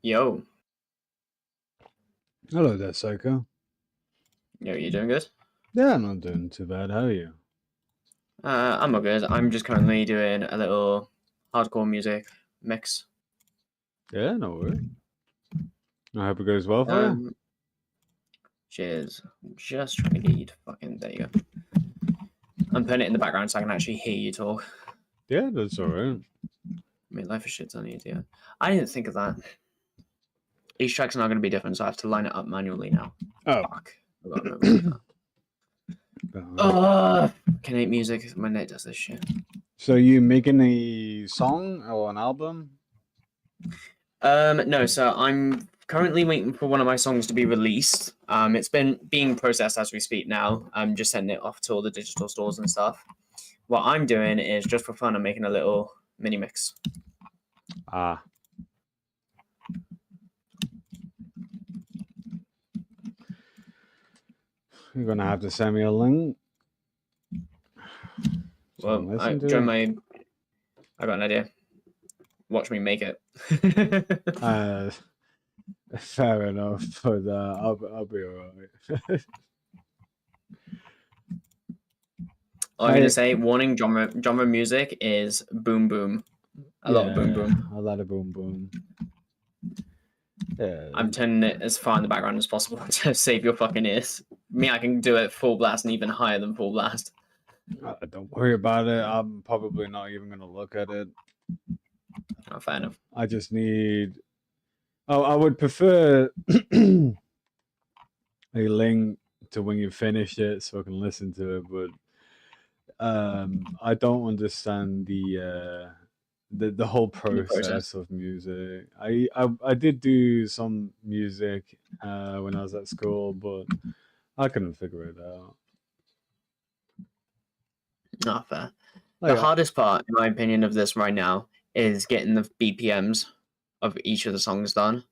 Yo, Hello there, Psycho. you doing good? Yeah, I'm not doing too bad. How are you? I'm all good. I'm just currently doing a little hardcore music mix. Yeah, no worries. I hope it goes well for you. Cheers. Just trying to get you to fucking. There you go. I'm putting it in the background so I can actually hear you talk. Yeah, that's alright. I mean, life is shit on you, yeah. I didn't think of that. Each track's not going to be different, so I have to line it up manually now. Oh. Fuck. I gotta remember to do that. Can hate music. My net does this shit. So you making a song or an album? No, so I'm currently waiting for one of my songs to be released. It's been being processed as we speak now. I'm just sending it off to all the digital stores and stuff. What I'm doing is just for fun, I'm making a little mini mix. Ah. You're gonna have to send me a link. Well, I got an idea. Watch me make it. Fair enough, but I'll be alright. All I'm gonna say, warning: genre music is boom boom. A lot of boom boom. A lot of boom boom. Yeah. I'm turning it as far in the background as possible to save your fucking ears. Me, I can do it full blast and even higher than full blast. Don't worry about it. I'm probably not even gonna look at it. Oh, fair enough. I just need. Oh, I would prefer a link to when you finish it so I can listen to it, but I don't understand the whole process of music. I did do some music when I was at school, but I couldn't figure it out. Not fair. The hardest part, in my opinion, of this right now is getting the BPMs of each of the songs done.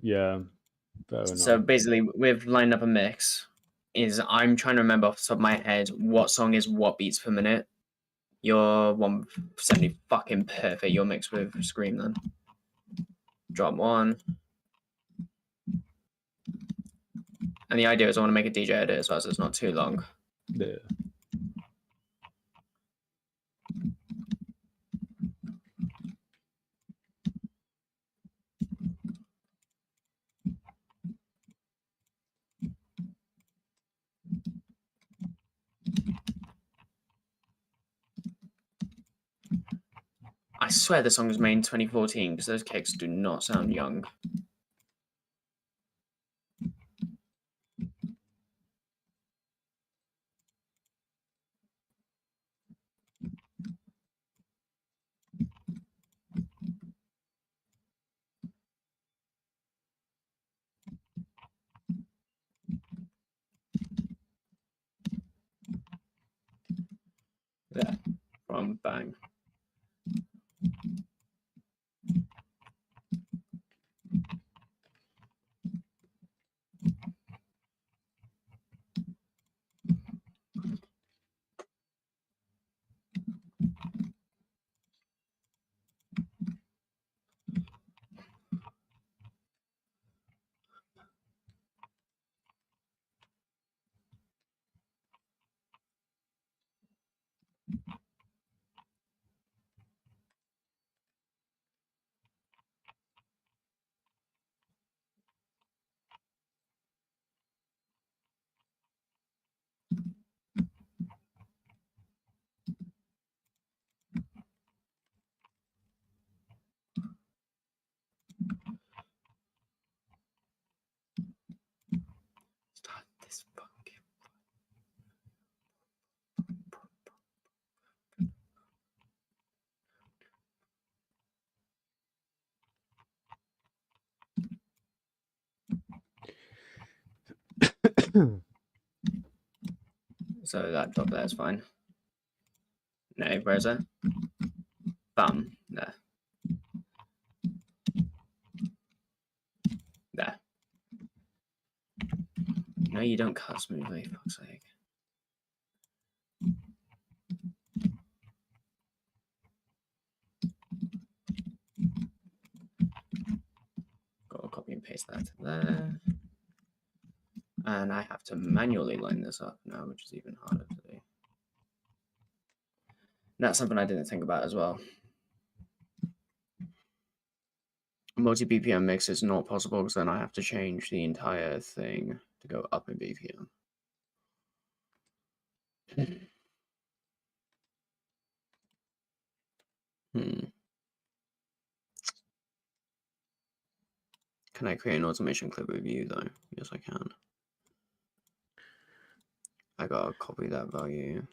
Yeah. So basically, with lining up a mix, I'm trying to remember off the top of my head what song is what beats per minute. Your 170 fucking perfect. Your mix with Scream then. Drop one. And the idea is I want to make a DJ edit as well, so it's not too long. Yeah. I swear the song was made in 2014 because those kicks do not sound young. There, from Bang. Start this fucking. So that drop there is fine. No, where's it? Bam, there. There. No, you don't cut smoothly, for fuck's sake. paste that to there. And I have to manually line this up now, which is even harder to do. That's something I didn't think about as well. Multi-BPM mix is not possible because then I have to change the entire thing to go up in BPM. Can I create an automation clip with you though? Yes, I can. I gotta copy that value,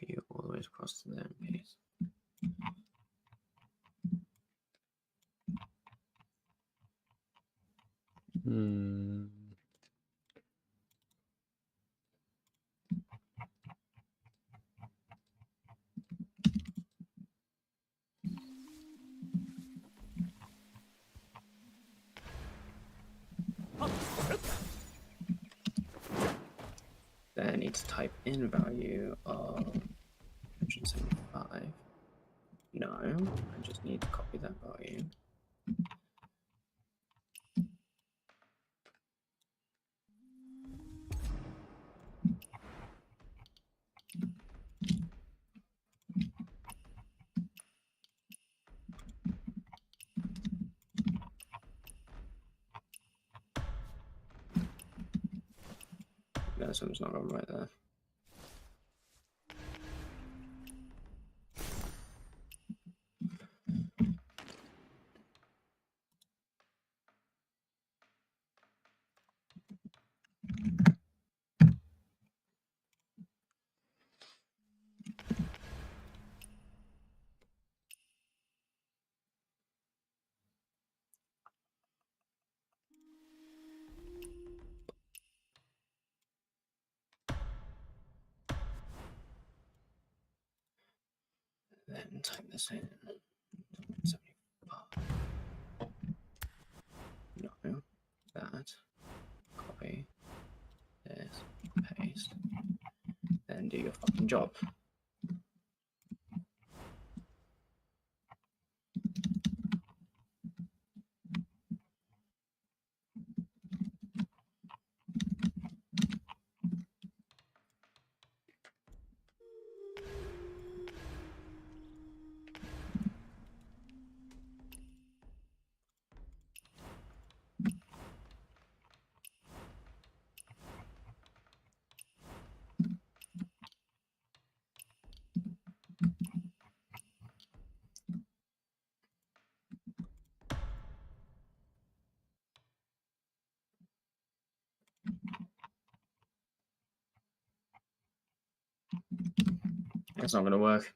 get you all the way across to there and paste. Then I need to type in value of 175. No, I just need to copy that value. No, something's not going right there. Then type this in. 75. No, that. Copy. This. Paste. Then do your fucking job. That's not gonna work.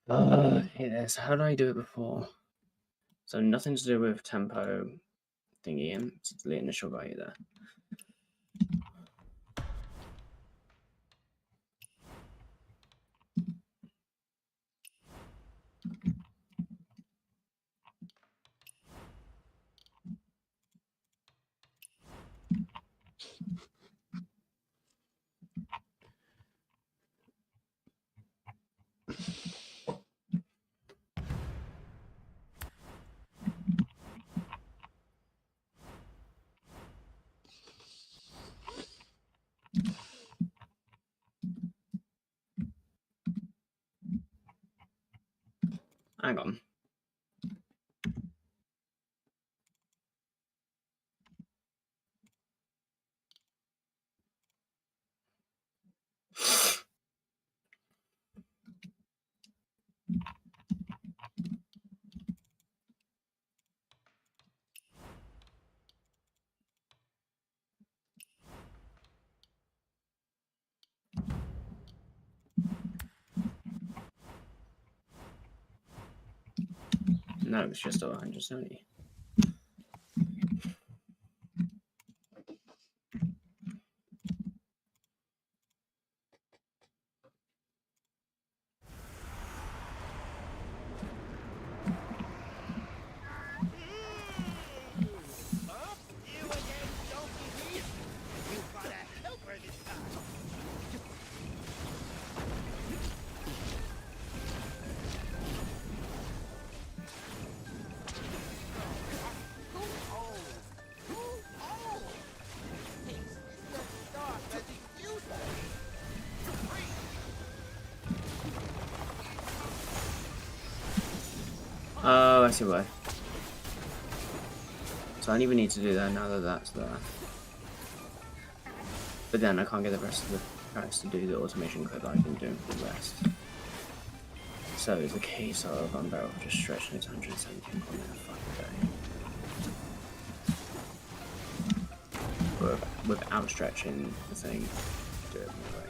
Hey this. How did I do it before? So nothing to do with tempo thingy, and it's the initial value there. Hang on. No, it's just 170. I see why. So I don't even need to do that now that that's there. But then I can't get the rest of the tracks to do the automation code like I've been doing for the rest. So it's a case of I'm better off just stretching it to 170 and calling it a fucking day. But without stretching the thing, do it anyway.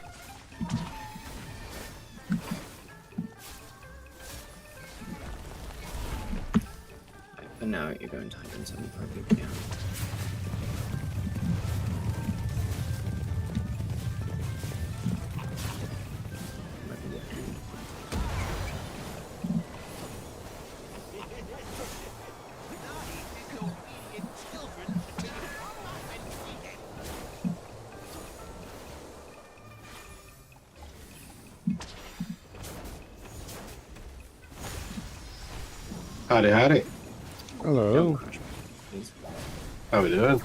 But now you're going to type in 75 BPM. Howdy, howdy. Hello. How we doing?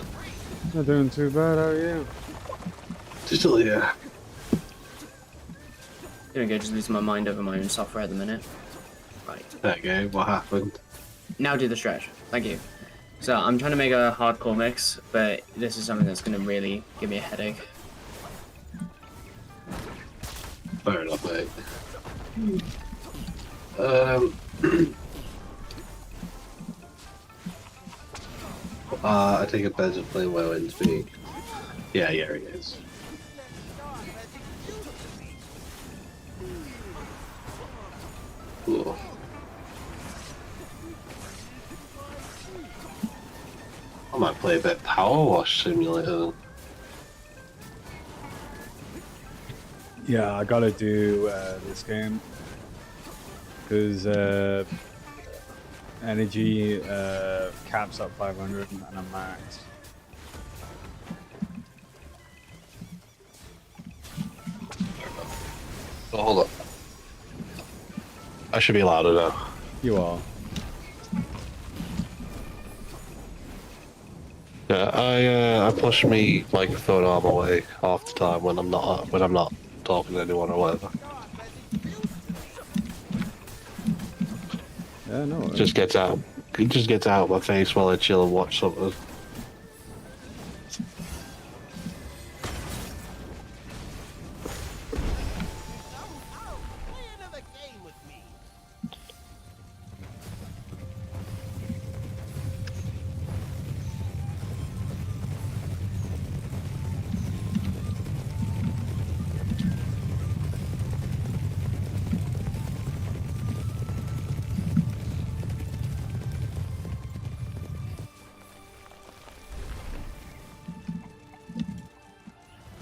Not doing too bad, how are you? Still here. Doing good, just losing my mind over my own software at the minute. Right. Okay, what happened? Now do the stretch. Thank you. So I'm trying to make a hardcore mix, but this is something that's going to really give me a headache. Fair enough, mate. I take it Bez is playing well in speak. Yeah, he is. Cool. I might play a bit of Power Wash Simulator. Yeah, I gotta do this game. Because energy caps up 500 and I'm max. Oh, hold up. I should be louder now. You are. Yeah, I push me microphone arm away half the time when I'm not talking to anyone or whatever. Yeah, no. It just gets out of my face while I chill and watch something.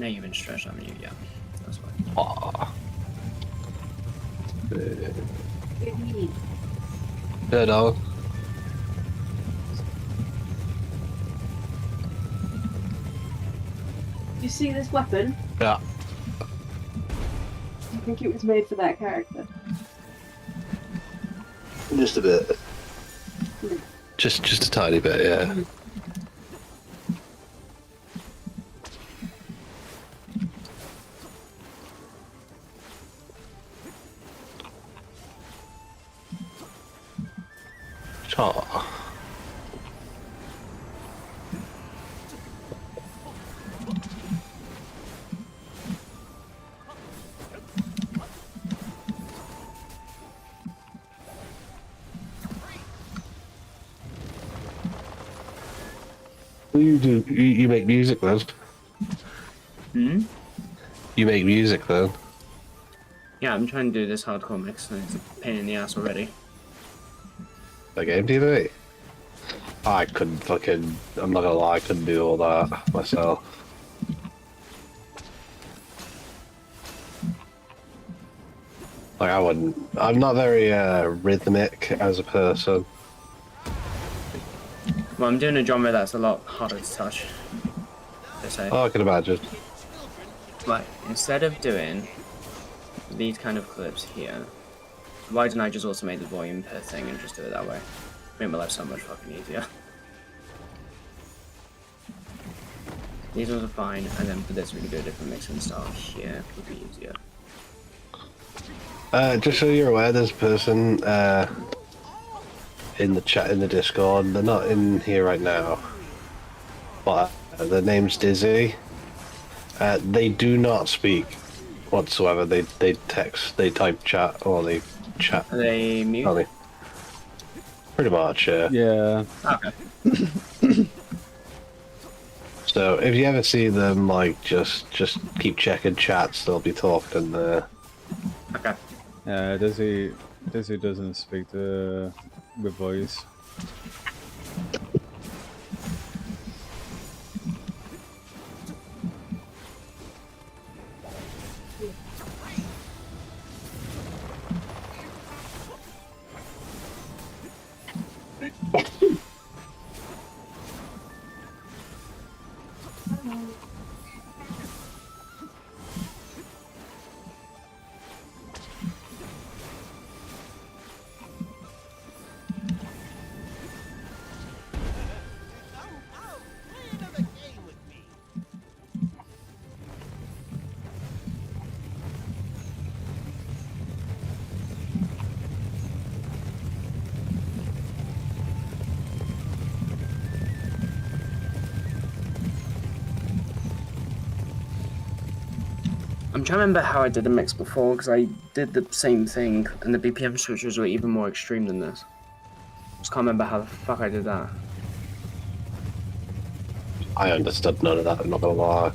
Now you've been stretched, haven't you? Yeah, that's fine. Aww. Yeah, dog. You see this weapon? Yeah. I think it was made for that character. Just a bit. Just a tiny bit, yeah. Aw. You do? You make music then? Hmm? You make music then? Yeah, I'm trying to do this hardcore mix, and it's a pain in the ass already. The game TV? I couldn't fucking. I'm not gonna lie, I couldn't do all that myself. Like, I wouldn't. I'm not very rhythmic as a person. Well, I'm doing a genre that's a lot harder to touch, per se. Oh, I can imagine. Right, instead of doing these kind of clips here, why don't I just automate the volume per thing and just do it that way? Make my life so much fucking easier. These ones are fine, and then for this we can do a different mixing style here, it would be easier. Just so you're aware, this person in the chat in the Discord. They're not in here right now, but their name's Dizzy. They do not speak whatsoever. They text, they type chat, or they chat. Are they mute? Oh, pretty much, yeah. Yeah. Okay. So if you ever see them, like, just keep checking chats. They'll be talking there. Okay. Yeah, Dizzy doesn't speak with voice. I'm trying to remember how I did the mix before, because I did the same thing, and the BPM switches were even more extreme than this. Just can't remember how the fuck I did that. I understood none of that, I'm not gonna lie.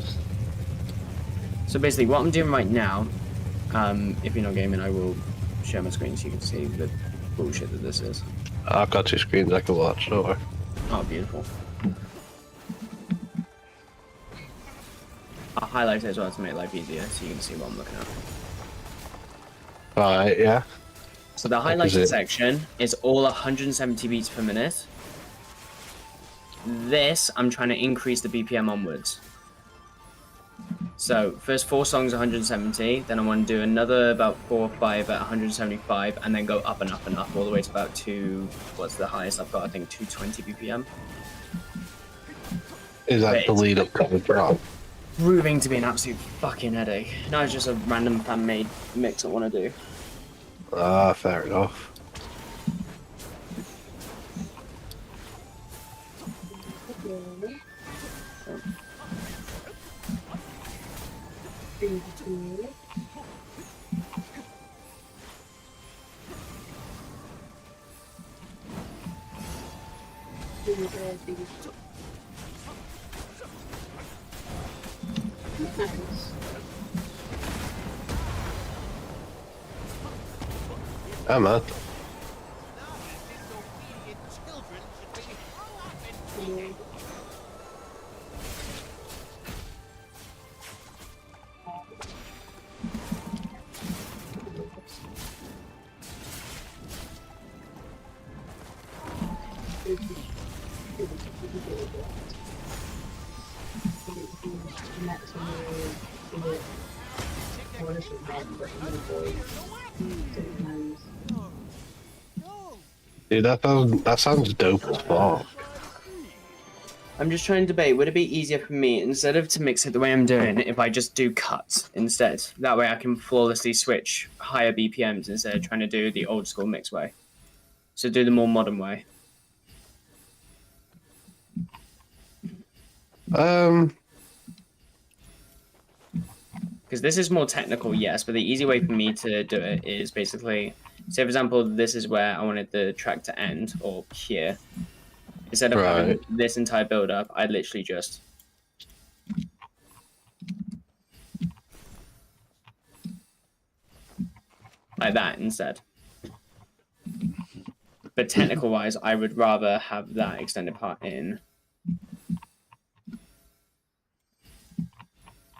So basically, what I'm doing right now, if you're not gaming, I will share my screen so you can see the bullshit that this is. I've got 2 screens I can watch, don't worry. Oh, beautiful. I'll highlight it as well to make life easier so you can see what I'm looking at. Alright, yeah. So the highlighted section is all 170 beats per minute. This, I'm trying to increase the BPM onwards. So first 4 songs 170, then I want to do another about 4 or 5 at 175, and then go up and up and up all the way to about what's the highest I've got? I think 220 BPM. Is that the lead up to the drop? Proving to be an absolute fucking headache. Now it's just a random fan-made mix I want to do. Ah, fair enough. I'm up. Dude, that sounds dope as fuck. I'm just trying to debate, would it be easier for me, instead of to mix it the way I'm doing, if I just do cuts instead? That way I can flawlessly switch higher BPMs instead of trying to do the old school mix way. So do the more modern way. Because this is more technical, yes, but the easy way for me to do it is basically, say for example, this is where I wanted the track to end, or here. Instead of having this entire build up, I'd literally just like that instead. But technical wise, I would rather have that extended part in.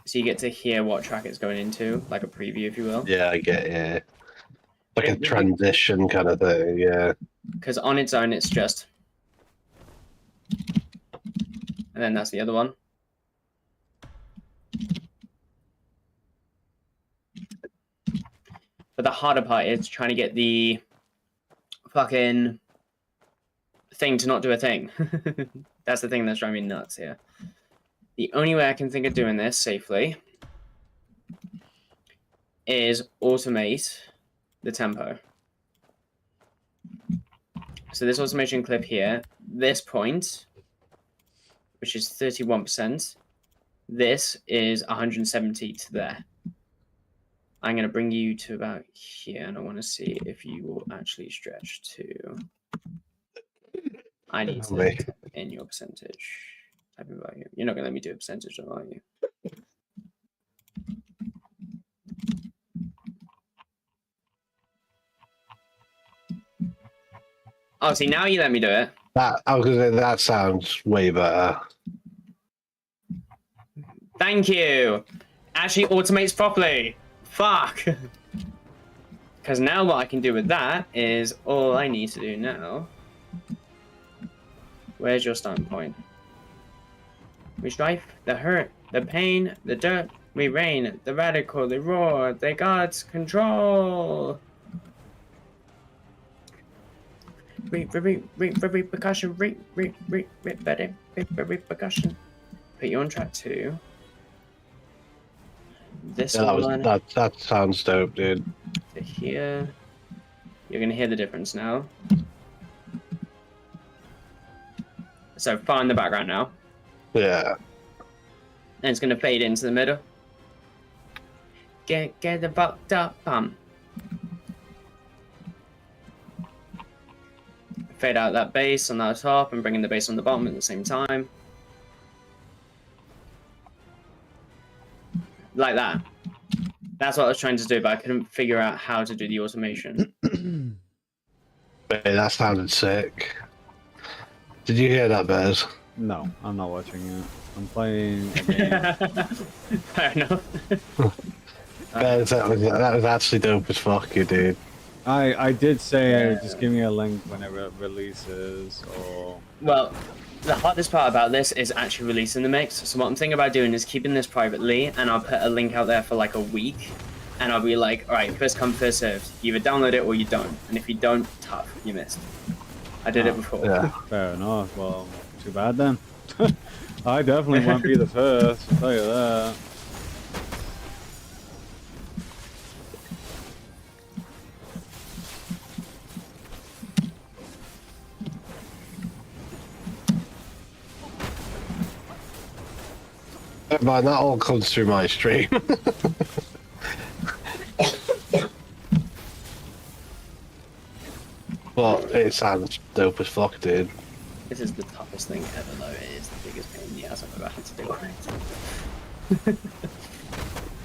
So you get to hear what track it's going into, like a preview, if you will. Yeah, I get it. Like a transition kind of thing, yeah. Because on its own, it's just... And then that's the other one. But the harder part is trying to get the fucking thing to not do a thing. That's the thing that's driving me nuts here. The only way I can think of doing this safely is automate the tempo. So this automation clip here, this point, which is 31%, this is 170 to there. I'm going to bring you to about here, and I want to see if you will actually stretch to... I need to type in your percentage. Type in value. You're not going to let me do a percentage, are you? Oh, see, now you let me do it. I was gonna say that sounds way better. Thank you. Actually automates properly. Fuck. Because now what I can do with that is all I need to do now. Where's your starting point? We strife, the hurt, the pain, the dirt, we reign, the radical, they roar, they got control. Repercussion, repercussion. Put you on track 2. This one. That sounds dope, dude. To here. You're gonna hear the difference now. So far in the background now. Yeah. And it's gonna fade into the middle. Get the fucked up pump. Fade out that bass on the top and bring in the bass on the bottom at the same time. Like that. That's what I was trying to do, but I couldn't figure out how to do the automation. Hey, that sounded sick. Did you hear that, Bez? No, I'm not watching it. I'm playing a game. Fair enough. Bez, that was actually dope as fuck, you dude. I did say just give me a link whenever it releases, or... Well, the hardest part about this is actually releasing the mix. So what I'm thinking about doing is keeping this privately, and I'll put a link out there for like a week, and I'll be like, all right, first come, first served. You either download it or you don't, and if you don't, tough, you missed. I did it before. Yeah. Fair enough. Well, too bad then. I definitely won't be the first, I'll tell you that. Man, that all comes through my stream. But it sounds dope as fuck, dude. This is the toughest thing ever, though. It is the biggest pain in the ass I've ever had to deal with.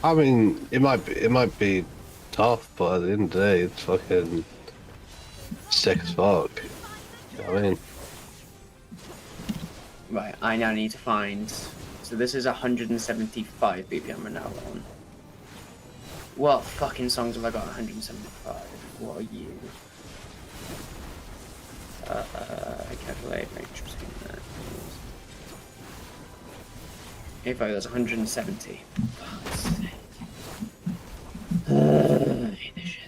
I mean, it might be tough, but at the end of the day, it's fucking sick as fuck. You know what I mean? Right, I now need to find... So this is 175 BPM we're now on. What fucking songs have I got 175? What are you? Calculate range between that. If I was 170. Fuck's sake. I hate this shit.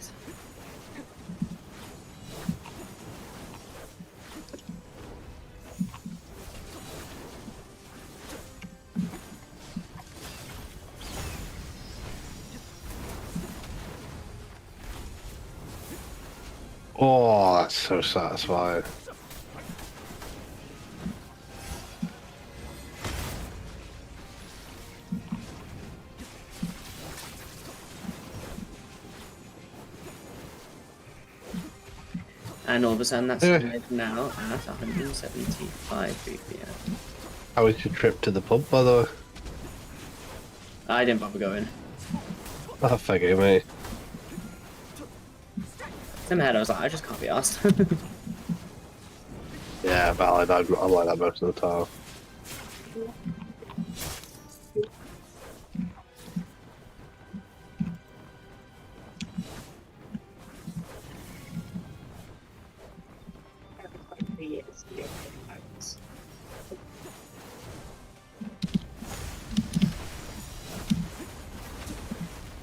Oh, that's so satisfying. And all of a sudden that's now at 175 BPM. How was your trip to the pub, by the way? I didn't bother going. Oh, figure me. In my head I was like, I just can't be asked. Yeah, valid. I'm like that most of the time.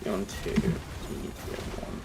You're on 2. You need to be on 1.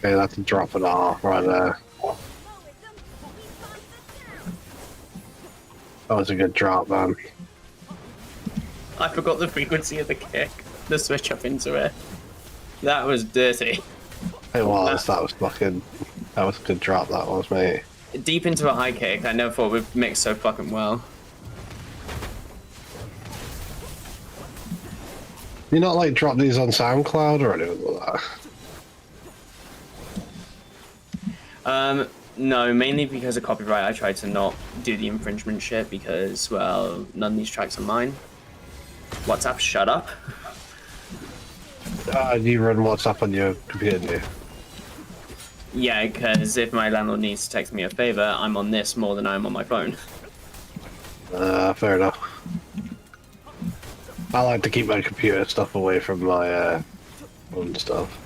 Okay, that's a drop it off right there. That was a good drop, man. I forgot the frequency of the kick. The switch up into it. That was dirty. It was. That was fucking. That was a good drop. That was, mate. Deep into a high kick. I never thought we'd mix so fucking well. You not like drop these on SoundCloud or anything like that? No, mainly because of copyright. I tried to not do the infringement shit because, well, none of these tracks are mine. WhatsApp, shut up. You run WhatsApp on your computer, do you? Yeah, because if my landlord needs to text me a favor, I'm on this more than I'm on my phone. Fair enough. I like to keep my computer stuff away from my own stuff.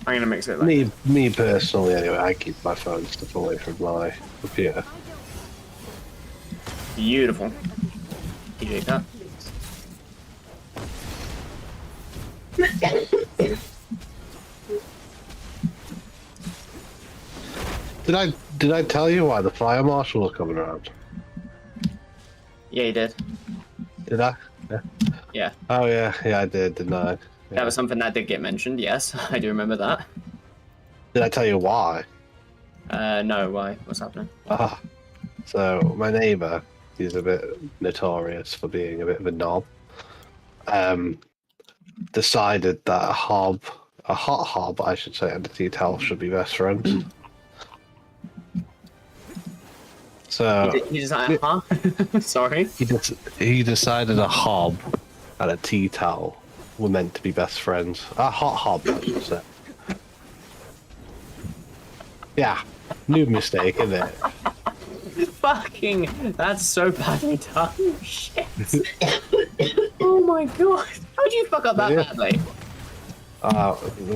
I'm gonna mix it like Me personally, anyway, I keep my phone stuff away from my computer. beautiful. DJ cut. Did I tell you why the fire marshal was coming around? Yeah, you did. Did I? Yeah. Yeah. Oh yeah, I did, didn't I? Yeah. That was something that did get mentioned, yes. I do remember that. Did I tell you why? No, why? What's happening? So my neighbour, he's a bit notorious for being a bit of a knob. Decided that a hot hob, I should say, and a tea towel should be best friends. So He just like, huh? Sorry. he decided a hob and a tea towel were meant to be best friends. A hot hob, I should say. Yeah, new mistake, isn't it? Fucking, that's so badly done. Shit. Oh my god. How'd you fuck up that Yeah. badly?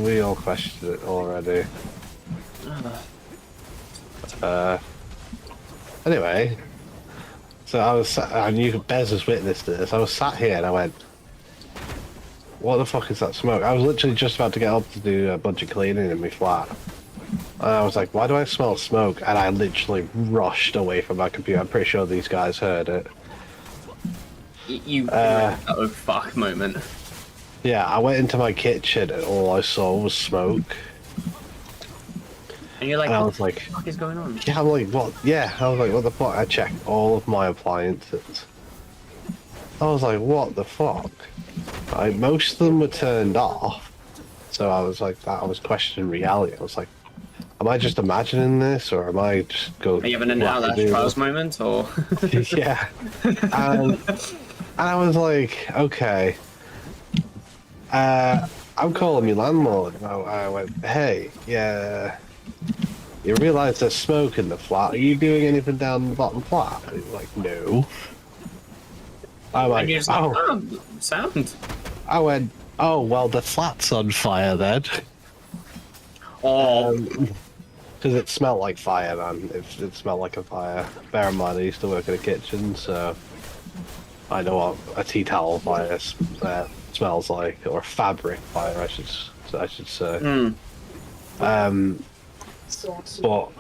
We all questioned it already. Anyway, so I was sat, and you, Bez has witnessed this. I was sat here and I went, "What the fuck is that smoke?" I was literally just about to get up to do a bunch of cleaning in my flat. And I was like, "Why do I smell smoke?" And I literally rushed away from my computer. I'm pretty sure these guys heard it. You oh fuck moment. Yeah, I went into my kitchen and all I saw was smoke. And you're like, And I what was like, the fuck is going on? yeah, I'm like, what? Yeah, I was like, what the fuck? I checked all of my appliances. I was like, what the fuck? Like, most of them were turned off. So I was like, I was questioning reality. I was like, am I just imagining this, or am I just going? Are you having an Outlast Trials moment, or? Yeah. And I was like, okay. I'm calling your landlord. I went, hey, yeah. You realise there's smoke in the flat. Are you doing anything down the bottom flat? And he was like, no. I'm like, And you're just like, oh, sound. I went, oh, well, the flat's on fire then. Oh, Because it smelled like fire, man. It smelled like a fire. Bear in mind, I used to work in a kitchen, so I know what a tea towel fire smells like, or fabric fire, I should say. But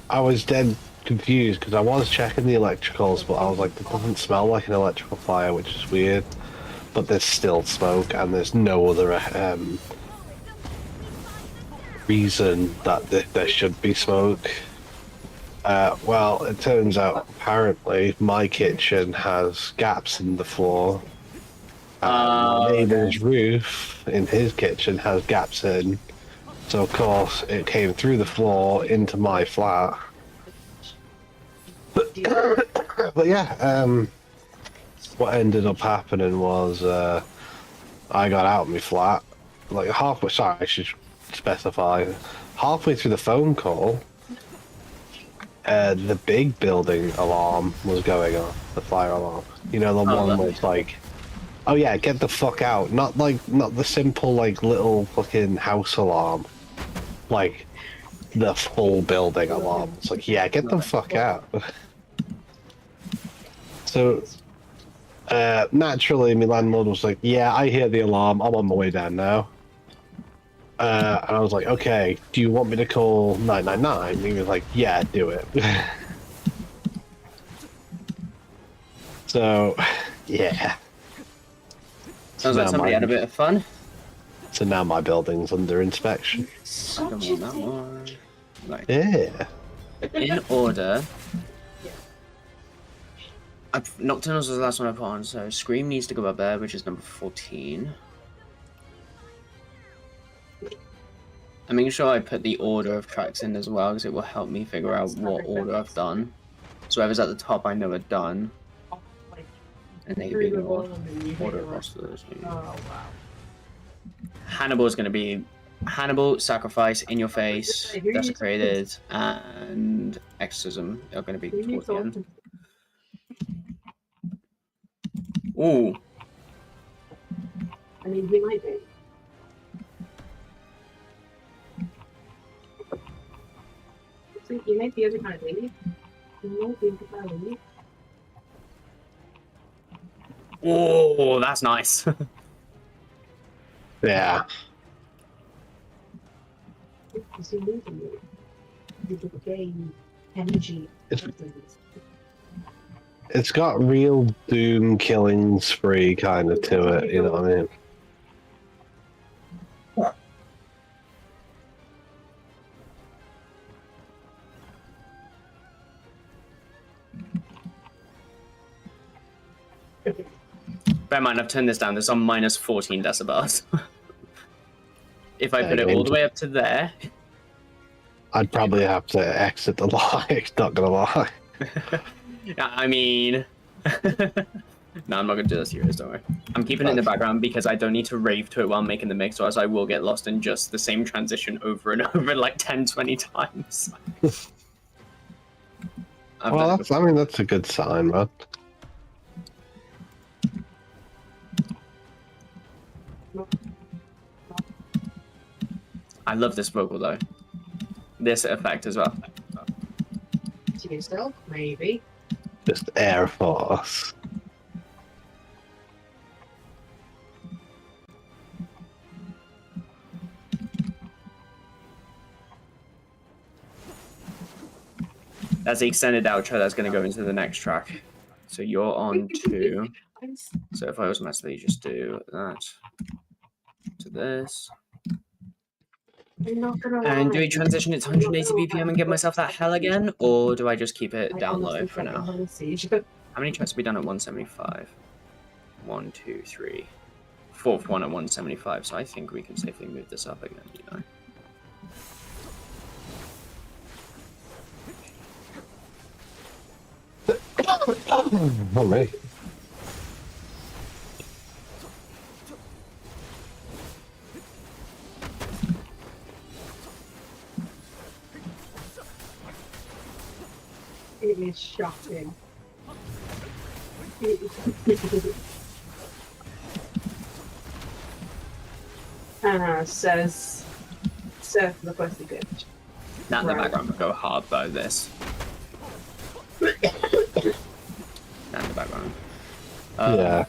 I was dead confused because I was checking the electricals, but I was like, it doesn't smell like an electrical fire, which is weird. But there's still smoke, and there's no other reason that there should be smoke. Well, it turns out apparently my kitchen has gaps in the floor. My neighbour's roof in his kitchen has gaps in. So of course it came through the floor into my flat. But yeah, what ended up happening was I got out of my flat, like halfway. Sorry, I should specify. Halfway through the phone call, the big building alarm was going off, the fire alarm. You know, the one where it's like, oh yeah, get the fuck out. Not the simple like little fucking house alarm. Like the full building alarm. It's like, yeah, get the fuck out. So Naturally, my landlord was like, "Yeah, I hear the alarm. I'm on my way down now." And I was like, "Okay, do you want me to call 999?" And he was like, "Yeah, do it." So, yeah. Sounds like somebody had a bit of fun. So now my building's under inspection. I don't want that one. Right. Yeah. In order. Nocturnals was the last one I put on, so Scream needs to go up there, which is number 14. I'm making sure I put the order of tracks in as well, because it will help me figure out what order I've done. So whoever's at the top I know are done. And they can be ignored. Order of rosters. Oh, wow. Hannibal is going to be Hannibal, Sacrifice, In Your Face, Desecrated, and Exorcism are going to be towards the end. Ooh. I mean, he might be. You might be able to leave. You might be able to leave. Oh, that's nice. Yeah. Energy. It's got real doom killing spree kind of to it, you know what I mean? Bear in mind, I've turned this down. This is on minus 14 decibels. If I put it all the way up to there... I'd probably have to exit the live, not gonna lie. I mean... No, I'm not gonna do this serious, don't worry. I'm keeping it in the background because I don't need to rave to it while making the mix, or else I will get lost in just the same transition over and over like 10, 20 times. Well, I mean, that's a good sign, man. I love this vocal though. This effect as well. To yourself, maybe. Just Air Force. That's the extended outro that's going to go into the next track. So you're on 2. So if I automatically just do that to this. And do we transition it to 180 BPM and give myself that hell again? Or do I just keep it down low for now? How many tracks have we done at 175? 1, 2, 3. Fourth one at 175, so I think we can safely move this up again, you know. Oh, me. It is shocking. Says the pussy bitch. That in the background would go hard though, this. That in the background. Yeah,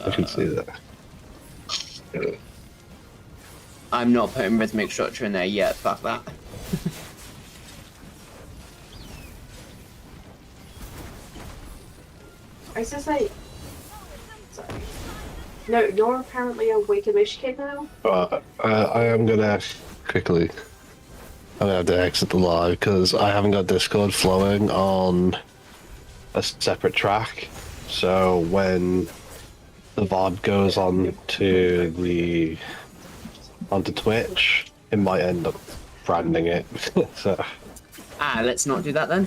I can see that. I'm not putting rhythmic structure in there yet, fuck that. I was just like, sorry. No, you're apparently a Wake-A-Wish kid now? I am gonna quickly... I'm gonna have to exit the live because I haven't got Discord flowing on a separate track. So when the VOD goes on to onto Twitch, it might end up branding it. So. Let's not do that then.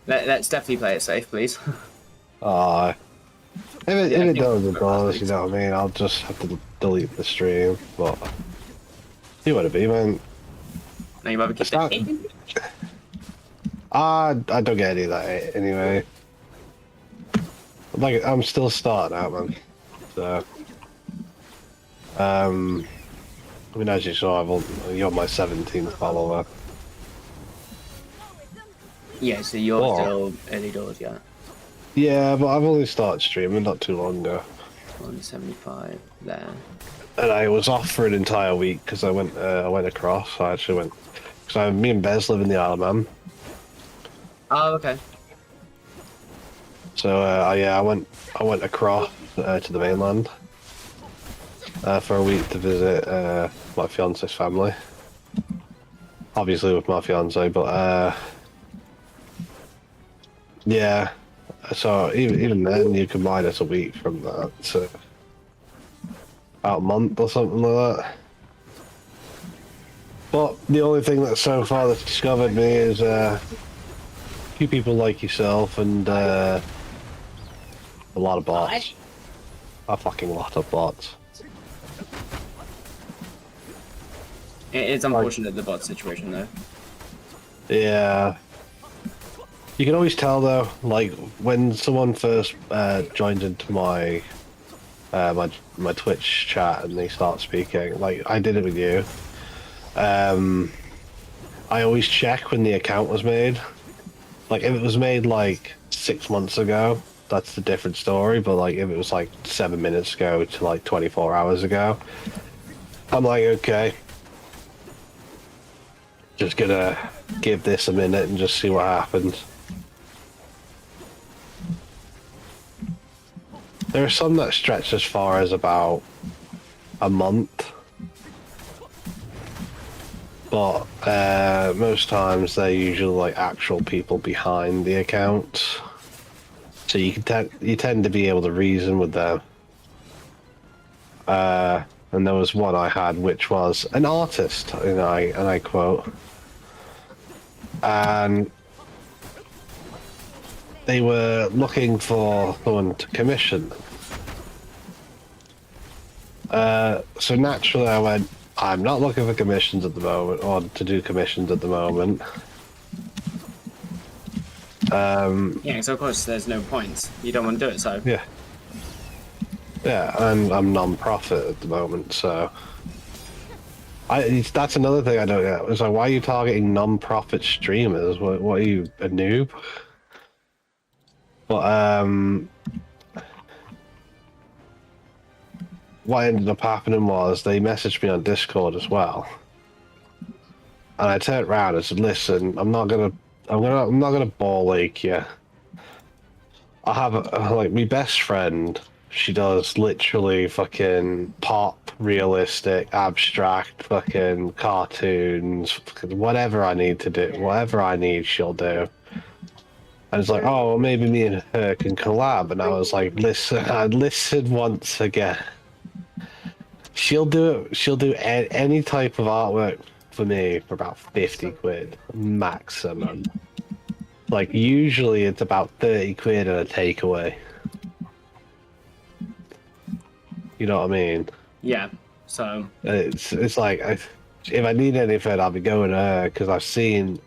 Let's definitely play it safe, please. If it does, it does, you know what I mean? I'll just have to delete the stream, but... You want to be, man. No, you rather keep it in? I don't get any of that anyway. Like, I'm still starting out, man. So... I mean, as you saw, you're my 17th follower. Yeah, so you're still early doors, yeah. Yeah, but I've only started streaming not too long ago. 175 there. And I was off for an entire week because I went across. I actually went because me and Bez live in the Isle of Man. Oh, okay. So I went across to the mainland for a week to visit my fiance's family. Obviously with my fiance, but yeah. So even then, you could minus a week from that, so about a month or something like that. But the only thing that so far that's discovered me is a few people like yourself and a lot of bots. A fucking lot of bots. It's unfortunate, the bot situation, though. Yeah. You can always tell though, like when someone first joins into my my Twitch chat and they start speaking, like I did it with you. I always check when the account was made. Like if it was made like 6 months ago, that's a different story. But like if it was like 7 minutes ago to like 24 hours ago, I'm like, okay, just gonna give this a minute and just see what happens. There are some that stretch as far as about a month, but most times they're usually like actual people behind the accounts, so you tend to be able to reason with them. And there was one I had which was an artist, and I quote, and they were looking for someone to commission them. So naturally I went, I'm not looking for commissions at the moment, or to do commissions at the moment. Yeah, so of course there's no point. You don't want to do it, so... Yeah. Yeah, and I'm non-profit at the moment, so... that's another thing I don't get. It's like, why are you targeting non-profit streamers? What are you, a noob? But, what ended up happening was they messaged me on Discord as well, and I turned around and said, "Listen, I'm not gonna ball ache you. I have like my best friend. She does literally fucking pop, realistic, abstract, fucking cartoons, fucking whatever I need to do, whatever I need, she'll do." And it's like, oh, well, maybe me and her can collab. And I was like, listen, I listened once again. She'll do any type of artwork for me for about 50 quid maximum. Like usually it's about 30 quid and a takeaway. You know what I mean? Yeah, so... It's like, if I need anything, I'll be going to her, because I've seen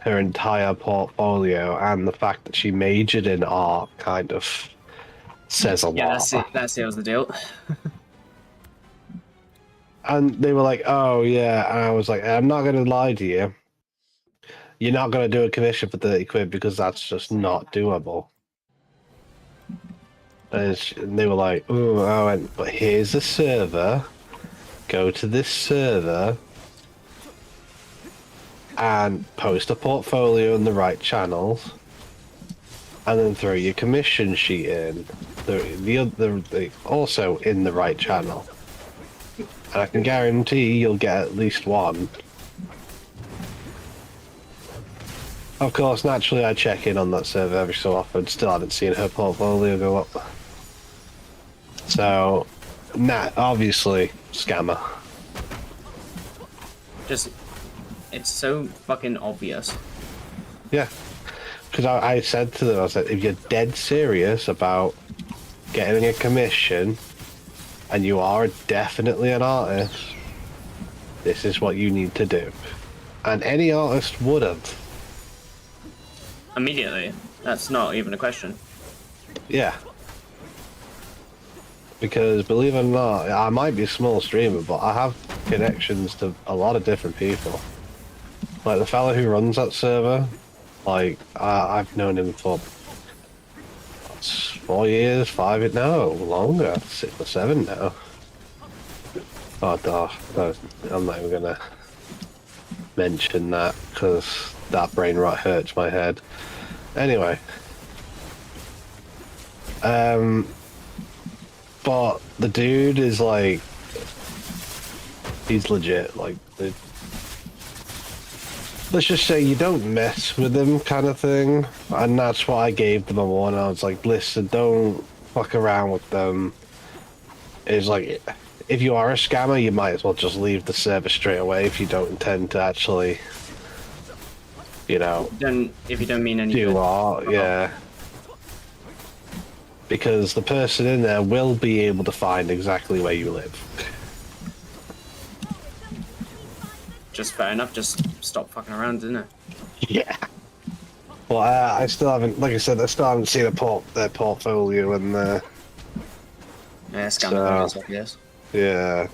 her entire portfolio, and the fact that she majored in art kind of says a lot. Yeah, that seals the deal. And they were like, oh yeah, and I was like, I'm not going to lie to you. You're not going to do a commission for 30 quid because that's just not doable. And they were like, oh, I went, but here's a server. Go to this server and post a portfolio in the right channels, and then throw your commission sheet in. Also in the right channel. And I can guarantee you'll get at least one. Of course, naturally I check in on that server every so often, still haven't seen her portfolio go up. So, obviously, scammer. Just, it's so fucking obvious. Yeah. Because I said to them, I said, if you're dead serious about getting a commission, and you are definitely an artist, this is what you need to do. And any artist would have. Immediately. That's not even a question. Yeah. Because believe it or not, I might be a small streamer, but I have connections to a lot of different people. Like the fella who runs that server, like I've known him for 4 years, 5, no, longer, 6 or 7 now. Oh, no, I'm not even gonna mention that because that brain rot hurts my head. Anyway, but the dude is like, he's legit. Like, let's just say you don't mess with him, kind of thing. And that's what I gave them a warning. I was like, listen, don't fuck around with them. It's like, if you are a scammer, you might as well just leave the service straight away if you don't intend to actually, you know, if you don't mean any do good. art, yeah. Because the person in there will be able to find exactly where you live. Just fair enough. Just stop fucking around, isn't it? Yeah. Well, I still haven't, like I said, I still haven't seen their portfolio and Yeah, scam so, yes. yeah.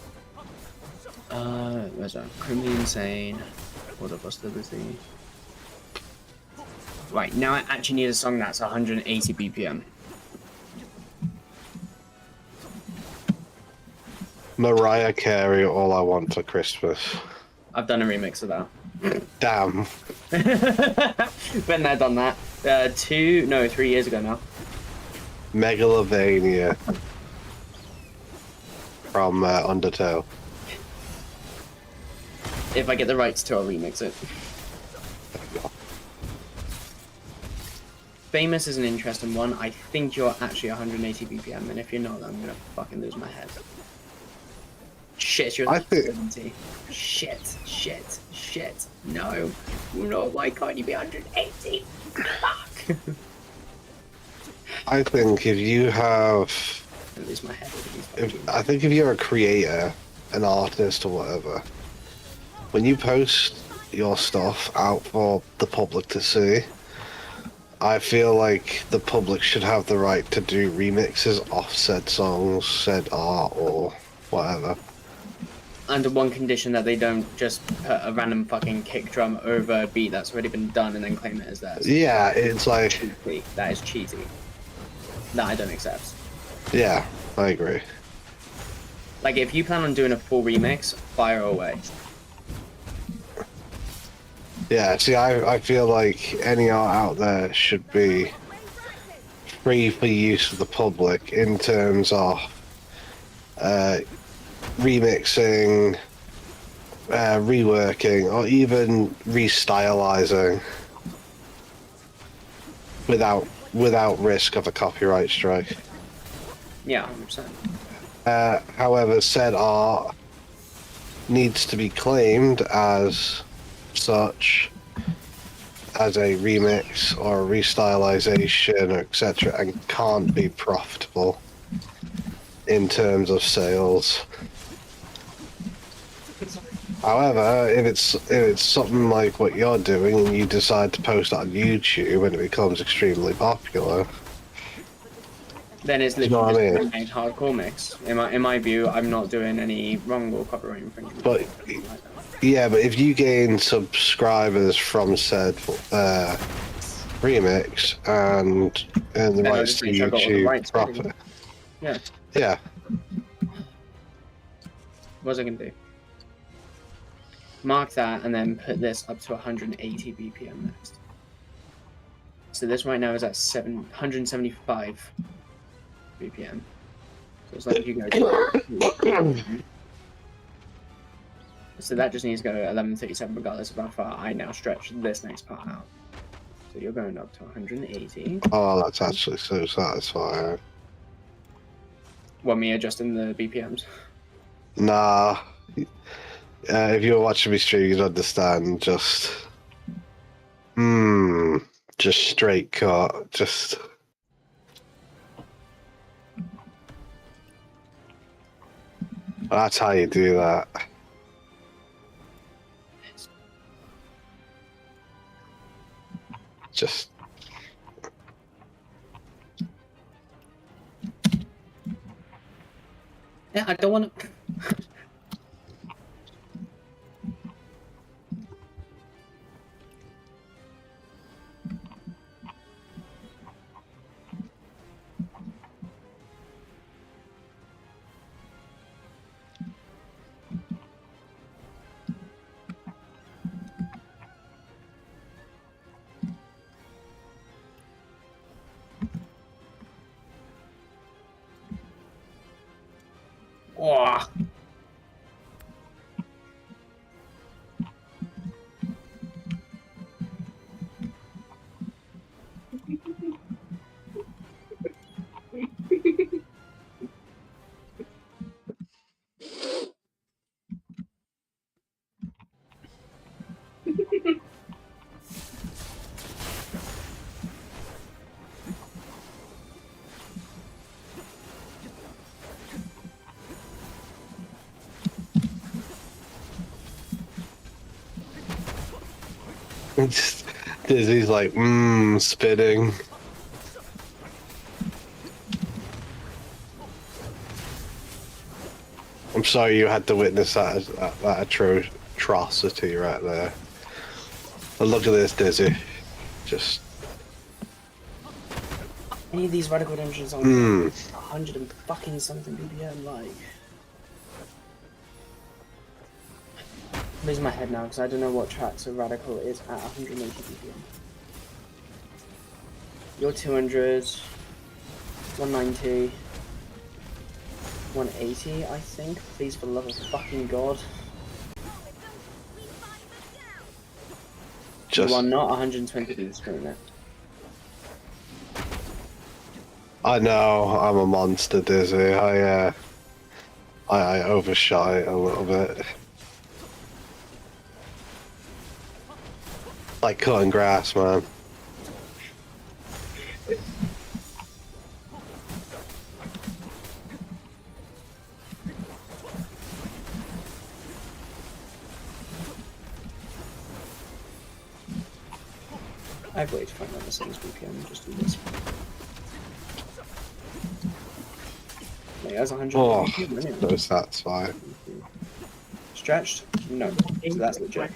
Where's that? Criminally insane. What up, what's the other thing? Right, now I actually need a song that's 180 BPM. Mariah Carey, All I Want for Christmas. I've done a remix of that. Damn. Been there, done that. 3 years ago now. Megalovania from Undertale. If I get the rights to, I'll remix it. Famous is an interesting one. I think you're actually 180 BPM, and if you're not, I'm gonna fucking lose my head. Shit, you're 70. Shit. No, why can't you be 180? Fuck. I think if you have... I lose my head. I think if you're a creator, an artist or whatever, when you post your stuff out for the public to see, I feel like the public should have the right to do remixes off said songs, said art, or whatever. Under one condition, that they don't just put a random fucking kick drum over a beat that's already been done and then claim it as theirs. Yeah, it's like... Cheaty. That is cheaty. That I don't accept. Yeah, I agree. Like, if you plan on doing a full remix, fire away. Yeah, see, I feel like any art out there should be free for use of the public in terms of remixing, reworking, or even restylizing without risk of a copyright strike. Yeah, 100%. However, said art needs to be claimed as such, as a remix or a restylization, etc., and can't be profitable in terms of sales. However, if it's something like what you're doing and you decide to post it on YouTube and it becomes extremely popular, Then it's you know literally what I just a hardcore mix. In my view, I'm not doing any wrong or copyright infringement. But yeah, but if you gain subscribers from said remix and earn the Then rights to I got all the YouTube rights, profit, Yeah. yeah, What was I gonna do? Mark that and then put this up to 180 BPM next. So this right now is at 175 BPM. So it's like if you go. So that just needs to go at 11:37 regardless of how far I now stretch this next part out. So you're going up to 180. oh, that's actually so satisfying. Want me adjusting the BPMs? Nah. If you were watching me stream, you'd understand. Just straight cut. Just. That's how you do that. Just. Yeah, I don't want to. Oh. Just, Dizzy's like, spitting. I'm sorry you had to witness that atrocity right there. But look at this, Dizzy. Just... Any of these radical dungeons on 100 and fucking something BPM, like... I'm losing my head now because I don't know what tracks of radical is at 180 BPM. You're 200, 190, 180, I think. Please, for the love of fucking God. Just... You are not 120 beats per minute. I know, I'm a monster, Dizzy. I overshot it a little bit. Like cutting grass, man. I've waited to find out the same BPM, just do this. Wait, that's 100 Oh, BPM, so satisfying. Stretched? No, so that's legit.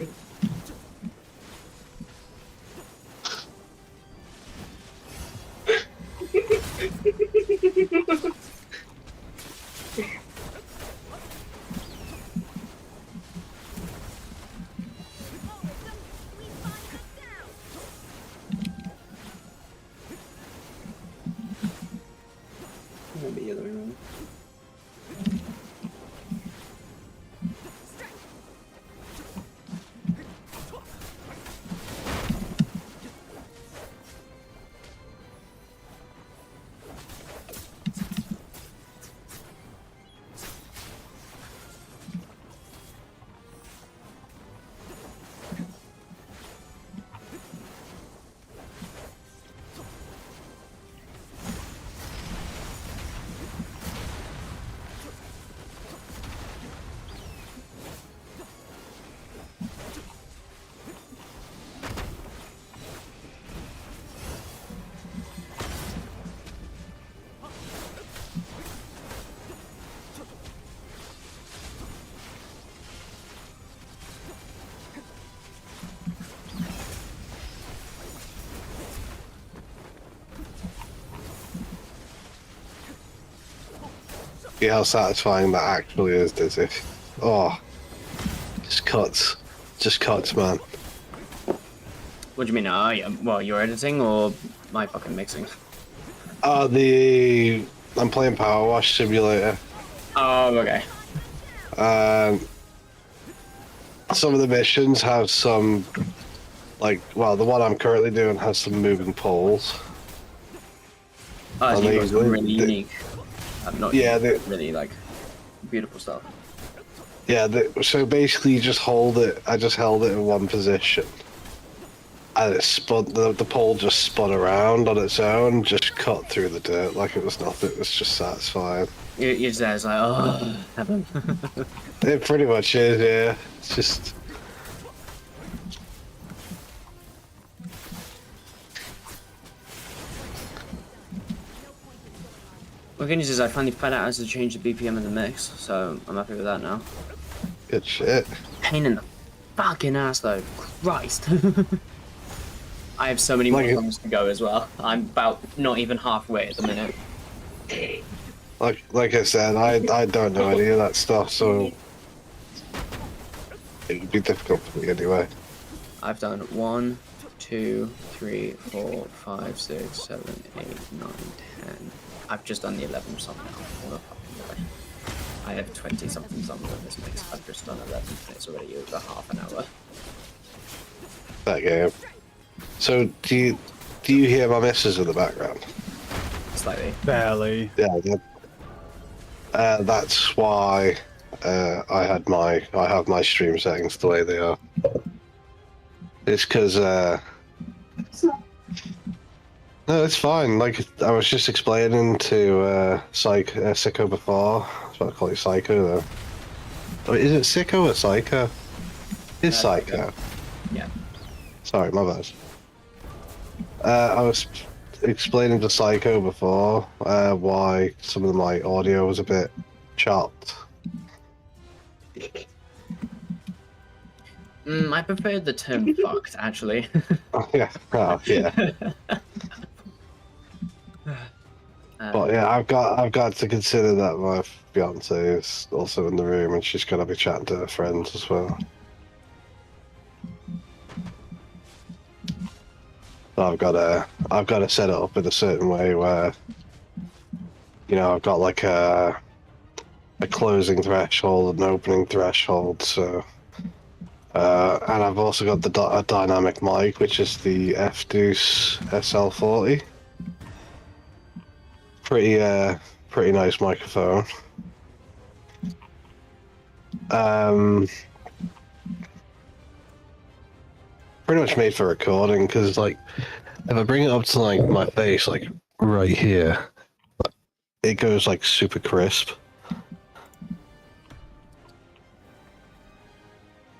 Maybe the other way around. See how satisfying that actually is, Dizzy. Oh, just cuts, man. What do you mean? Yeah. Well, you're editing or my fucking mixing? I'm playing Power Wash Simulator. Oh, okay. Some of the missions have some, like, well, the one I'm currently doing has some moving poles. Oh, so And you've got some really unique. Not yeah, really like beautiful stuff. Yeah, so basically you just hold it. I just held it in one position, and it spun. The pole just spun around on its own, just cut through the dirt like it was nothing. It was just satisfying. You're just like, oh, heaven. It pretty much is, yeah. It's just. Well, good news is I finally found out how to change the BPM in the mix, so I'm happy with that now. Good shit. Pain in the fucking ass though, Christ. I have so many more songs to go as well. I'm about not even halfway at the minute. Like I said, I don't know any of that stuff, so it would be difficult for me anyway. I've done 1, 2, 3, 4, 5, 6, 7, 8, 9, 10. I've just done the 11th song now. What the fucking way. I have 20 something songs on this mix. I've just done 11 minutes already over half an hour. That game. So do you hear my missus in the background? Slightly. Barely. Yeah. That's why I have my stream settings the way they are. It's because no, it's fine. Like I was just explaining to Sicko before. I was about to call it Psycho though. Oh, is it Sicko or Psycho? It's Psycho. Yeah. Sorry, my bad. I was explaining to Psycho before why some of my audio was a bit chopped. I prefer the term fucked, actually. Oh, yeah, yeah. But yeah, I've got to consider that my fiance is also in the room, and she's gonna be chatting to her friends as well. So I've got to set it up in a certain way where, you know, I've got like a closing threshold and opening threshold. So, and I've also got a dynamic mic, which is the F-Deuce SL40. Pretty nice microphone. Pretty much made for recording, because like if I bring it up to like my face, like right here, it goes like super crisp.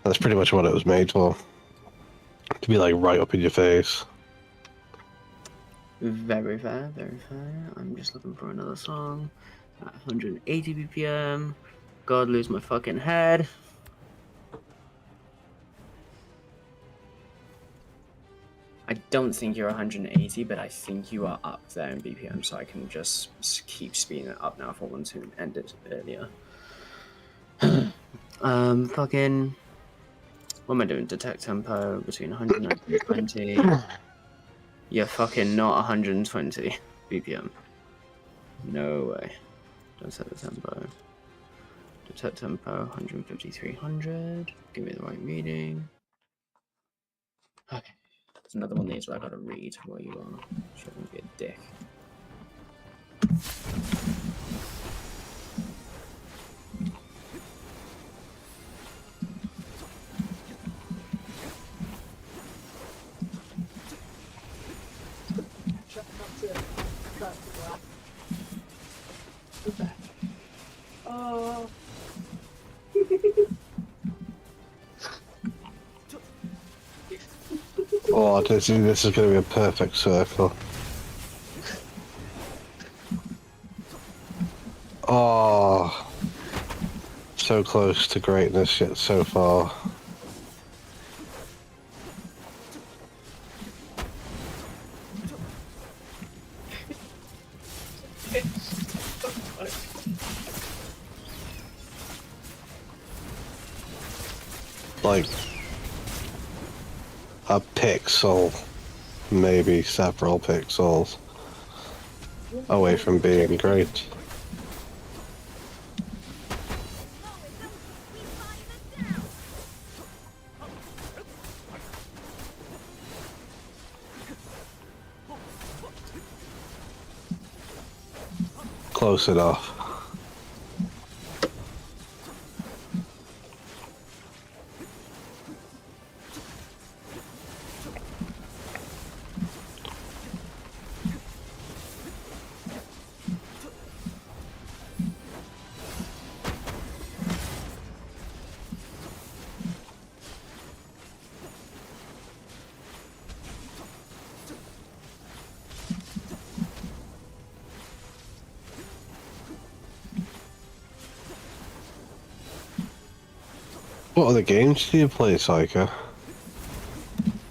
That's pretty much what it was made for. To be like right up in your face. Very fair, very fair. I'm just looking for another song at 180 BPM. God, lose my fucking head. I don't think you're 180, but I think you are up there in BPM, so I can just keep speeding it up now if I want to end it earlier. Fucking... What am I doing? Detect tempo between 100 and 120. You're fucking not 120 BPM. No way. Don't set the tempo. Detect tempo 150, 300. Give me the right reading. Okay. There's another one of these where I gotta read while you are. Shouldn't be a dick. Oh. Oh, this is going to be a perfect circle. Oh, so close to greatness yet so far. Like a pixel, maybe several pixels away from being great. Close enough. What other games do you play, Psycho?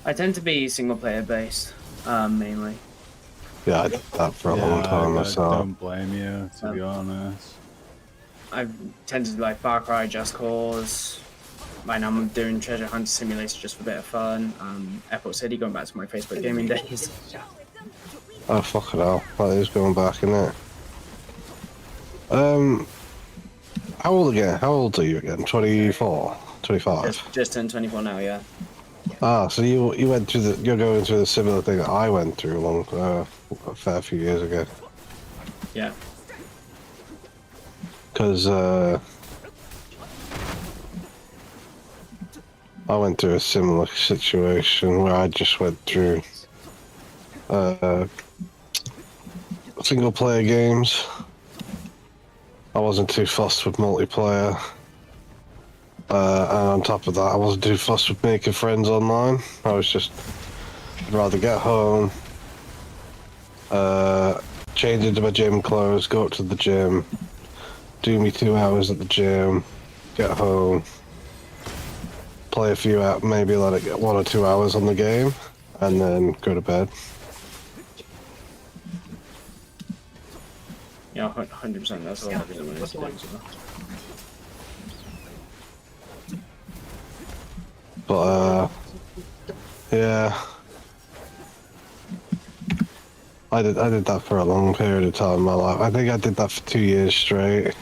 I tend to be single player based, mainly. Yeah, I did that for a long time I myself. don't blame you, to be honest. I've tended to like Far Cry, Just Cause. Right now I'm doing Treasure Hunter Simulator just for a bit of fun. Airport City, going back to my Facebook gaming days. Oh, fucking hell. That is going back, isn't it? How old again? How old are you again? 24? 25? Just turned 24 now, yeah. Ah, so you went through the, you're going through the similar thing that I went through a fair few years ago. Yeah. Because I went through a similar situation where I just went through single player games. I wasn't too fussed with multiplayer. And on top of that, I wasn't too fussed with making friends online. I was just, I'd rather get home, change into my gym clothes, go up to the gym, do me 2 hours at the gym, get home, play a few out, maybe let it get 1 or 2 hours on the game, and then go to bed. Yeah, 100%. That's what I really wanted to do as well. But yeah, I did that for a long period of time in my life. I think I did that for 2 years straight.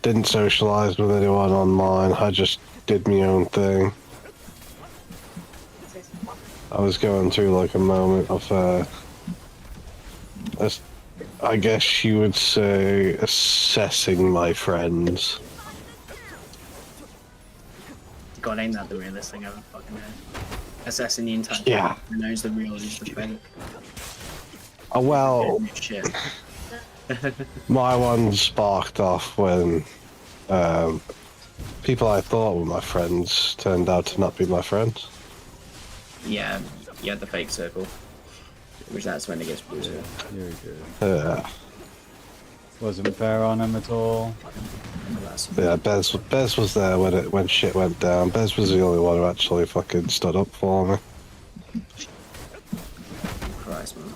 Didn't socialize with anyone online. I just did my own thing. I was going through like a moment of I guess you would say assessing my friends. God, ain't that the realest thing I've ever fucking heard? Assessing the entire Yeah. who knows the real is the fake. Well, Shit. my one sparked off when people I thought were my friends turned out to not be my friends. Yeah, you had the fake circle. Which that's when it gets brutal. You're good. Yeah. Wasn't fair on him at all. Yeah, Bez was there when shit went down. Bez was the only one who actually fucking stood up for me. Christ, man.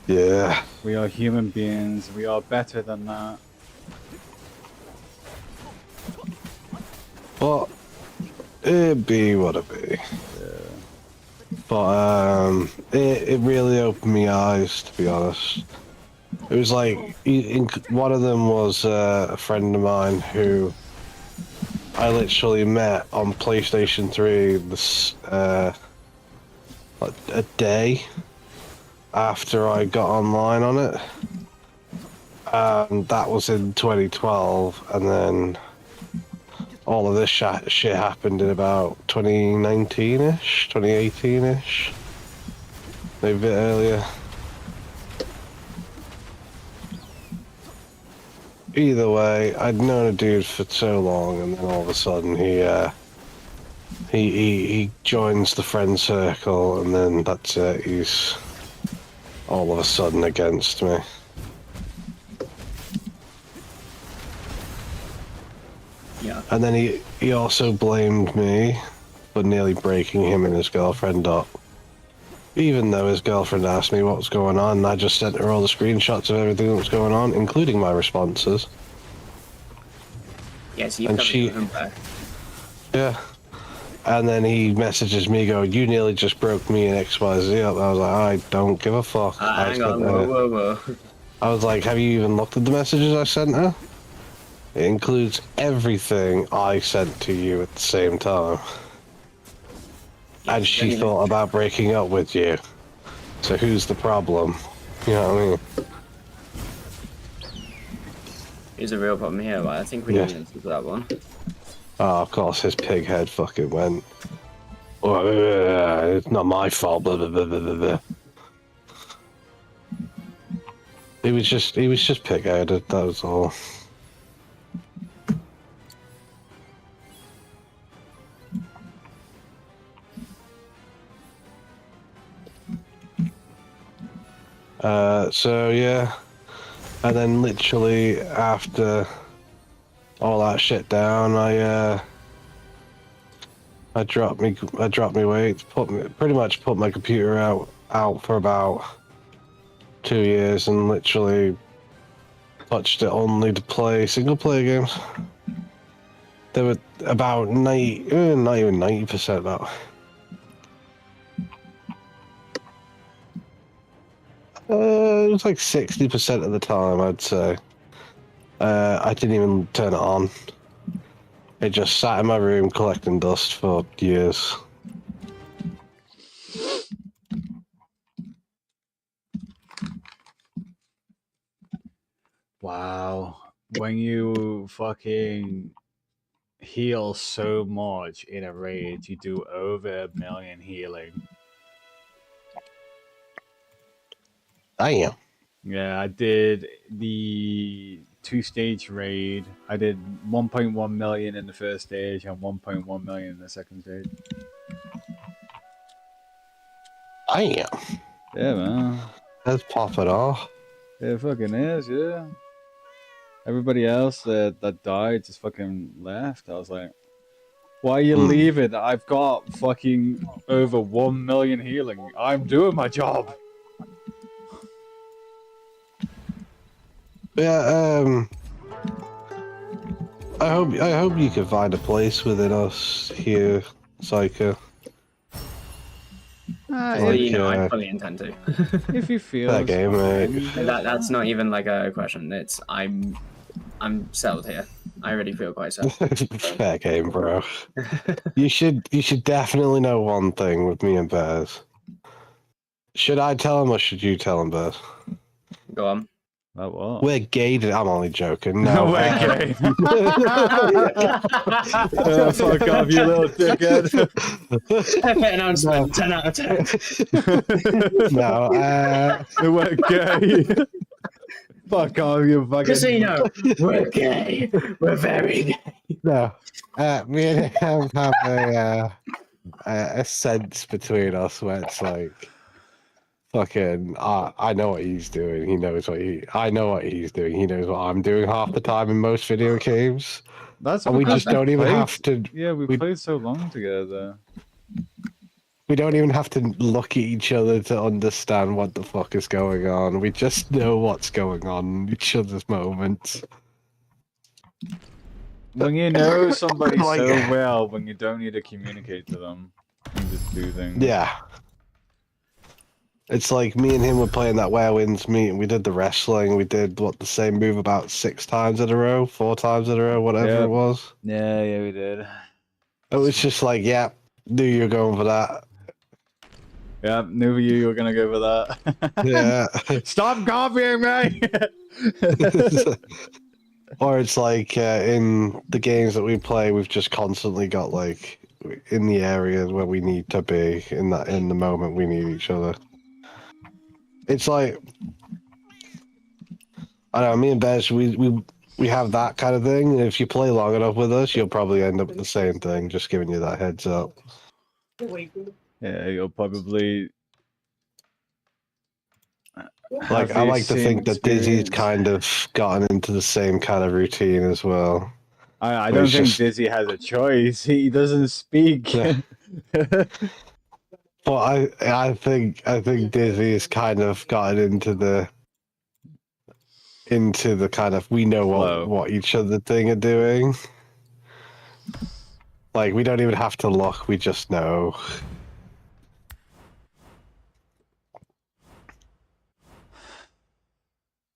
Yeah. We are human beings. We are better than that. But it be what it be. But it really opened my eyes, to be honest. It was like one of them was a friend of mine who I literally met on PlayStation 3 this a day after I got online on it, and that was in 2012, and then all of this shit happened in about 2019-ish, 2018-ish, maybe a bit earlier. Either way, I'd known a dude for so long, and then all of a sudden he joins the friend circle, and then that's it. He's all of a sudden against me. Yeah. And then he also blamed me for nearly breaking him and his girlfriend up. Even though his girlfriend asked me what was going on, I just sent her all the screenshots of everything that was going on, including my responses. Yeah, so you And covered she- him back. Yeah. And then he messages me going, "You nearly just broke me and XYZ up." I was like, I don't give a fuck. Hang on, whoa. I was like, have you even looked at the messages I sent her? It includes everything I sent to you at the same time. And she thought about breaking up with you. So who's the problem? You know what I mean? Here's a real problem here, right? I think we Yeah. need to answer that one. Oh, of course, his pig head fucking went. "Oh, it's not my fault. Blah, blah, blah, blah, blah, blah." He was just pig headed. That was all. So yeah, and then literally after all that shit down, I dropped me weight, pretty much put my computer out for about 2 years, and literally touched it only to play single player games. They were about 90, not even 90% now. It was like 60% of the time, I'd say. I didn't even turn it on. It just sat in my room collecting dust for years. Wow. When you fucking heal so much in a raid, you do over 1 million healing. Damn. Yeah, I did the 2-stage raid. I did 1.1 million in the first stage and 1.1 million in the second stage. Damn. Yeah, man. Let's pop it off. It fucking is, yeah. Everybody else that died just fucking left. I was like, why are you leaving? I've got fucking over 1 million healing. I'm doing my job. Yeah, I hope you can find a place within us here, Psycho. So, you know, I fully intend to. If you feel that game, mate. That's not even like a question. It's I'm settled here. I already feel quite settled. Fair game, bro. You should definitely know one thing with me and Bears. Should I tell him or should you tell him, Bears? Go on. About what? We're gay. I'm only joking. No, we're gay. Fuck off, you little dickhead. Announcement, 10 out of 10. No, we're gay. Fuck off, you fucking... Just so you know, we're gay. We're very gay. no. Me and him have a sense between us where it's like, fucking, I know what he's doing. He knows I know what he's doing. He knows what I'm doing half the time in most video games. That's and we just don't even have to. Yeah, we played so long together. We don't even have to look at each other to understand what the fuck is going on. We just know what's going on in each other's moments. When you know somebody so well, when you don't need to communicate to them, you just do things. Yeah. It's like me and him were playing that Where Winds Meet, and we did the wrestling. We did the same move about 6 times in a row, 4 times in a row, whatever it was. Yeah, we did. It was just like, yeah, knew you were going for that. Yeah, knew you were gonna go for that. Yeah. Stop copying me! Or it's like in the games that we play, we've just constantly got like in the areas where we need to be in the moment we need each other. It's like, I don't know, me and Bez, we have that kind of thing. And if you play long enough with us, you'll probably end up with the same thing, just giving you that heads up. Yeah, you'll probably... Like, I like to think that Dizzy's kind of gotten into the same kind of routine as well. I don't think Dizzy has a choice. He doesn't speak. Yeah. But I think Dizzy has kind of gotten into the kind of, we know what each other thing are doing. Like, we don't even have to look, we just know.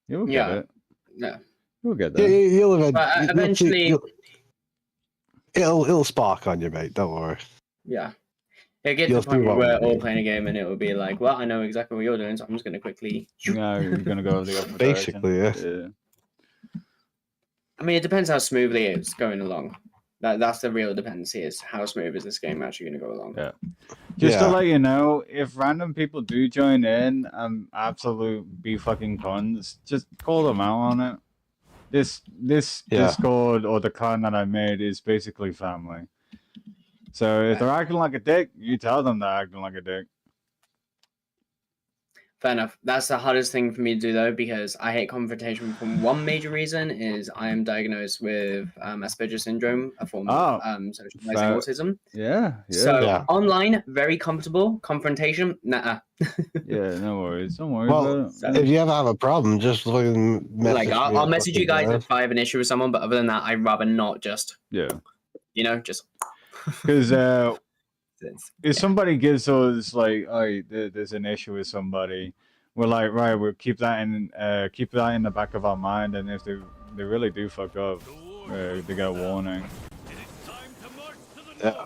You'll get it. Yeah. You'll get that. You'll eventually... It'll spark on you, mate. Don't worry. Yeah. It'll get to the point where we're all playing a game and it will be like, well, I know exactly what you're doing, so I'm just going to quickly... No, you're going to go the other Basically, direction. Yeah. I mean, it depends how smoothly it's going along. That's the real dependency, is how smooth is this game actually going to go along. Yeah. Just to let you know, if random people do join in and absolute be fucking cons, just call them out on it. This Discord or the clan that I made is basically family. So if they're acting like a dick, you tell them they're acting like a dick. Fair enough. That's the hardest thing for me to do, though, because I hate confrontation from one major reason is I am diagnosed with Asperger's syndrome, a form of socializing autism. Yeah. So online, very comfortable. Confrontation, nah. Yeah, no worries. Don't worry about it. If you ever have a problem, just fucking message me. I'll message you guys if I have an issue with someone, but other than that, I'd rather not just... Yeah. You know, just... Because if somebody gives us, like, oh, there's an issue with somebody, we're like, right, we'll keep that in the back of our mind, and if they really do fuck up, they get a warning.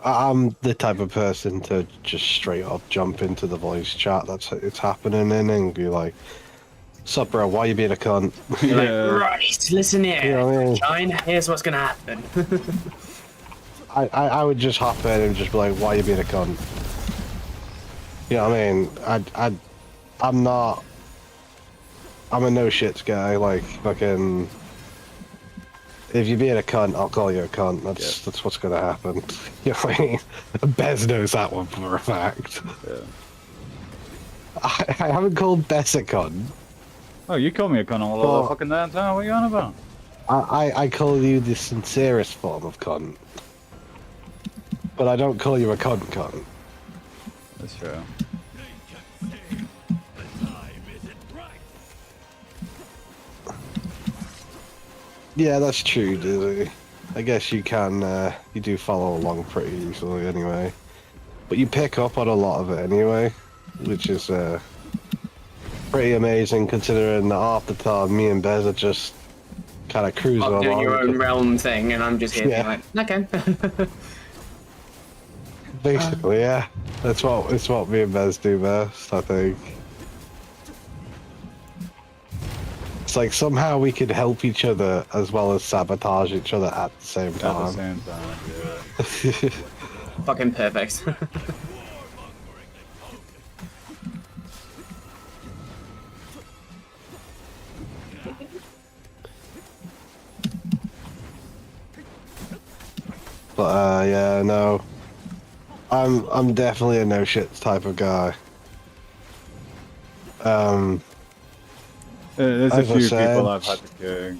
I'm the type of person to just straight up jump into the voice chat it's happening in and be like, "Sup, bro? Why you being a cunt?" You're Yeah. like, right, listen here, You know what I mean? Shine, here's what's gonna happen. I would just hop in and just be like, "Why you being a cunt?" You know what I mean? I'm a no shits guy. Like fucking, if you're being a cunt, I'll call you a cunt. That's what's gonna happen. You know what I mean? Bez knows that one for a fact. Yeah. I haven't called Bez a cunt. Oh, you call me a cunt all the fucking damn time. What are you on about? I call you the sincerest form of cunt. But I don't call you a cunt. That's true. Yeah, that's true, Dizzy. I guess you can, you do follow along pretty easily anyway. But you pick up on a lot of it anyway, which is, pretty amazing considering that half the time me and Bez are just kind of cruising along. Doing your own realm thing, and I'm just here being like, okay. Basically, yeah. It's what me and Bez do best, I think. It's like somehow we could help each other as well as sabotage each other at the same time. At the same time, yeah. Fucking perfect. But yeah, no. I'm definitely a no shits type of guy. There's a As I few said, people I've had to kick.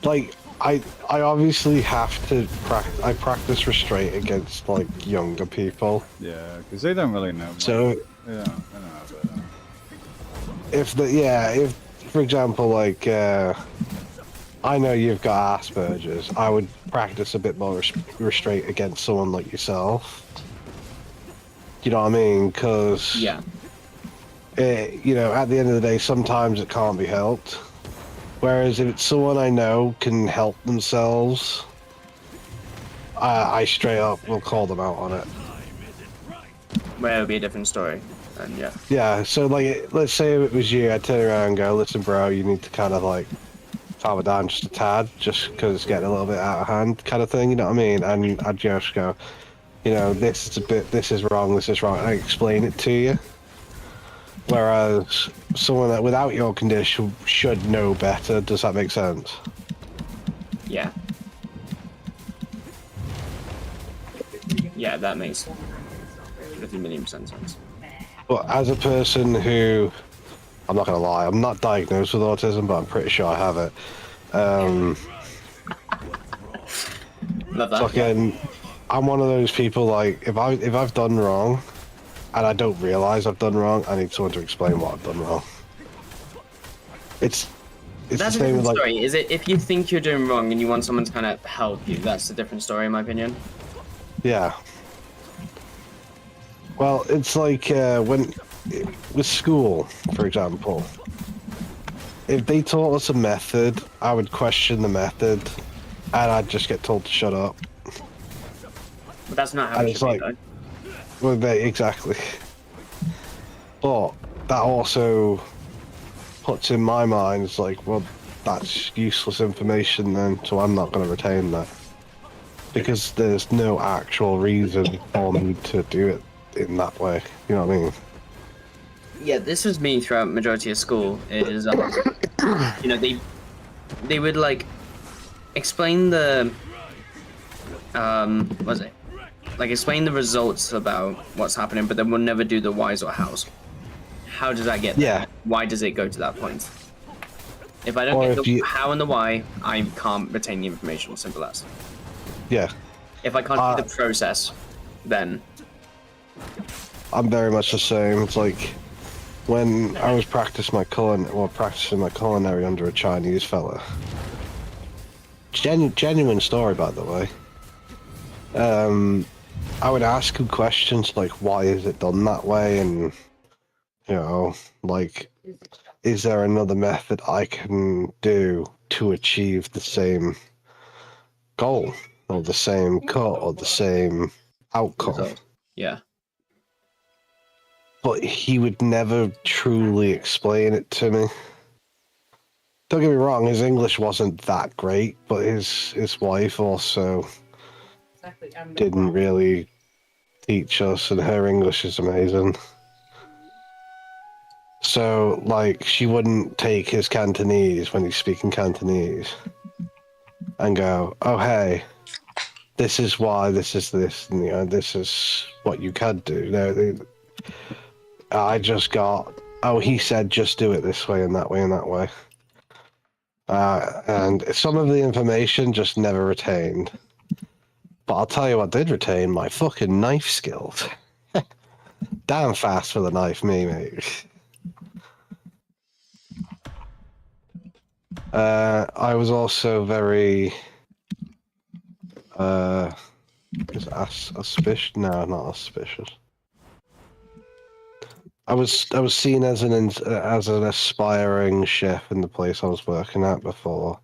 Like I obviously have to practice restraint against like younger people. Yeah, because they don't really know. So Yeah, they don't know about if for example like I know you've got Asperger's, I would practice a bit more restraint against someone like yourself. You know what I mean? Because Yeah. you know, at the end of the day, sometimes it can't be helped. Whereas if it's someone I know can help themselves, I straight up will call them out on it. Well, it'll be a different story, and yeah. Yeah, so like, let's say if it was you, I'd turn around and go, "Listen, bro, you need to kind of like calm it down just a tad, just because it's getting a little bit out of hand," kind of thing. You know what I mean? And I'd just go, "You know, this is wrong, and I explain it to you. Whereas someone that without your condition should know better. Does that make sense? Yeah. Yeah, that makes 50,000,000% sense. But as a person who, I'm not gonna lie, I'm not diagnosed with autism, but I'm pretty sure I have it. Love that. Fucking, I'm one of those people, like, if I've done wrong, and I don't realize I've done wrong, I need someone to explain what I've done wrong. It's That's a the same different with, like, story. Is it if you think you're doing wrong and you want someone to kind of help you? That's a different story, in my opinion. yeah. Well, it's like with school, for example. If they taught us a method, I would question the method, and I'd just get told to shut up. But that's not how And it it's should be, like- though. Well, exactly. But that also puts in my mind, it's like, well, that's useless information then, so I'm not going to retain that. Because there's no actual reason for me to do it in that way. You know what I mean? Yeah, this was me throughout majority of school. Is you know, they would like explain the what was it? Like explain the results about what's happening, but then we'll never do the whys or hows. How does that get there? Yeah. Why does it go to that point? If I don't Or get if the you- how and the why, I can't retain the information. Simple as. Yeah. If I can't see the process, then I'm very much the same. It's like when I was practicing my culinary under a Chinese fella. Genuine story, by the way. I would ask him questions like, why is it done that way? And, you know, like, is there another method I can do to achieve the same goal or the same cut or the same outcome? Result. Yeah. But he would never truly explain it to me. Don't get me wrong, his English wasn't that great, but his wife also didn't really teach us, and her English is amazing. So, like, she wouldn't take his Cantonese when he's speaking Cantonese and go, oh, hey, this is why, this is this, and, you know, this is what you can do. No, I just got, oh, he said just do it this way and that way and that way. And some of the information just never retained. But I'll tell you what did retain, my fucking knife skills. Damn fast for the knife, me, mate. I was also very auspicious. No, not auspicious. I was seen as an aspiring chef in the place I was working at before.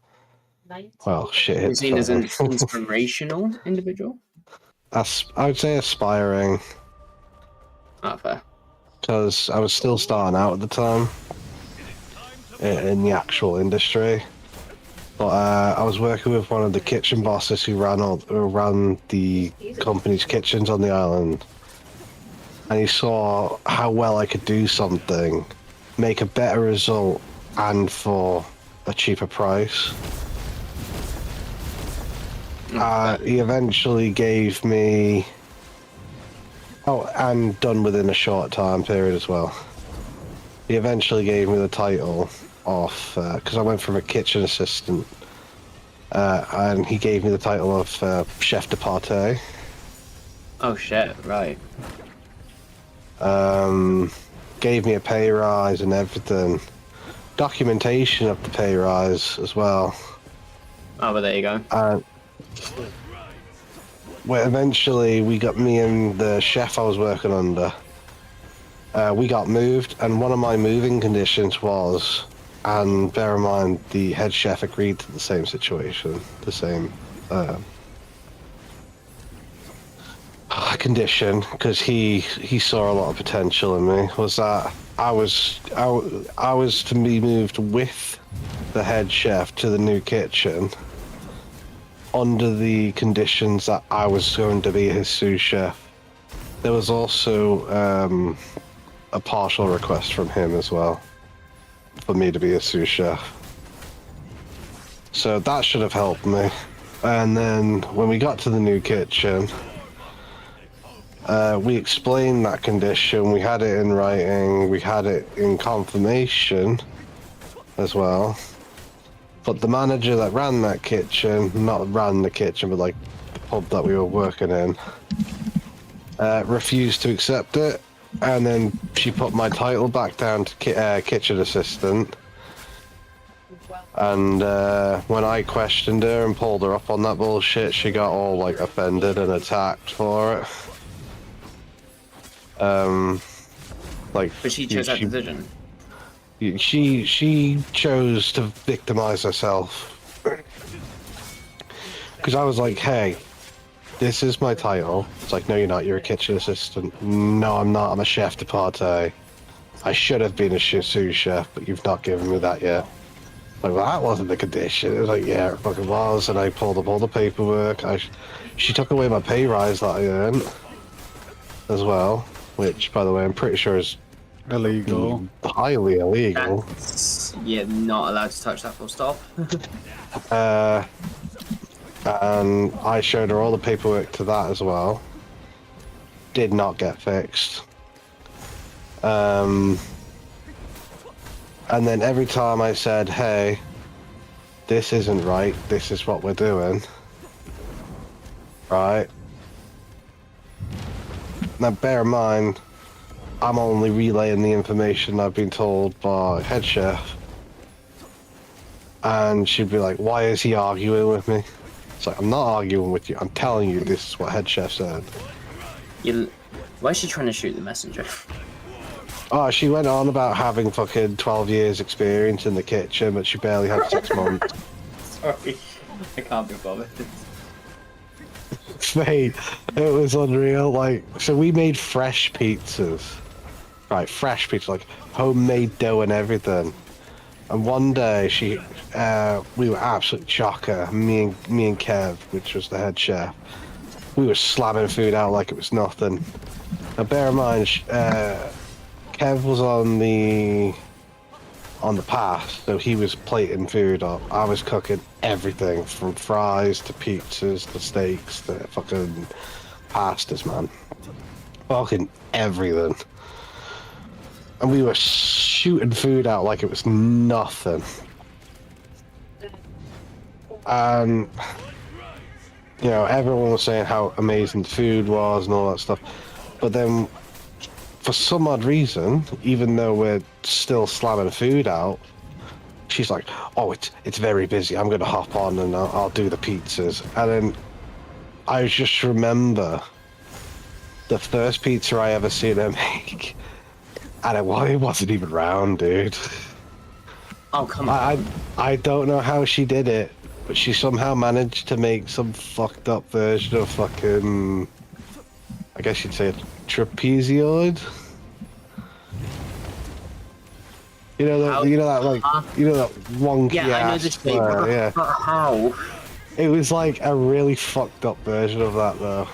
Well, shit. You're seen as an inspirational individual? I would say aspiring. Ah, fair. Because I was still starting out at the time in the actual industry. But I was working with one of the kitchen bosses who ran the company's kitchens on the island. And he saw how well I could do something, make a better result, and for a cheaper price. He eventually gave me... Oh, and done within a short time period as well. He eventually gave me the title of... because I went from a kitchen assistant. And he gave me the title of chef de partie. Oh shit, right. Gave me a pay rise and everything. Documentation of the pay rise as well. Oh, well, there you go. Well, eventually we got me and the chef I was working under. We got moved, and one of my moving conditions was, and bear in mind, the head chef agreed to the same situation, the same condition, because he saw a lot of potential in me, was that I was to be moved with the head chef to the new kitchen under the conditions that I was going to be his sous chef. There was also a partial request from him as well for me to be a sous chef. So that should have helped me. And then when we got to the new kitchen, we explained that condition, we had it in writing, we had it in confirmation as well. But the manager that ran that kitchen, not ran the kitchen, but like the pub that we were working in, refused to accept it. And then she put my title back down to kitchen assistant. And when I questioned her and pulled her up on that bullshit, she got all like offended and attacked for it. Like, But she chose that decision. She chose to victimize herself. Because I was like, hey, this is my title. It's like, no, you're not. You're a kitchen assistant. No, I'm not. I'm a chef de partie. I should have been a sous chef, but you've not given me that yet. Like, well, that wasn't the condition. It was like, yeah, it fucking was. And I pulled up all the paperwork. She took away my pay rise that I earned as well, which, by the way, I'm pretty sure is illegal. Highly illegal. You're not allowed to touch that full stop. And I showed her all the paperwork to that as well. Did not get fixed. And then every time I said, hey, this isn't right, this is what we're doing. Right? Now bear in mind, I'm only relaying the information I've been told by head chef. And she'd be like, why is he arguing with me? It's like, I'm not arguing with you, I'm telling you this is what head chef said. Why is she trying to shoot the messenger? Oh, she went on about having fucking 12 years experience in the kitchen, but she barely had 6 months. Sorry, I can't be bothered. Mate, it was unreal. Like, so we made fresh pizzas. Right, fresh pizza, like homemade dough and everything. And one day we were absolute chocker. Me and Kev, which was the head chef, we were slamming food out like it was nothing. Now bear in mind, Kev was on the pass, so he was plating food up. I was cooking everything from fries to pizzas to steaks to fucking pastas, man. Fucking everything. And we were shooting food out like it was nothing. And, you know, everyone was saying how amazing the food was and all that stuff. But then, for some odd reason, even though we're still slamming food out, she's like, oh, it's very busy. I'm going to hop on and I'll do the pizzas. And then I just remember the first pizza I ever seen her make. And it wasn't even round, dude. Oh, come on. I don't know how she did it, but she somehow managed to make some fucked up version of fucking, I guess you'd say a trapezoid. You know that wonky Yeah, I know ass this shape. yeah. How? It was like a really fucked up version of that though.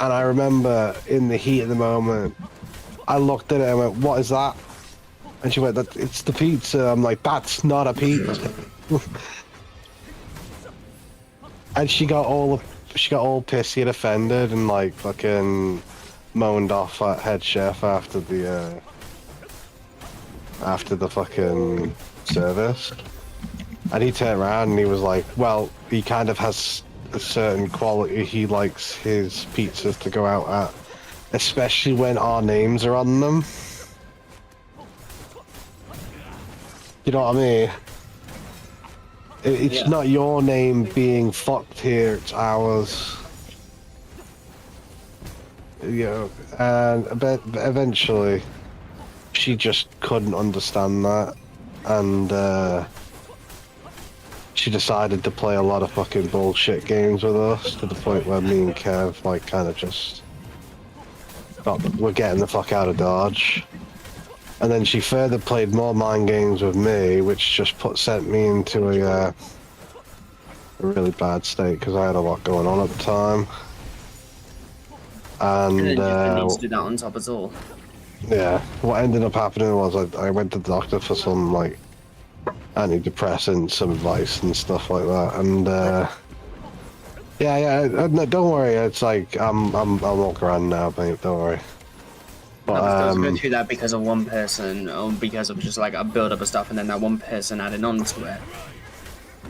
And I remember in the heat of the moment, I looked at it and went, what is that? And she went, it's the pizza. I'm like, that's not a pizza. And she got all pissy and offended and like fucking moaned off at head chef after the fucking service. And he turned around and he was like, well, he kind of has a certain quality he likes his pizzas to go out at. Especially when our names are on them. You know what I mean? It's not your name being fucked here, it's ours. You know, and eventually she just couldn't understand that. And she decided to play a lot of fucking bullshit games with us to the point where me and Kev like kind of just we're getting the fuck out of Dodge. And then she further played more mind games with me, which just sent me into a really bad state because I had a lot going on at the time. And then you need to do that on top of it all. Yeah, what ended up happening was I went to the doctor for some like antidepressants, some advice and stuff like that, and no, don't worry. It's like I'm walking around now, mate. Don't worry. But I was going through that because of one person, or because of just like a build up of stuff, and then that one person adding on to it.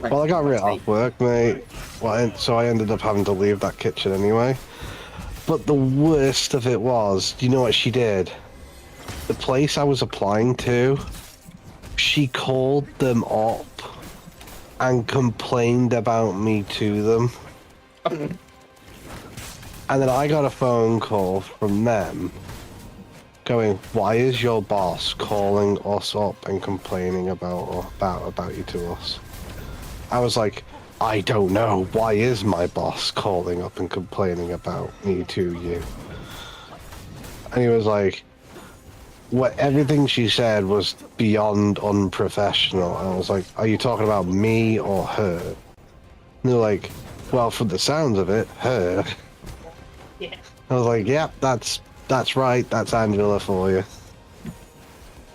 Like, well, I got written off work, mate. Well, so I ended up having to leave that kitchen anyway. But the worst of it was, do you know what she did? The place I was applying to, she called them up and complained about me to them. And then I got a phone call from them going, why is your boss calling us up and complaining about you to us? I was like, I don't know. Why is my boss calling up and complaining about me to you? And he was like, everything she said was beyond unprofessional. And I was like, are you talking about me or her? And they're like, well, from the sounds of it, her. Yeah. I was like, yep, that's right. That's Angela for you.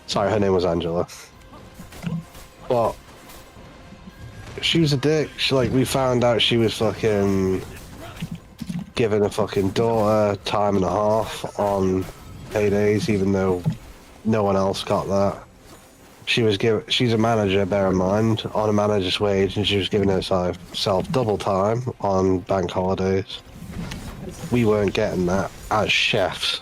Sorry, her name was Angela. But she was a dick. We found out she was fucking giving a fucking daughter time and a half on paydays, even though no one else got that. She's a manager, bear in mind, on a manager's wage, and she was giving herself double time on bank holidays. We weren't getting that as chefs.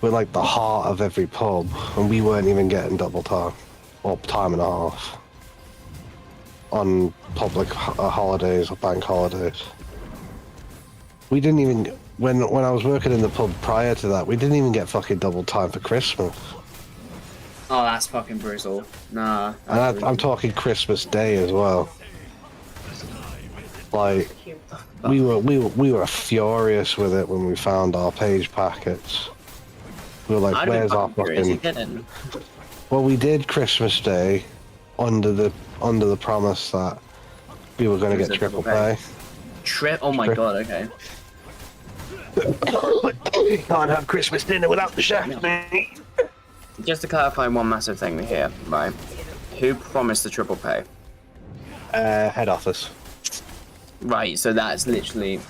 We're like the heart of every pub, and we weren't even getting double time, or time and a half, on public holidays or bank holidays. We when I was working in the pub prior to that, we didn't even get fucking double time for Christmas. Oh, that's fucking brutal. Nah. And I'm talking Christmas Day as well. Like, we were furious with it when we found our page packets. We were like, "Where's our fucking?" Well, we did Christmas Day under the promise that we were going to get triple pay. Oh my god. Okay. Can't have Christmas dinner without the chef, mate. Just to clarify one massive thing here, right? Who promised the triple pay? Head office. Right, so that's literally...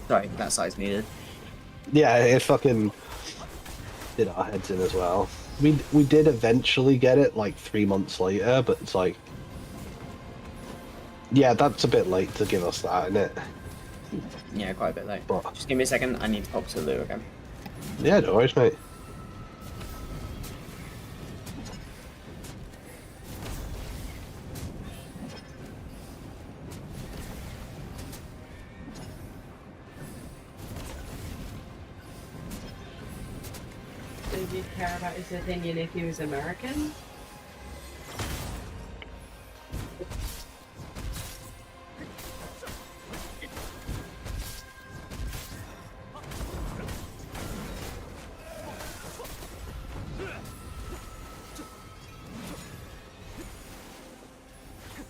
Sorry, that size needed. Yeah, it fucking did our heads in as well. We did eventually get it like 3 months later, but it's like, yeah, that's a bit late to give us that, isn't it? Yeah, quite a bit late. But, just give me a second, I need to pop to the loo again. Yeah, no worries, mate. Did you care about his opinion if he was American?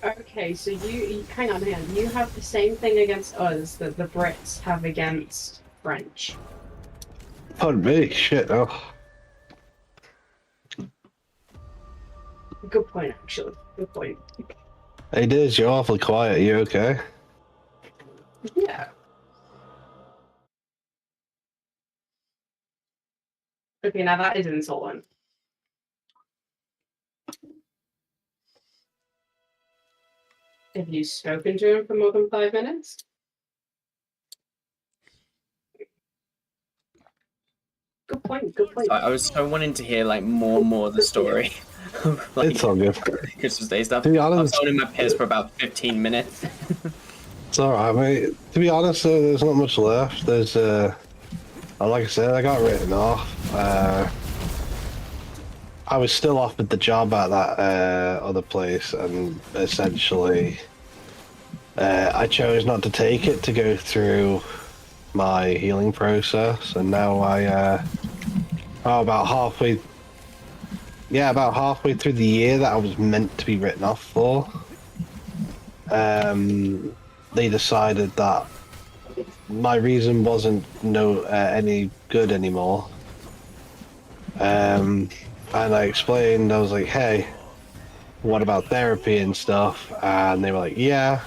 Okay, so you hang on. You have the same thing against us that the Brits have against French. Pardon me, shit, oh. Good point, actually. Good point. Hey, Diz, you're awfully quiet. Are you okay? Yeah. Okay, now that is insulting. Have you spoken to him for more than 5 minutes? Good point, good point. I was so wanting to hear like more and more of the story. Like, It's all good. Christmas Day stuff. To be I was honest, holding my piss for about 15 minutes. it's alright, mate. To be honest, there's not much left. There's, like I said, I got written off. I was still offered the job at that other place, and essentially, I chose not to take it to go through my healing process, and now about halfway through the year that I was meant to be written off for, they decided that my reason wasn't any good anymore. And I explained, I was like, hey, what about therapy and stuff? And they were like, yeah,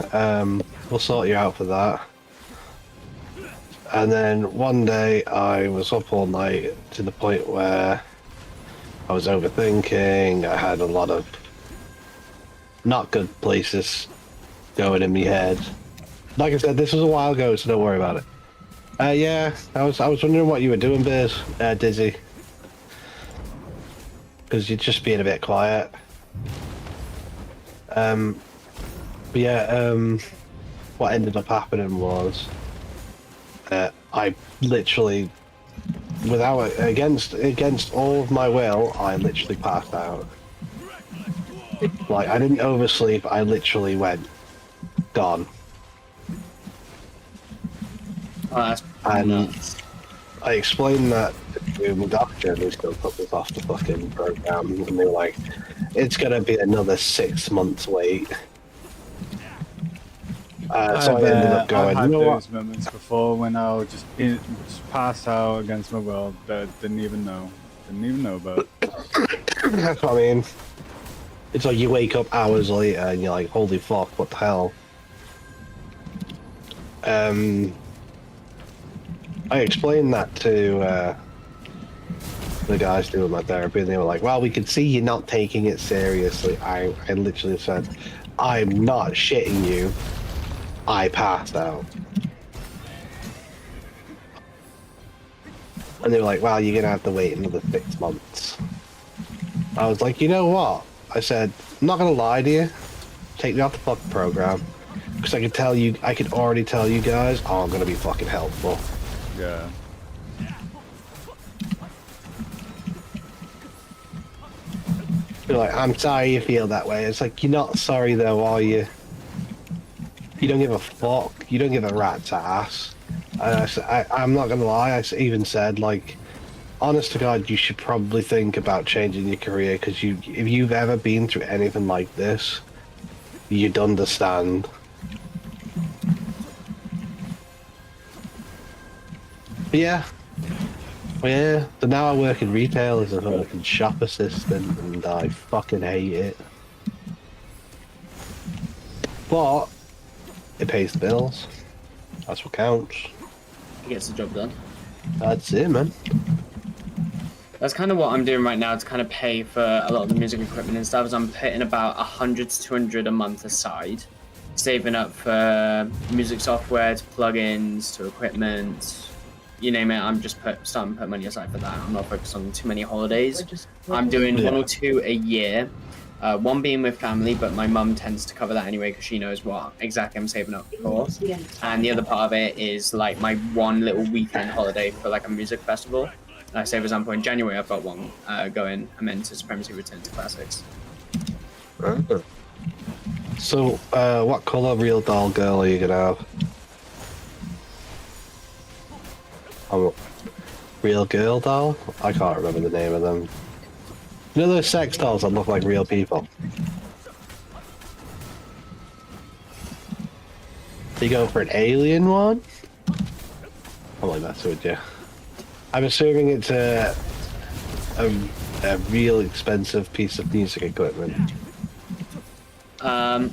we'll sort you out for that. And then one day I was up all night to the point where I was overthinking. I had a lot of not good places going in my head. Like I said, this was a while ago, so don't worry about it. Yeah, I was wondering what you were doing, Dizzy. Because you're just being a bit quiet. But yeah, what ended up happening was I literally, against all of my will, I literally passed out. Like, I didn't oversleep, I literally went gone. Oh, that's And nuts. I explained that to my doctor, and he still put us off the fucking program, and they were like, it's gonna be another 6 months wait. So I ended up going, I've had you know those what? moments before when I would just pass out against my will that I didn't even know about. That's what I mean. It's like you wake up hours later and you're like, holy fuck, what the hell? I explained that to the guys doing my therapy, and they were like, well, we can see you're not taking it seriously. I literally said, I'm not shitting you. I passed out. And they were like, well, you're going to have to wait another 6 months. I was like, you know what? I said, I'm not going to lie to you. Take me off the fucking program. Because I could already tell you guys aren't going to be fucking helpful. Yeah. You're like, I'm sorry you feel that way. It's like, you're not sorry though, are you? You don't give a fuck. You don't give a rat's ass. I'm not gonna lie, I even said, like, honest to God, you should probably think about changing your career, because if you've ever been through anything like this, you'd understand. But yeah. Yeah, so now I work in retail as a fucking shop assistant, and I fucking hate it. But it pays the bills. That's what counts. He gets the job done. That's it, man. That's kind of what I'm doing right now to kind of pay for a lot of the music equipment and stuff. Is I'm putting about 100 to 200 a month aside, saving up for music software, to plugins, to equipment. You name it, I'm just starting to put money aside for that. I'm not focused on too many holidays. I'm doing 1 or 2 a year. One being with family, but my mum tends to cover that anyway because she knows what exactly I'm saving up for. And the other part of it is like my one little weekend holiday for like a music festival. Say, for example, in January I've got one going, and then to Supremacy Return to Classics. So, what colour real doll girl are you gonna have? Real girl doll? I can't remember the name of them. You know those sex dolls that look like real people? Are you going for an alien one? I'm like, that's with you. I'm assuming it's a real expensive piece of music equipment. I'm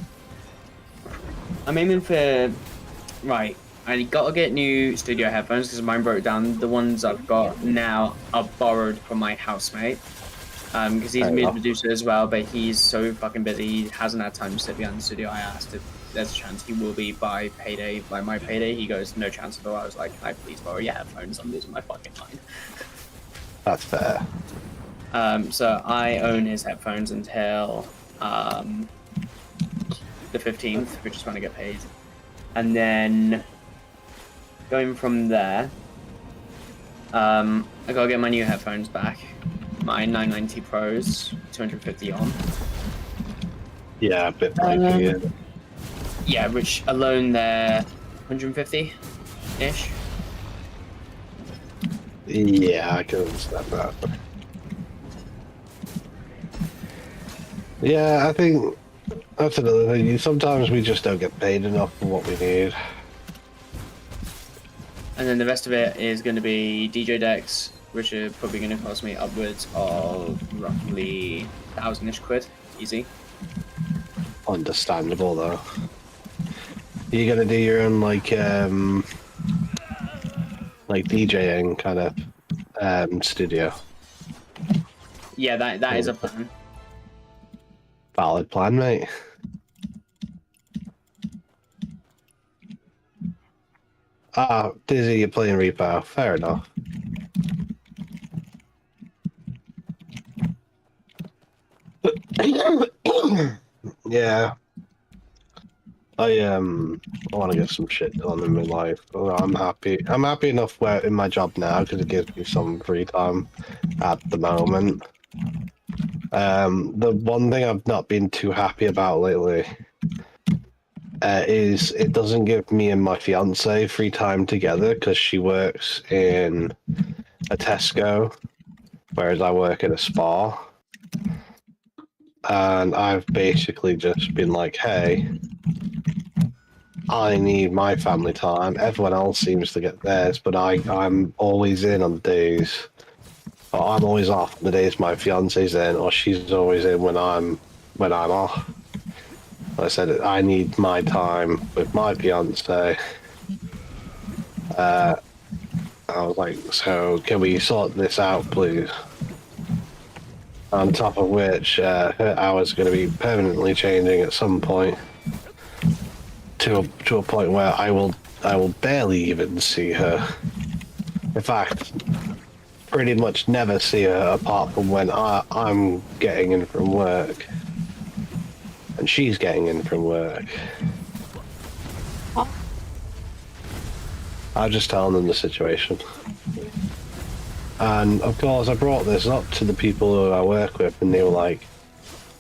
aiming for... Right. I gotta get new studio headphones because mine broke down. The ones I've got now are borrowed from my housemate. Because he's a music producer as well, but he's so fucking busy, he hasn't had time to sit behind the studio. I asked if there's a chance he will be by payday, by my payday. He goes, no chance at all. I was like, can I please borrow your headphones? I'm losing my fucking mind. That's fair. So I own his headphones until the 15th, which is when I get paid. And then going from there, I gotta get my new headphones back. My 990 Pros, 250 on. Yeah, a bit pricey. Yeah, which alone they're 150-ish. Yeah, I can understand that. Yeah, I think that's another thing. Sometimes we just don't get paid enough for what we need. And then the rest of it is going to be DJ decks, which are probably going to cost me upwards of roughly 1,000-ish quid, easy. Understandable though. You're gonna do your own like DJing kind of studio. Yeah, that is a plan. Valid plan, mate. Ah, Dizzy, you're playing Repo. Fair enough. Yeah. I want to get some shit done in my life. I'm happy. I'm happy enough in my job now because it gives me some free time at the moment. The one thing I've not been too happy about lately is it doesn't give me and my fiance free time together because she works in a Tesco, whereas I work in a spa. And I've basically just been like, hey, I need my family time. Everyone else seems to get theirs, but I'm always in on the days. Or I'm always off on the days my fiance's in, or she's always in when I'm off. I said I need my time with my fiance. I was like, so can we sort this out, please? On top of which, her hours are going to be permanently changing at some point. To a point where I will barely even see her. In fact, pretty much never see her apart from when I'm getting in from work and she's getting in from work. I was just telling them the situation. And of course, I brought this up to the people who I work with, and they were like,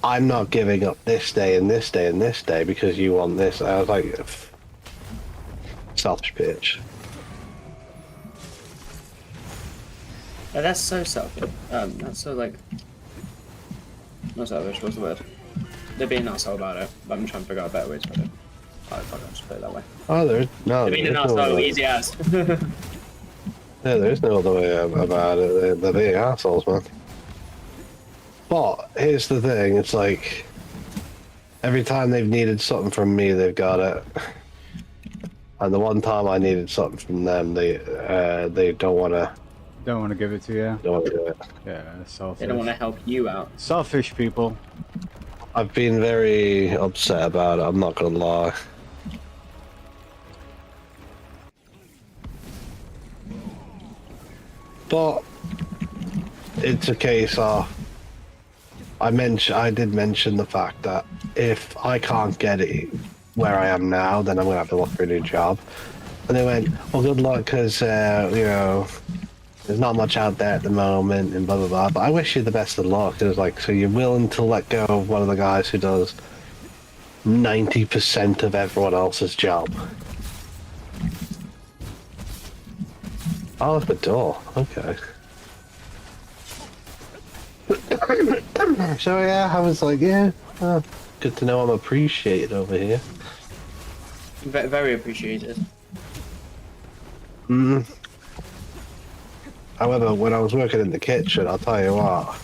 I'm not giving up this day and this day and this day because you want this. I was like, selfish bitch. Yeah, that's so selfish. That's so like. Not selfish, what's the word? They're being an arsehole about it, but I'm trying to figure out a better way to put it. I'll just put it that way. Oh, there's no. They're being an arsehole, easy as. Yeah, there's no other way about it. They're being assholes, man. But here's the thing: it's like every time they've needed something from me, they've got it. And the one time I needed something from them, they don't want to. Don't want to give it to you. Don't want to do it. Yeah, selfish. They don't want to help you out. Selfish people. I've been very upset about it. I'm not gonna lie. But it's a case of I did mention the fact that if I can't get it where I am now, then I'm gonna have to look for a new job. And they went, "Well, good luck, because you know, there's not much out there at the moment," and blah blah blah. But I wish you the best of luck. It was like, so you're willing to let go of one of the guys who does 90% of everyone else's job? Oh, the door. Okay. So yeah, I was like, yeah, good to know I'm appreciated over here. Very appreciated. However, when I was working in the kitchen, I'll tell you what,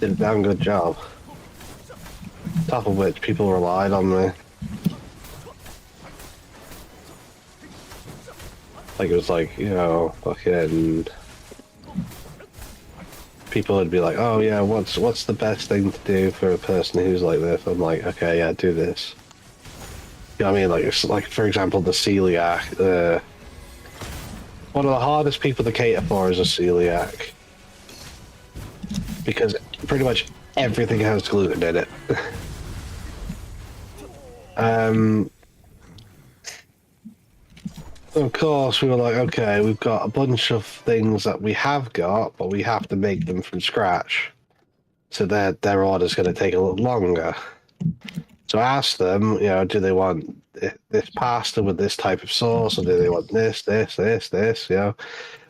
did a damn good job. Top of which people relied on me. Like it was like, you know, fucking people would be like, "Oh yeah, what's the best thing to do for a person who's like this?" I'm like, "Okay, yeah, do this." You know what I mean? Like it's like, for example, the celiac. One of the hardest people to cater for is a celiac, because pretty much everything has gluten in it. Of course, we were like, okay, we've got a bunch of things that we have got, but we have to make them from scratch. So their order's going to take a little longer. So I asked them, you know, do they want this pasta with this type of sauce, or do they want this, you know?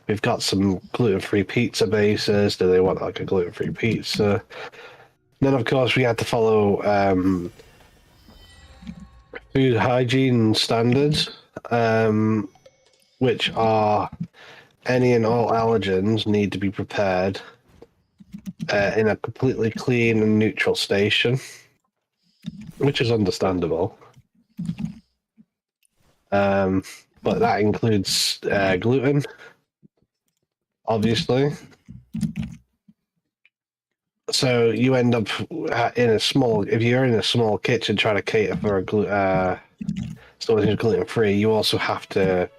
We've got some gluten-free pizza bases. Do they want like a gluten-free pizza? Then, of course, we had to follow food hygiene standards, which are any and all allergens need to be prepared in a completely clean and neutral station, which is understandable. But that includes gluten, obviously. So you end up if you're in a small kitchen trying to cater for something who's gluten-free, you also have to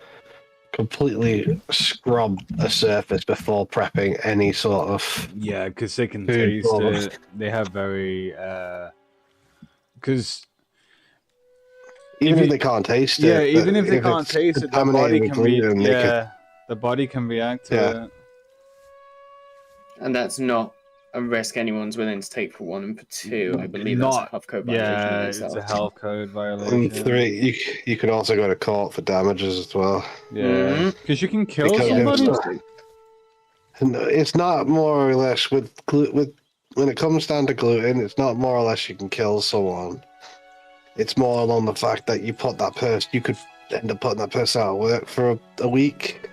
completely scrub a surface before prepping any sort of because they can food taste products. it. They have very because even if they can't taste it. Yeah, even if they if can't it's taste it, the body contaminated can with gluten, the body can react to Yeah. it. And that's not a risk anyone's willing to take for one, and for two, I believe that's Not- a health code violation. Yeah, in it's itself. a health code And violation. three, you could also go to court for damages as well. Yeah, because you can kill Because somebody. it's not more or less with when it comes down to gluten, it's not more or less you can kill someone. It's more along the fact that you could end up putting that person out of work for a week.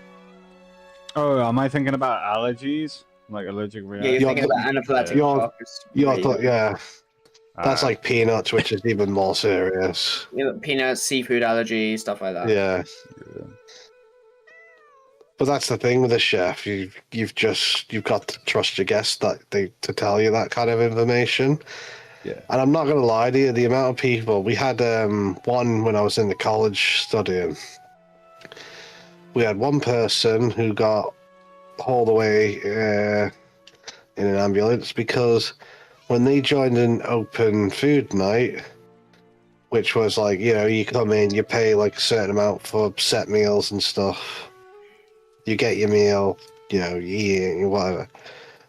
Oh, am I thinking about allergies? Like allergic Yeah, reaction? you're thinking about anaphylactic shock. That's like peanuts, which is even more serious. Peanuts, seafood allergy, stuff like that. Yeah. But that's the thing with a chef. You've got to trust your guests to tell you that kind of information. Yeah. And I'm not gonna lie to you, the amount of people we had one when I was in the college studying. We had one person who got hauled away in an ambulance because when they joined an open food night, which was like, you know, you come in, you pay like a certain amount for set meals and stuff. You get your meal, you know, you eat, whatever.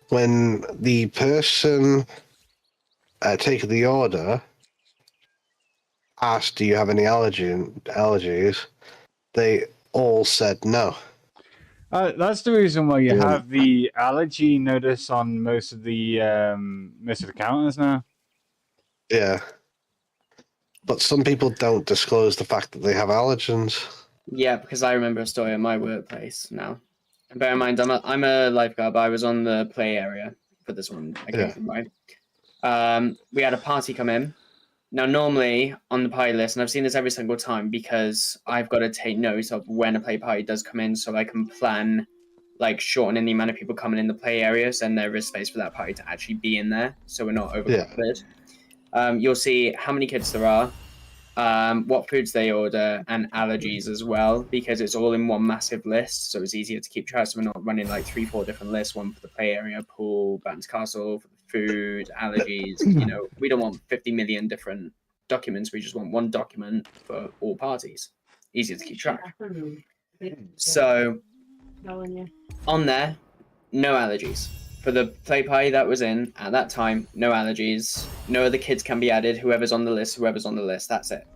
When the person taking the order asked, "Do you have any allergies?" They all said no. That's the reason why you Yeah. have the allergy notice on most of the counters now. Yeah. But some people don't disclose the fact that they have allergens. Yeah, because I remember a story at my workplace now. And bear in mind, I'm a lifeguard, but I was on the play area for this one occasion, right? We had a party come in. Now, normally on the party list, and I've seen this every single time because I've got to take note of when a play party does come in so I can plan, like, shortening the amount of people coming in the play area, so then there is space for that party to actually be in there, so we're not overcrowded. You'll see how many kids there are, what foods they order, and allergies as well, because it's all in one massive list, so it's easier to keep track, so we're not running like 3-4 different lists, one for the play area, pool, Bands Castle, for the food, allergies. You know, we don't want 50 million different documents, we just want one document for all parties. Easier to keep track. So on there, no allergies. For the play party that was in at that time, no allergies. No other kids can be added. Whoever's on the list, that's it.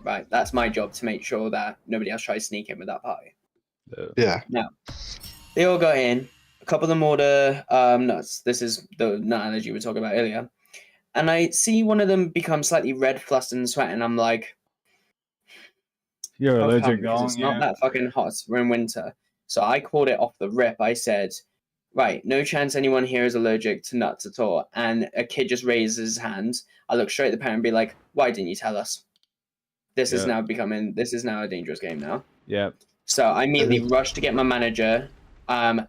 Right, that's my job to make sure that nobody else tries to sneak in with that party. Yeah. Now, they all got in. A couple of them order nuts. This is the nut allergy we were talking about earlier. And I see one of them become slightly red, flustered, and sweating. I'm like, You're allergic, because it's not that fucking hot. We're in winter. So I called it off the rip. I said, right, no chance anyone here is allergic to nuts at all. And a kid just raises his hand. I look straight at the parent and be like, why didn't you tell us? This is now a dangerous game now. Yeah. So I immediately rushed to get my manager.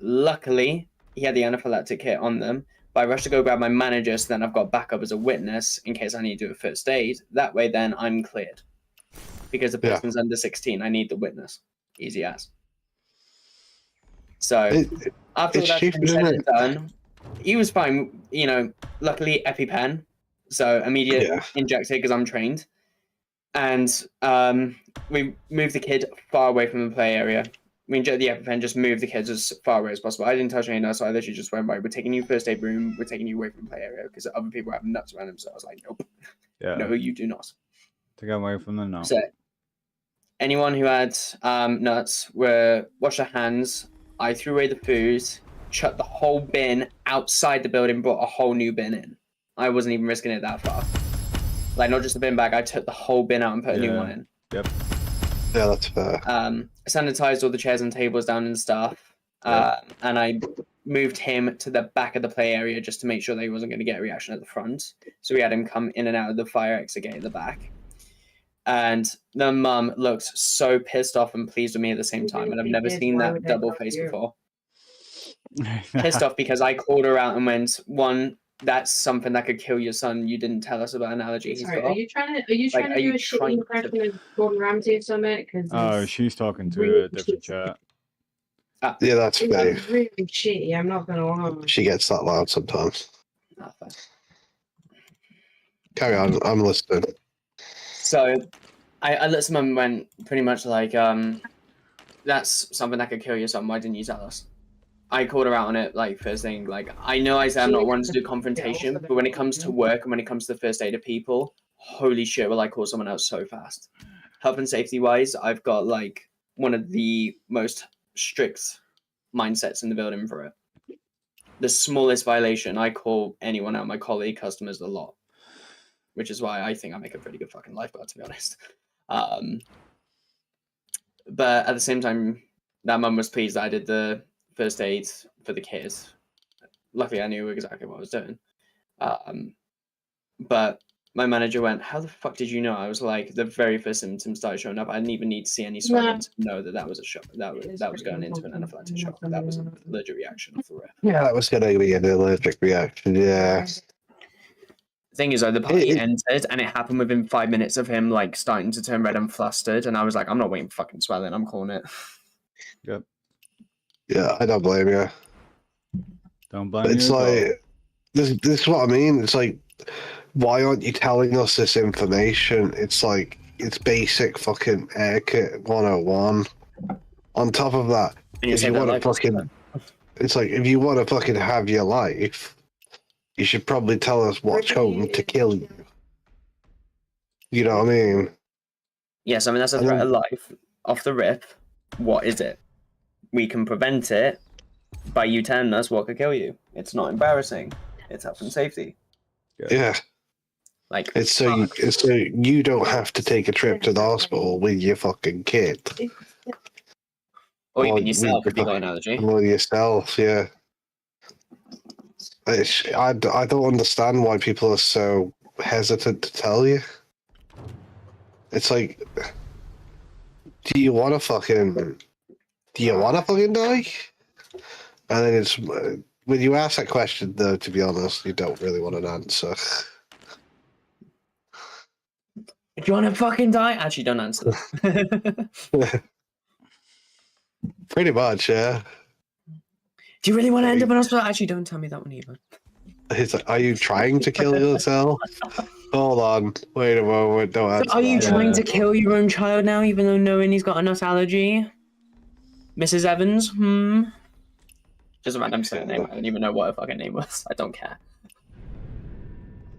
Luckily, he had the anaphylactic kit on them. But I rushed to go grab my manager, so then I've got backup as a witness in case I need to do a first aid. That way, then I'm cleared. Because the person's under 16, I need the witness. Easy as. So after all that's been said and done, he was fine. You know, luckily EpiPen, so immediate injected because I'm trained. And we moved the kid far away from the play area. We injected the EpiPen, just moved the kids as far away as possible. I didn't touch any nuts, so I literally just went, right, we're taking you first aid room, we're taking you away from the play area because other people have nuts around them. So I was like, nope. Yeah. No, you do not. To go away from the nuts. So anyone who had nuts were wash their hands. I threw away the food, shut the whole bin outside the building, brought a whole new bin in. I wasn't even risking it that far. Like, not just the bin bag, I took the whole bin out and put a new one in. Yep. Yeah, that's fair. Sanitized all the chairs and tables down and stuff. And I moved him to the back of the play area just to make sure that he wasn't going to get a reaction at the front. So we had him come in and out of the fire exit gate at the back. And the mum looked so pissed off and pleased with me at the same time. And I've never seen that double face before. Pissed off because I called her out and went, one, that's something that could kill your son. You didn't tell us about an allergy he's got. Are you trying to do a shitty impression of Gordon Ramsay or something? Oh, she's talking to a different chat. Yeah, that's fair. It's really shitty, I'm not going to lie. She gets that loud sometimes. Not fair. Carry on, I'm listening. So I looked at him and went pretty much like, that's something that could kill your son. Why didn't you tell us? I called her out on it, like, first thing. Like, I know I said I'm not one to do confrontation, but when it comes to work and when it comes to the first aid of people, holy shit, will I call someone out so fast. Health and safety-wise, I've got, like, one of the most strict mindsets in the building for it. The smallest violation, I call anyone out, my colleague, customers, a lot. Which is why I think I make a pretty good fucking lifeguard, to be honest. But at the same time, that mum was pleased that I did the first aid for the kids. Luckily, I knew exactly what I was doing. But my manager went, how the fuck did you know? I was like, the very first symptoms started showing up. I didn't even need to see any swelling to know that was a shock. That was going into an anaphylactic shock. That was an allergic reaction off the rip. Yeah, that was going to be an allergic reaction, yeah. Thing is, though, the party entered and it happened within 5 minutes of him like starting to turn red and flustered, and I was like, I'm not waiting for fucking swelling, I'm calling it. Yep. Yeah, I don't blame you. Don't blame you. It's like this is what I mean. It's like why aren't you telling us this information? It's like, it's basic fucking etiquette 101. On top of that, And if you want to fucking, it's like, if you want to fucking have your life, you should probably tell us what's going to kill you. You know what I mean? Yes, I mean, that's a threat of life. Off the rip, what is it? We can prevent it by you telling us what could kill you. It's not embarrassing. It's health and safety. Yeah. Like, It's so you don't have to take a trip to the hospital with your fucking kid. Or even yourself, if you got an allergy. Or yourself, yeah. I don't understand why people are so hesitant to tell you. It's like, do you want to fucking die? And then it's, when you ask that question, though, to be honest, you don't really want an answer. Do you want to fucking die? Actually, don't answer that. Pretty much, yeah. Do you really want to end up in hospital? Actually, don't tell me that one either. It's like, are you trying to kill yourself? Hold on. Wait a moment. Don't answer Are you that. trying to kill your own child now, even though knowing he's got a nut allergy? Mrs. Evans? Just a random surname. I don't even know what her fucking name was. I don't care.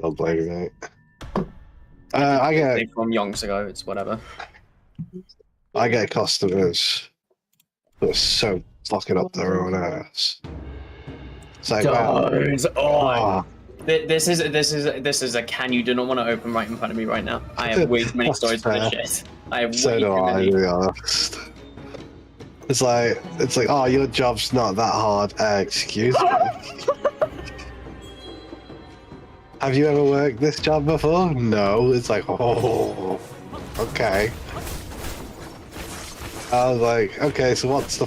Don't blame me, mate. I get from yonks ago. It's whatever. I get customers who are so fucking up their own ass. It's like, This is a can you do not want to open right in front of me right now. I have way too many stories for this shit. I have way too many. To be honest. It's like, oh, your job's not that hard. Excuse me. Have you ever worked this job before? No. It's like, oh, okay. I was like, okay, so what's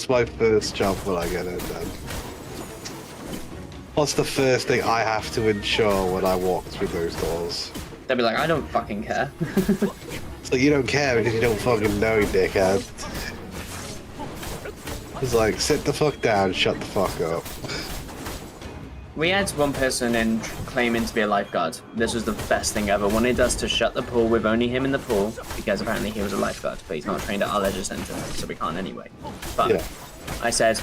my first job when I get in then? What's the first thing I have to ensure when I walk through those doors? They'll be like, I don't fucking care. So you don't care because you don't fucking know, you dickhead. It's like, sit the fuck down, shut the fuck up. We had one person in claiming to be a lifeguard. This was the best thing ever. Wanted us to shut the pool with only him in the pool because apparently he was a lifeguard, but he's not trained at our leisure centre, so we can't anyway. But yeah. I said,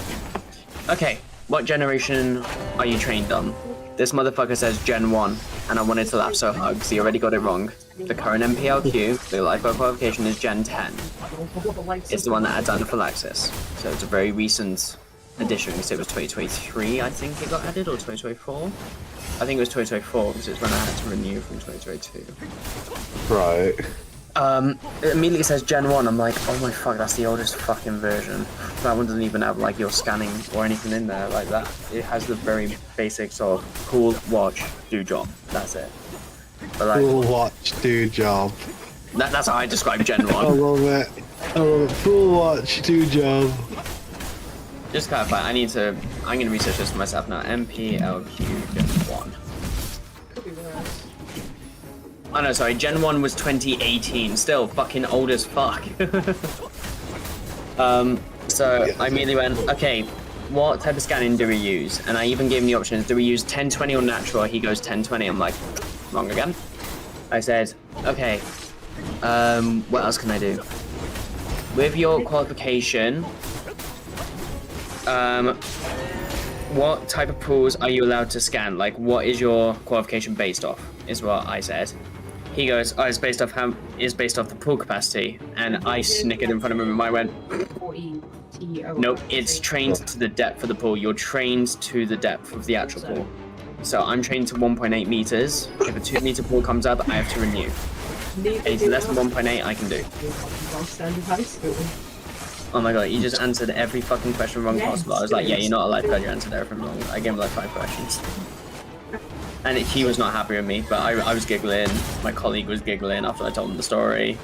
okay, what generation are you trained on? This motherfucker says Gen 1, and I wanted to laugh so hard because he already got it wrong. The current MPLQ, the lifeguard qualification, is Gen 10. It's the one that adds anaphylaxis, so it's a very recent edition, because it was 2023, I think it got added, or 2024? I think it was 2024, because it's when I had to renew from 2022. Right. It immediately says Gen 1, I'm like, oh my fuck, that's the oldest fucking version. That one doesn't even have, like, your scanning or anything in there like that. It has the very basics of cool, watch, do job. That's it. But, like, cool, watch, do job. That's how I describe Gen 1. I love it. Cool, watch, do job. Just clarify, I'm gonna research this for myself now. MPLQ Gen 1. Oh no, sorry, Gen 1 was 2018. Still fucking old as fuck. So I immediately went, okay, what type of scanning do we use? And I even gave him the options, do we use 1020 or natural? He goes 1020. I'm like, wrong again. I said, okay, what else can I do? With your qualification, what type of pools are you allowed to scan? Like, what is your qualification based off? Is what I said. He goes, oh, it's based off the pool capacity, and I snickered in front of him, and I went, nope, it's trained to the depth of the pool. You're trained to the depth of the actual pool. So I'm trained to 1.8 meters. If a 2 meter pool comes up, I have to renew. Anything less than 1.8, I can do. Oh my god, you just answered every fucking question wrong possible. I was like, yeah, you're not a lifeguard, you answered everything wrong. I gave him like 5 questions. And he was not happy with me, but I was giggling. My colleague was giggling after I told him the story.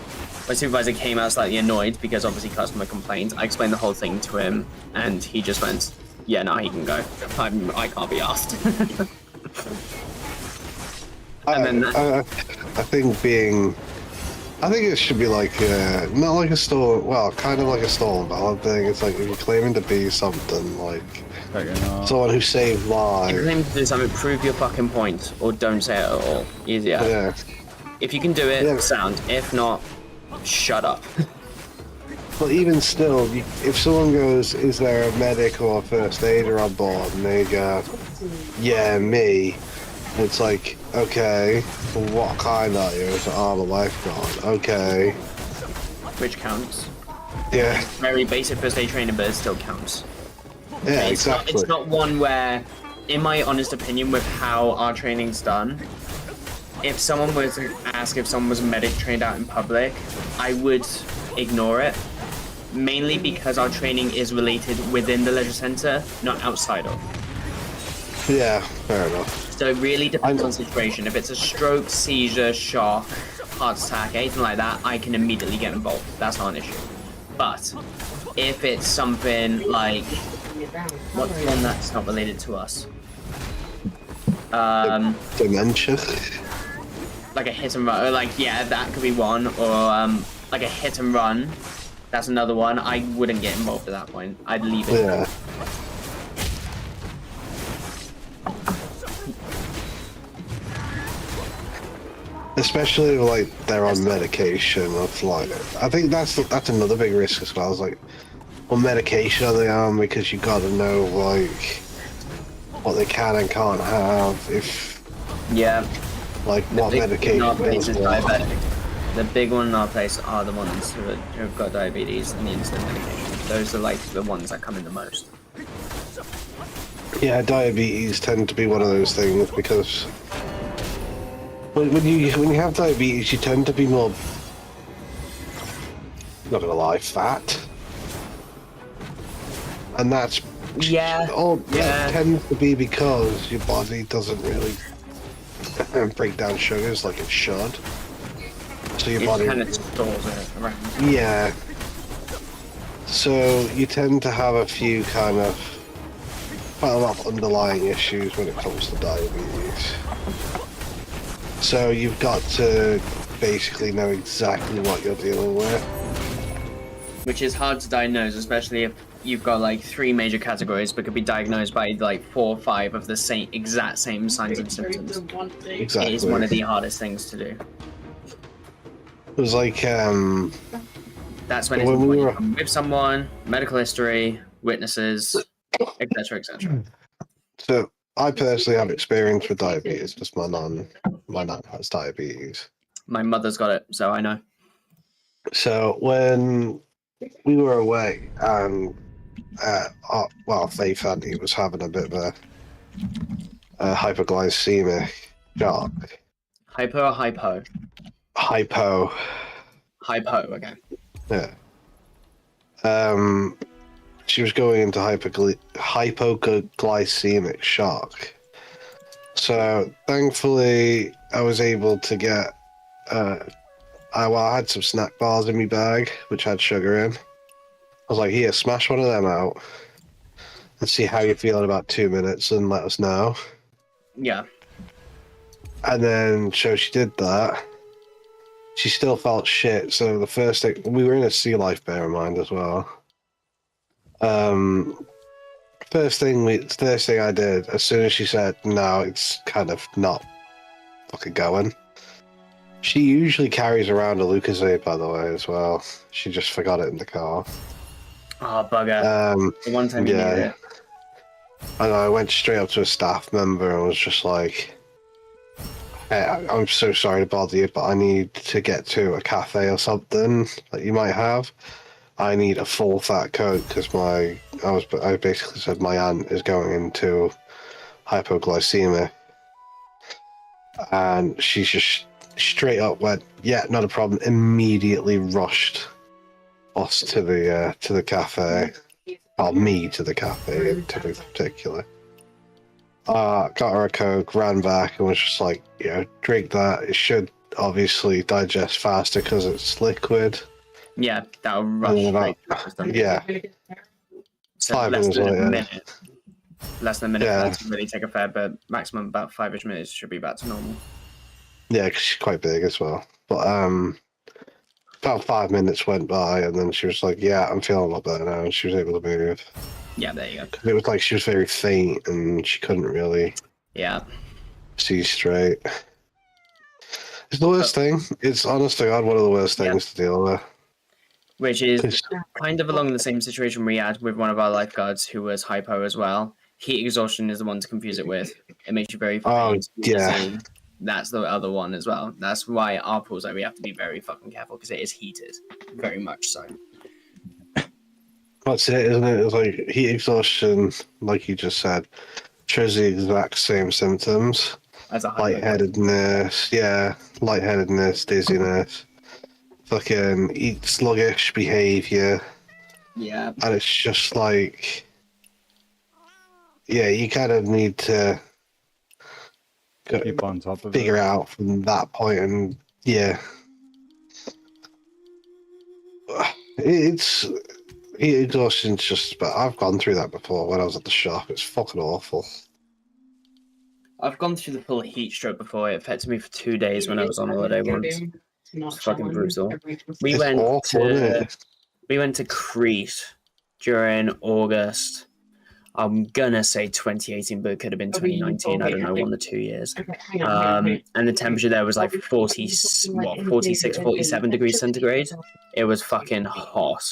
My supervisor came out slightly annoyed because obviously customer complained. I explained the whole thing to him, and he just went, yeah, no, he can go. I can't be asked. I think being I think it should be like, not like a stolen, well, kind of like a stolen valor thing. It's like if you're claiming to be something, like someone who saved If you lives. claim to do something, prove your fucking point, or don't say it at all. Easier. Yeah. If you can do it, Yeah. sound. If not, shut up. But even still, if someone goes, is there a medic or a first aider on board? And they go, yeah, me. It's like, okay, well, what kind are you? It's like, oh, I'm a lifeguard. Okay. Which counts. Yeah. Very basic first aid training, but it still counts. Yeah, It's exactly. Not, it's not one where, in my honest opinion, with how our training's done, if someone was to ask if someone was a medic trained out in public, I would ignore it. Mainly because our training is related within the leisure centre, not outside of. Yeah, fair enough. So it really depends on situation. If it's a stroke, seizure, shock, heart attack, anything like that, I can immediately get involved. That's not an issue. But if it's something like, what's one that's not related to us? Dementia. Like a hit and run, or like, yeah, that could be one, or like a hit and run. That's another one. I wouldn't get involved at that point. I'd leave it. Yeah. Especially like they're on medication. Of like, I think that's another big risk as well. It's like, what medication are they on? Because you got to know like what they can and can't have. If Yeah. like what medication. Is does what. diabetic. The big one in our place are the ones who've got diabetes and the insulin medication. Those are like the ones that come in the most. Yeah, diabetes tend to be one of those things because when you have diabetes, you tend to be more, not gonna lie, fat, and that's that tends to be because your body doesn't really break down sugars like it should. So your body kind of stores it around. Yeah. So you tend to have a few quite a lot of underlying issues when it comes to diabetes. So you've got to basically know exactly what you're dealing with. Which is hard to diagnose, especially if you've got like 3 major categories, but could be diagnosed by like 4 or 5 of the exact same signs and symptoms. Exactly. It is one of the hardest things to do. It was like, That's when it's when we were with someone, medical history, witnesses, etc., etc. So I personally have experience with diabetes, just my nan has diabetes. My mother's got it, so I know. So when we were away and Faith Auntie was having a bit of a hypoglycemic shock. Hypo or hypo? Hypo. Hypo, okay. Yeah. She was going into hypoglycemic shock. So thankfully, I was able to get. I had some snack bars in my bag, which had sugar in. I was like, "Here, smash one of them out, and see how you feel in about 2 minutes, and let us know." Yeah. And then, so she did that. She still felt shit. So the first thing, we were in a sea life, bear in mind as well. First thing I did, as soon as she said, no, it's kind of not fucking going. She usually carries around a Lucozade, by the way, as well. She just forgot it in the car. Oh, bugger. The one time you need it. And I went straight up to a staff member and was just like, hey, I'm so sorry to bother you, but I need to get to a cafe or something that you might have. I need a full fat Coke because I basically said my aunt is going into hypoglycemia. And she just straight up went, yeah, not a problem, immediately rushed us to the cafe. Well, me to the cafe, to be particular. Got her a Coke, ran back, and was just like, drink that. It should obviously digest faster because it's liquid. Yeah, that'll rush. Yeah. So 5 less minutes than later. a minute. Less than a minute Yeah. for that to really take effect, but maximum about 5-ish minutes should be back to normal. Yeah, because she's quite big as well. But about 5 minutes went by, and then she was like, "Yeah, I'm feeling a lot better now," and she was able to move. Yeah, there you go. It was like she was very faint, and she couldn't really Yeah. see straight. It's the worst thing. It's honest to God one of the worst things to deal with. Which is 'Cause- kind of along the same situation we had with one of our lifeguards who was hypo as well. Heat exhaustion is the one to confuse it with. It makes you very Oh, faint. yeah. dizzy. That's the other one as well. That's why our pools, like, we have to be very fucking careful because it is heated. Very much so. That's it, isn't it? It's like heat exhaustion, like you just said, shows the exact same symptoms. As a hypo. Lightheadedness, lightheadedness, dizziness, fucking sluggish behavior. Yeah. And it's just like, yeah, you kind of need to Keep on top of figure it. out from that point, and yeah, it's heat exhaustion's just. But I've gone through that before when I was at the shop. It's fucking awful. I've gone through the full heat stroke before. It affected me for 2 days when I was on holiday once. It's fucking brutal. We It's went awful, isn't to it? we went to Crete during August. I'm gonna say 2018, but it could have been 2019. I don't know, 1 or 2 years. Okay, hang on. And the temperature there was like 46, 47 degrees centigrade. It was fucking hot.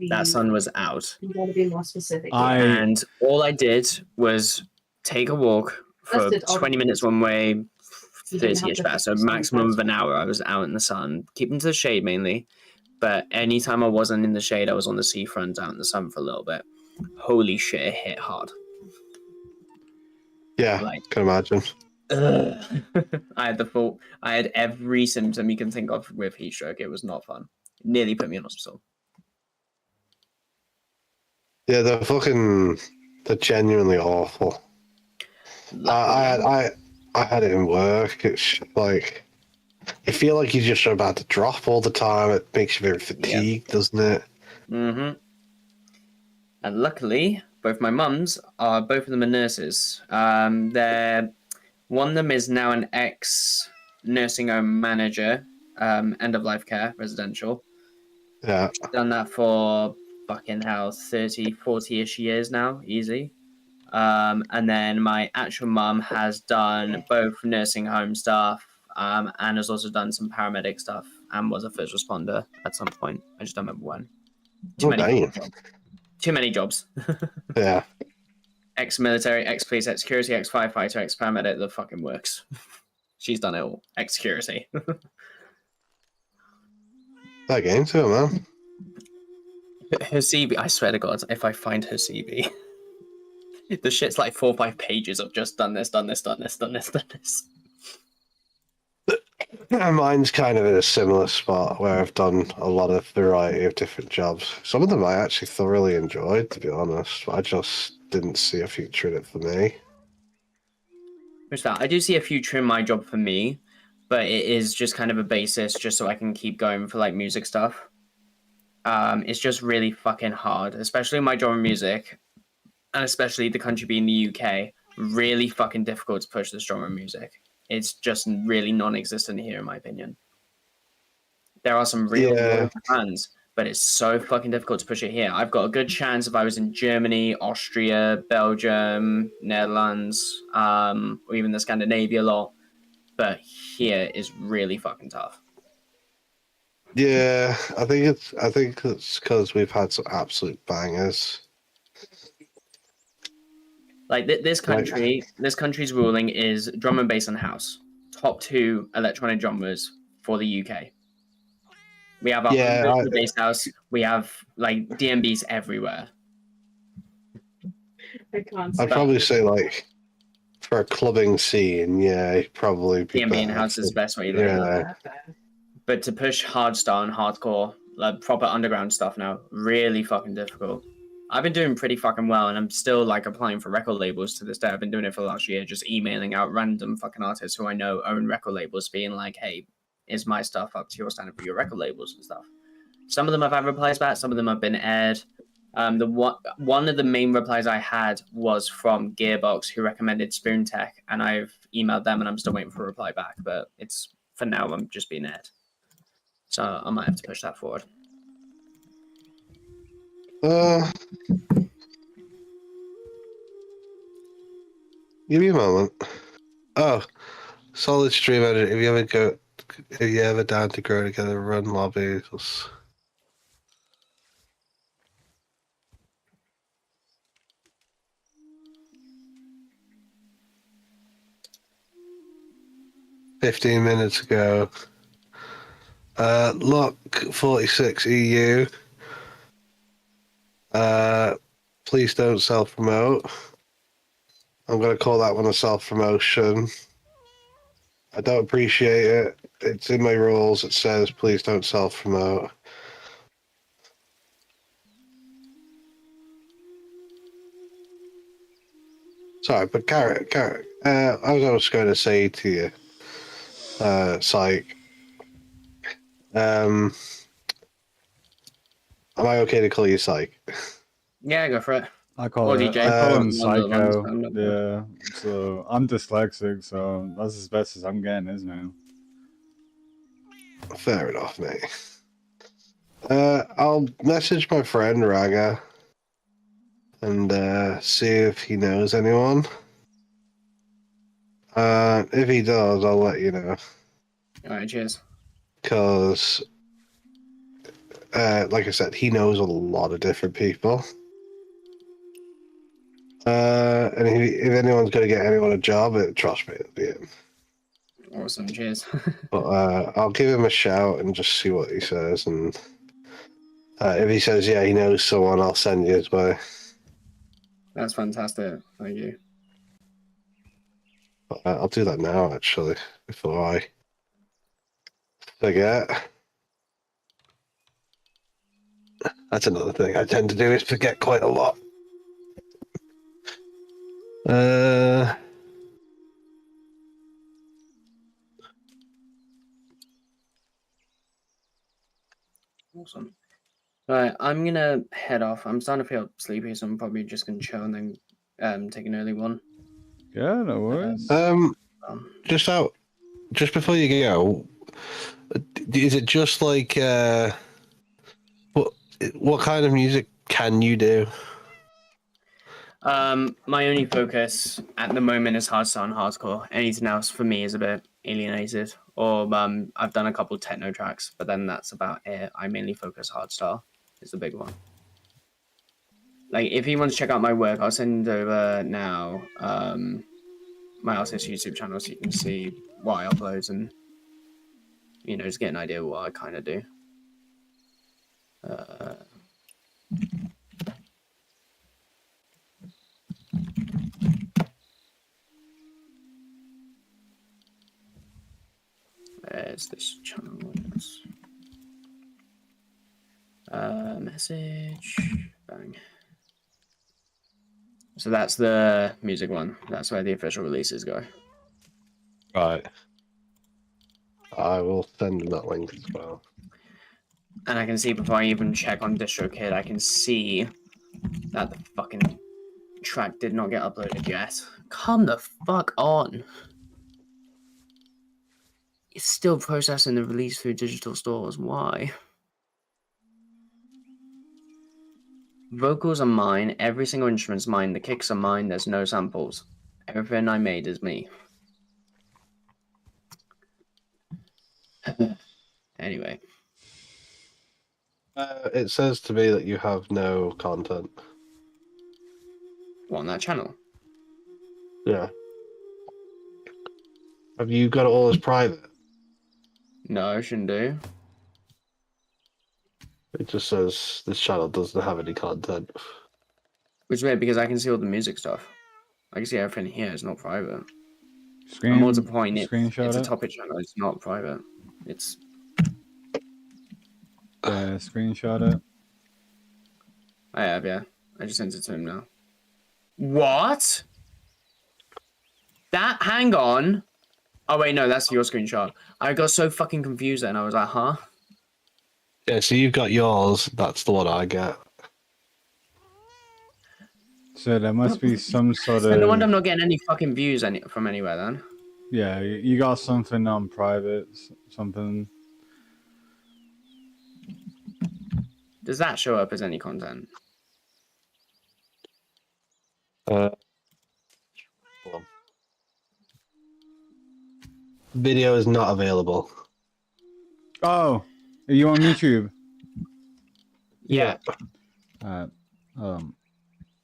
That sun was out. You gotta be more specific. And all I did was take a walk for 20 minutes one way, 30-ish back. So maximum of an hour I was out in the sun, keeping to the shade mainly. But anytime I wasn't in the shade, I was on the seafront out in the sun for a little bit. Holy shit, it hit hard. Yeah, Like, can imagine. I had every symptom you can think of with heat stroke. It was not fun. It nearly put me in hospital. Yeah, they're genuinely awful. I had it in work. It's like you feel like you're just about to drop all the time. It makes you very fatigued, doesn't it? Mm-hmm. And luckily, both my mums are both of them are nurses. They're one of them is now an ex-nursing home manager, end of life care, residential. Yeah. Done that for fucking hell, 30, 40-ish years now, easy. And then my actual mum has done both nursing home stuff, and has also done some paramedic stuff and was a first responder at some point. I just don't remember when. Too many jobs. Yeah. Ex-military, ex-police, ex-security, ex-firefighter, ex-paramedic, the fucking works. She's done it all. Ex-security. That game too, man. Her CV, I swear to God, if I find her CV, the shit's like 4 or 5 pages of just done this. Mine's kind of in a similar spot where I've done a lot of variety of different jobs. Some of them I actually thoroughly enjoyed, to be honest. I just didn't see a future in it for me. Which that I do see a future in my job for me, but it is just kind of a basis just so I can keep going for like music stuff. It's just really fucking hard, especially my job in music, and especially the country being the UK. Really fucking difficult to push this genre of music. It's just really non-existent here, in my opinion. There are some real fans, but it's so fucking difficult to push it here. I've got a good chance if I was in Germany, Austria, Belgium, Netherlands, or even the Scandinavia lot. But here is really fucking tough. Yeah, I think it's because we've had some absolute bangers. Like this country's ruling is drum and bass and house. Top 2 electronic genres for the UK. We have our bass house. We have like DMBs everywhere. I'd probably say like for a clubbing scene, yeah, probably be DMB and house is the best way. But to push hardstyle and hardcore, like proper underground stuff now, really fucking difficult. I've been doing pretty fucking well, and I'm still like applying for record labels to this day. I've been doing it for the last year, just emailing out random fucking artists who I know own record labels, being like, "Hey, is my stuff up to your standard for your record labels and stuff?" Some of them have had replies back, some of them have been aired. One of the main replies I had was from Gearbox, who recommended Spoon Tech, and I've emailed them, and I'm still waiting for a reply back. But it's for now, I'm just being aired. So I might have to push that forward. Give me a moment. Oh, solid stream edit. If you ever down to grow together, run lobbies. $15 minutes ago. Lock 46 EU. Please don't self-promote. I'm going to call that one a self-promotion. I don't appreciate it. It's in my rules. It says, please don't self-promote. Sorry, but Carrot, I was going to say to you, Psych, am I okay to call you Psych? Yeah, go for it. I call Or it. DJ. I call him One of the ones, Psycho. I'm not- Yeah. So I'm dyslexic, so that's as best as I'm getting, isn't it? Fair enough, mate. I'll message my friend Raga and see if he knows anyone. If he does, I'll let you know. Alright, cheers. Because, like I said, he knows a lot of different people. And if anyone's going to get anyone a job, trust me, it'll be him. Awesome, cheers. But I'll give him a shout and just see what he says. And if he says, yeah, he knows someone, I'll send you his way. That's fantastic. Thank you. But, I'll do that now, actually, before I forget. That's another thing I tend to do is forget quite a lot. Awesome. Right, I'm gonna head off. I'm starting to feel sleepy, so I'm probably just gonna chill and then take an early one. Yeah, no worries. Just before you go, is it just like what kind of music can you do? My only focus at the moment is hardstyle and hardcore. Anything else for me is a bit alienated. Or I've done a couple techno tracks, but then that's about it. I mainly focus hardstyle. Is the big one. Like if you want to check out my work, I'll send over now my artist YouTube channel so you can see what I upload and just get an idea of what I kind of do. Where's this channel? Message. Bang. So that's the music one. That's where the official releases go. Right. I will send him that link as well. And I can see before I even check on DistroKid, I can see that the fucking track did not get uploaded yet. Come the fuck on. It's still processing the release through digital stores. Why? Vocals are mine. Every single instrument's mine. The kicks are mine. There's no samples. Everything I made is me. Anyway. It says to me that you have no content. What, on that channel? Yeah. Have you got it all as private? No, shouldn't do. It just says this channel doesn't have any content. Which is weird because I can see all the music stuff. I can see everything here. It's not private. Screen, And more to the point, screenshot it's a it. topic channel. It's not private. It's... Yeah, screenshot it. I have, yeah. I just sent it to him now. What? Hang on. Oh, wait, no, that's your screenshot. I got so fucking confused then. I was like, huh? Yeah, so you've got yours. That's the one I get. So there must be some sort So no wonder I'm of... not getting any fucking views from anywhere then. Yeah, you got something on private, something... Does that show up as any content? Hold on. Video is not available. Oh, are you on YouTube? Yeah. But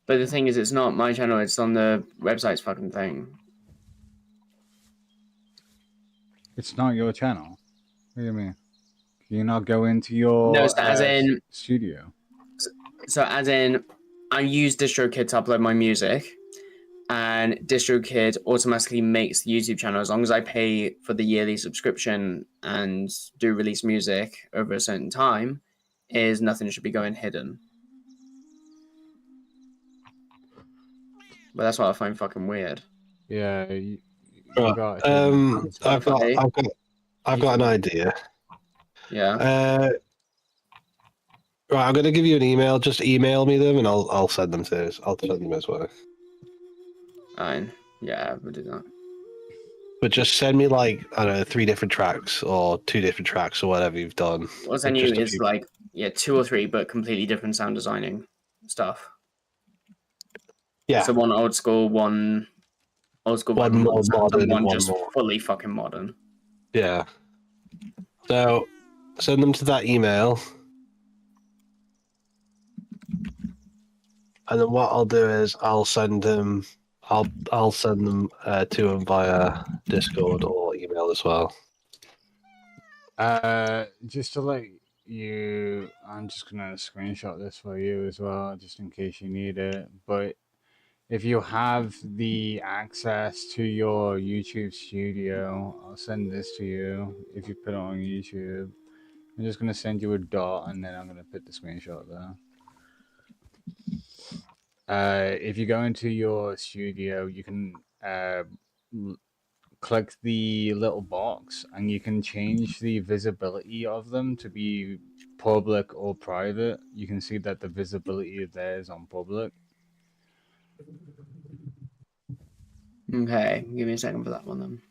the thing is, it's not my channel. It's on the website's fucking thing. It's not your channel. What do you mean? Can you not go into your No, so as in, studio? so as in, I use DistroKid to upload my music, and DistroKid automatically makes the YouTube channel. As long as I pay for the yearly subscription and do release music over a certain time, is nothing should be going hidden. But that's what I find fucking weird. Yeah. Right. got I've got an idea. Yeah. Right, I'm gonna give you an email. Just email me them, and I'll send them to. I'll send them as well. Fine. Yeah, we'll do that. But just send me like, I don't know, 3 different tracks or 2 different tracks or whatever you've done. What I'll send you Just a is few. like 2 or 3, but completely different sound designing stuff. Yeah. So one old school, one One more modern, one one just more. fully fucking modern. Yeah. So send them to that email. And then what I'll do is I'll send them to them via Discord or email as well. Just to let you, I'm just gonna screenshot this for you as well, just in case you need it. But if you have the access to your YouTube studio, I'll send this to you. If you put it on YouTube, I'm just gonna send you a dot, and then I'm gonna put the screenshot there. If you go into your studio, you can click the little box, and you can change the visibility of them to be public or private. You can see that the visibility of theirs on public. Okay, give me a second for that one then.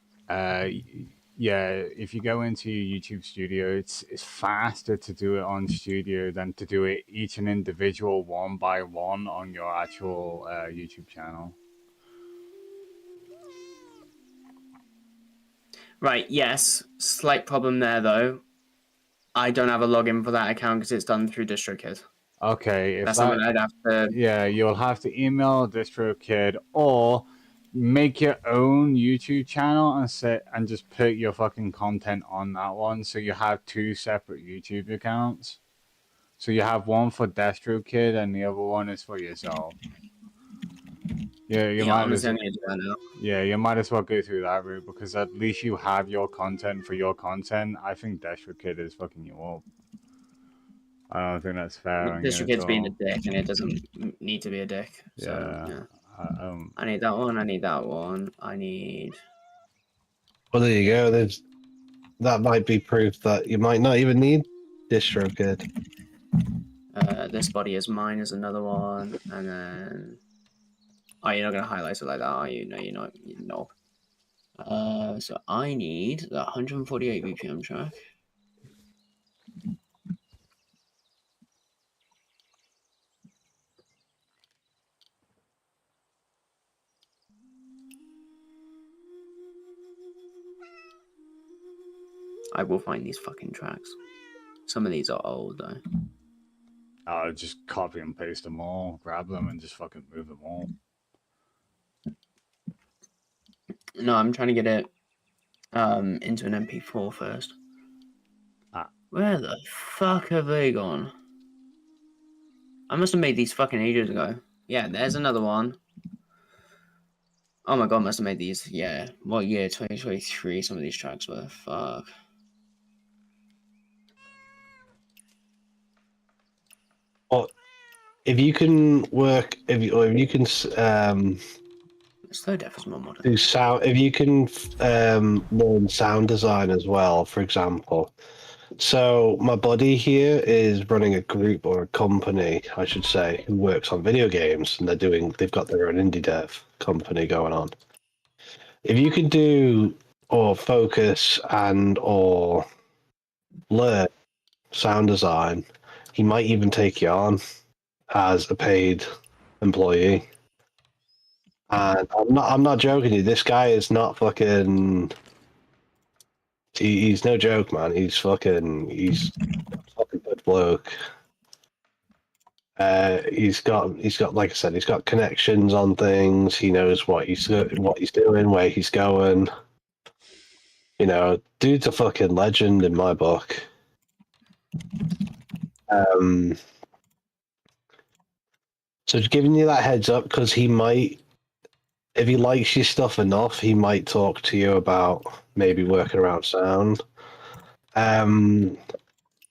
Yeah, if you go into your YouTube studio, it's faster to do it on studio than to do it each and individual one by one on your actual YouTube channel. Right, yes. Slight problem there though. I don't have a login for that account because it's done through DistroKid. Okay, if That's something I'd have to. Yeah, you'll have to email DistroKid or make your own YouTube channel and just put your fucking content on that one, so you have 2 separate YouTube accounts. So you have one for DistroKid and the other one is for yourself. Yeah, you might as well go through that route, because at least you have your content for your content. I think DistroKid is fucking you up. I don't think that's fair. DistroKid's being a dick, and it doesn't need to be a dick. So, yeah. I need that one. I need that one. I need. Well, there you go. That might be proof that you might not even need DistroKid. This body is mine is another one, and then. Oh, you're not gonna highlight it like that, are you? No, you're not. No. So I need the 148 BPM track. I will find these fucking tracks. Some of these are old though. I'll just copy and paste them all, grab them, and just fucking move them all. No, I'm trying to get it into an MP4 first. Where the fuck have they gone? I must have made these fucking ages ago. Yeah, there's another one. Oh my god, must have made these. Yeah, what year? 2023. Some of these tracks were. Fuck. Or if you can work, Slow Def is more modern. do sound, if you can learn sound design as well, for example. So my buddy here is running a group or a company, I should say, who works on video games, and they've got their own indie dev company going on. If you can do or focus or learn sound design, He might even take you on as a paid employee. And I'm not joking you. This guy is not fucking. He's no joke, man. He's a fucking good bloke. He's got like I said, he's got connections on things. He knows what he's doing, where he's going. You know, dude's a fucking legend in my book. So just giving you that heads up because he might, if he likes your stuff enough, he might talk to you about maybe working around sound.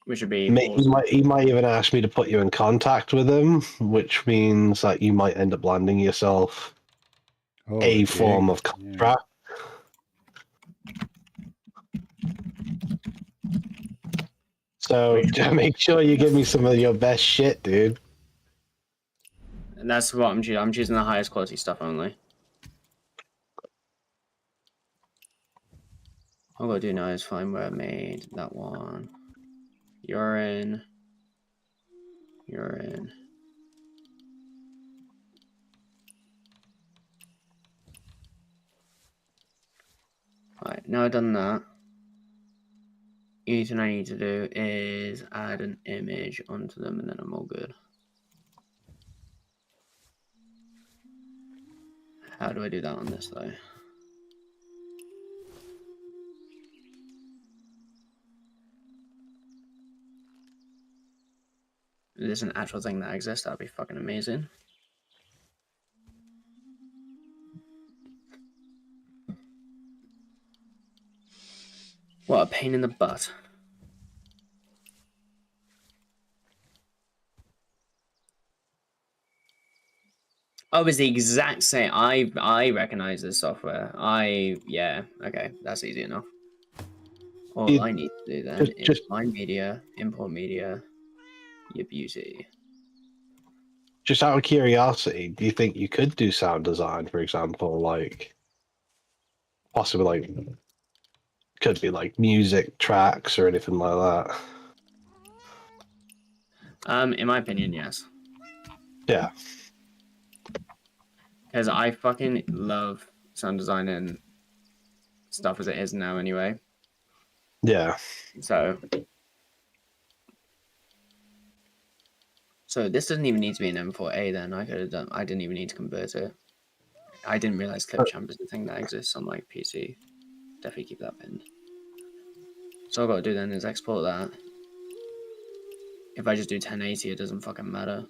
Which would be he might even ask me to put you in contact with him, which means that you might end up landing yourself a form of contract. So make sure you give me some of your best shit, dude. And that's what I'm choosing. I'm choosing the highest quality stuff only. All I gotta do now is find where I made that one. Urine. Right, now I've done that. The only thing I need to do is add an image onto them and then I'm all good. How do I do that on this though? If there's an actual thing that exists, that'd be fucking amazing. What a pain in the butt. Oh, it's the exact same. I recognize this software. Yeah, okay, that's easy enough. All I need to do then is find media, import media, your beauty. Just out of curiosity, do you think you could do sound design, for example, like possibly like could be like music tracks or anything like that? In my opinion, yes. Yeah. Because I fucking love sound design and stuff as it is now anyway. Yeah. So this doesn't even need to be an M4A then. I didn't even need to convert it. I didn't realize Clipchamp is the thing that exists on like PC. Definitely keep that pinned. So all I've got to do then is export that. If I just do 1080, it doesn't fucking matter.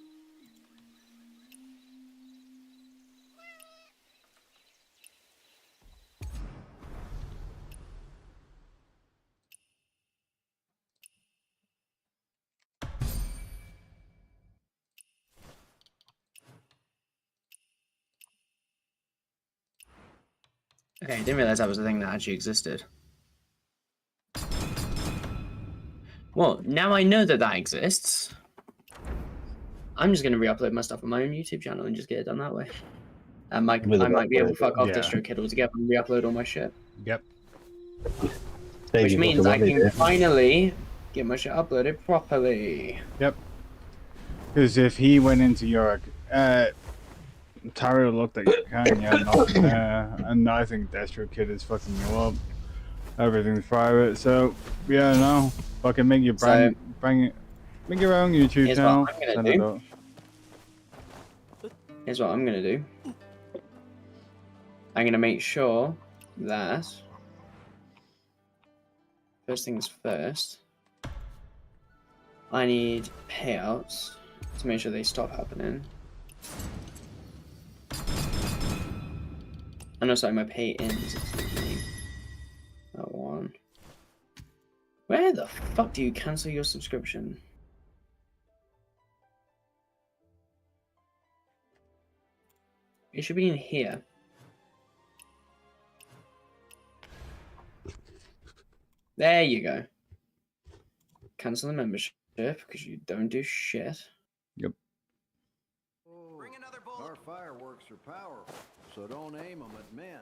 Okay, I didn't realize that was a thing that actually existed. Well, now I know that that exists. I'm just going to re-upload my stuff on my own YouTube channel and just get it done that way. I might be able to fuck off DistroKid altogether and re-upload all my shit. Yep. Which means I can finally get my shit uploaded properly. Yep. Because if he went into your... Tario looked at your account and you had nothing there, and I think DistroKid is fucking you up. Everything's private, so yeah, no. Fucking make your brand, make your own YouTube channel. Here's what I'm gonna do. I'm gonna make sure that first things first, I need payouts to make sure they stop happening. Oh no, sorry, my pay-ins. That one. Where the fuck do you cancel your subscription? It should be in here. There you go. Cancel the membership because you don't do shit. Yep. Bring another bullet. Our fireworks are powerful, so don't aim them at men.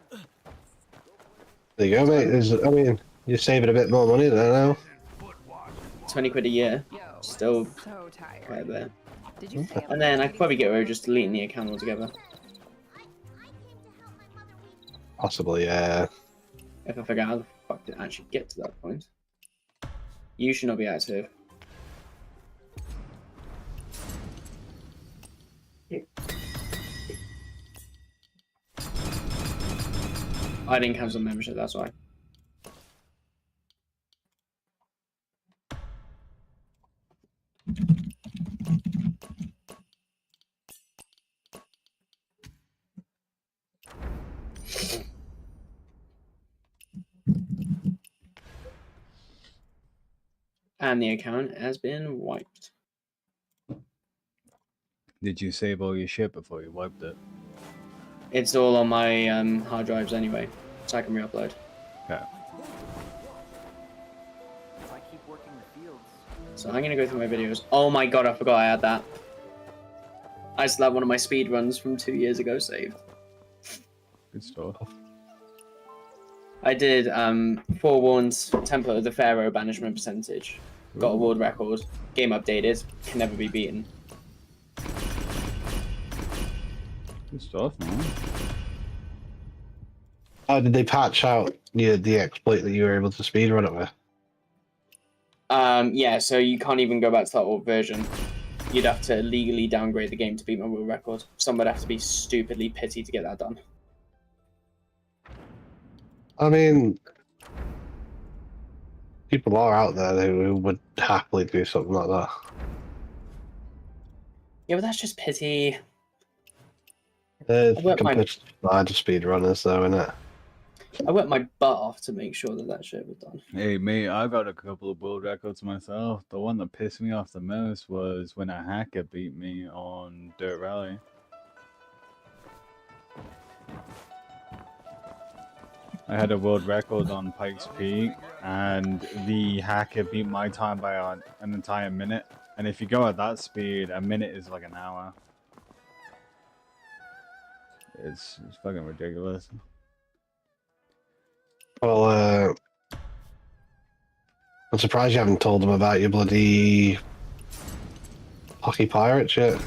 There you go, mate. I mean, you're saving a bit more money than I know. 20 quid a year. Yo, Still So tired. quite a bit. Did you say And then I could probably get away with just deleting the account altogether. Possibly, yeah. If I figure out how the fuck to actually get to that point. You should not be active. I didn't cancel membership, that's why. And the account has been wiped. Did you save all your shit before you wiped it? It's all on my hard drives anyway, so I can re-upload. Okay. I keep working the fields. So I'm gonna go through my videos. Oh my god, I forgot I had that. I still have one of my speed runs from 2 years ago saved. Good stuff. I did Forewarned Temple of the Pharaoh banishment percentage. Got a world record. Game updated. Can never be beaten. Good stuff, man. Oh, did they patch out the exploit that you were able to speedrun it with? Yeah, so you can't even go back to that old version. You'd have to legally downgrade the game to beat my world record. Someone would have to be stupidly pity to get that done. I mean, people are out there who would happily do something like that. Yeah, but that's just pity. There's work my- competitive side of speedrunners, though, innit? I worked my butt off to make sure that that shit was done. Hey, mate, I got a couple of world records myself. The one that pissed me off the most was when a hacker beat me on Dirt Rally. I had a world record on Pikes Peak, and the hacker beat my time by an entire minute. And if you go at that speed, a minute is like an hour. It's fucking ridiculous. Well, I'm surprised you haven't told them about your bloody hockey pirate shit.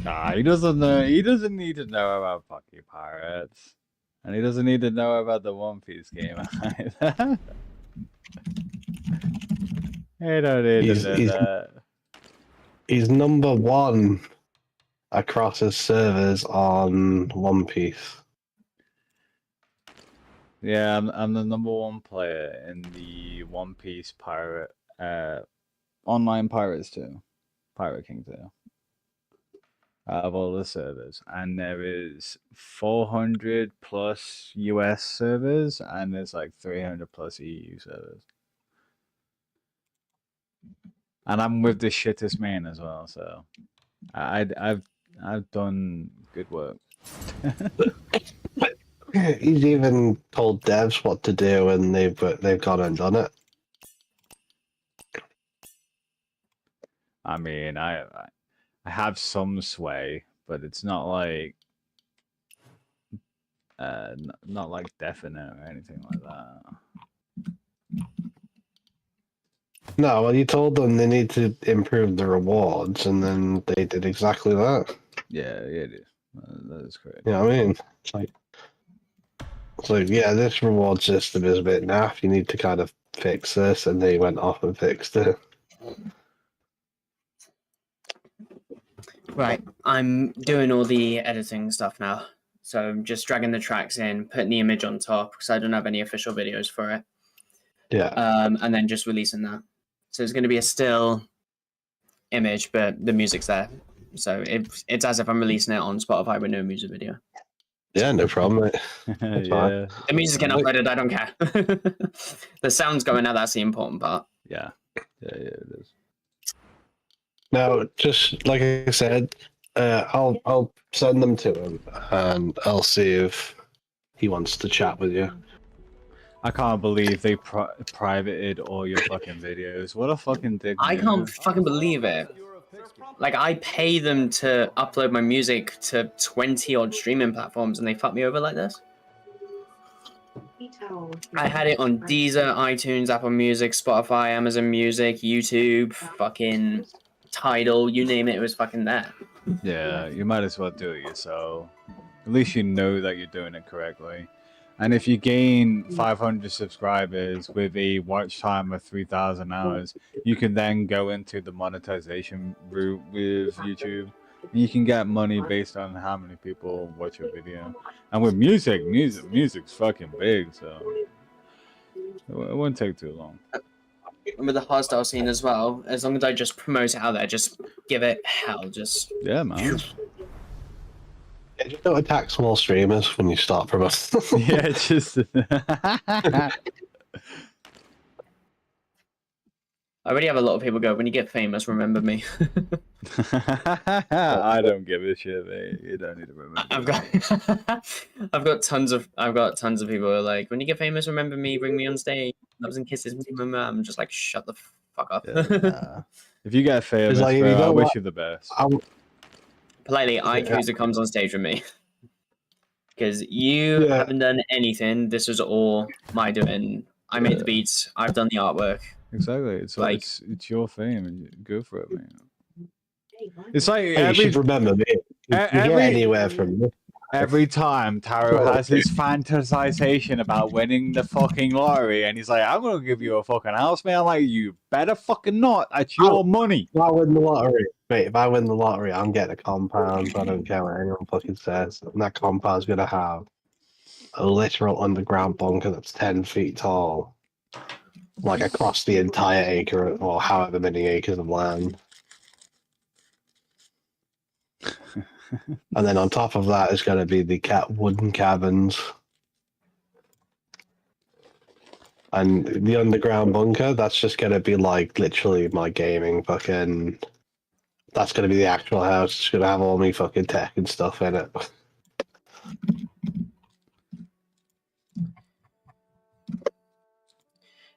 Nah, he doesn't know. He doesn't need to know about fucking pirates, and he doesn't need to know about the One Piece game either. He don't need to know that. He's number one across his servers on One Piece. Yeah, I'm the #1 player in the One Piece pirate online pirates too, Pirate King 2. Out of all the servers, and there is 400 plus US servers, and there's like 300 plus EU servers. And I'm with the shittest man as well, so I've done good work. He's even told devs what to do, and they've gone and done it. I mean, I have some sway, but it's not like not like definite or anything like that. No, well, you told them they need to improve the rewards, and then they did exactly that. Yeah, it is. That is correct. You know what I mean? It's like, yeah, this reward system is a bit naff. You need to kind of fix this, and they went off and fixed it. Right, I'm doing all the editing stuff now. So I'm just dragging the tracks in, putting the image on top because I don't have any official videos for it. Yeah. And then just releasing that. So it's going to be a still image, but the music's there. So it's as if I'm releasing it on Spotify with no music video. Yeah, no problem, mate. That's fine. Yeah, The music's getting uploaded, I don't care. The sound's going out, that's the important part. yeah, it is. Now, just like I said, I'll send them to him, and I'll see if he wants to chat with you. I can't believe they privated all your fucking videos. What a fucking dick. I can't fucking believe it. Like, I pay them to upload my music to 20 odd streaming platforms and they fuck me over like this? I had it on Deezer, iTunes, Apple Music, Spotify, Amazon Music, YouTube, fucking Tidal, you name it, it was fucking there. Yeah, you might as well do it yourself. At least you know that you're doing it correctly. And if you gain 500 subscribers with a watch time of 3,000 hours, you can then go into the monetization route with YouTube. And you can get money based on how many people watch your video. And with music's fucking big, so it won't take too long. And with the hardstyle scene as well, as long as I just promote it out there, just give it hell, just... Yeah, man. Yeah, just don't attack small streamers when you start promoting. Yeah, just... I already have a lot of people go, when you get famous, remember me. I don't give a shit, mate. You don't need to remember. I've got tons of people who are like, when you get famous, remember me, bring me on stage, loves and kisses me. I'm just like, shut the fuck up. Yeah, nah. If you get famous, like, bro, you know I wish what? you the best. Politely, Ikuza comes on stage with me. Because you haven't done anything. This is all my doing. I made the beats. I've done the artwork. Exactly. It's like it's your fame, and go for it, man. It's like Hey, you should remember me. You can get anywhere from me. Every time Taro has his fantasization about winning the fucking lottery, and he's like, "I'm gonna give you a fucking house, man." I'm like, you better fucking not. That's your money. If I win the lottery, mate, if I win the lottery, I'm getting a compound. I don't care what anyone fucking says. And that compound's gonna have a literal underground bunker that's 10 feet tall, like across the entire acre or however many acres of land. And then on top of that is going to be the wooden cabins. And the underground bunker, that's just going to be like literally my gaming fucking... That's going to be the actual house. It's going to have all me fucking tech and stuff in it.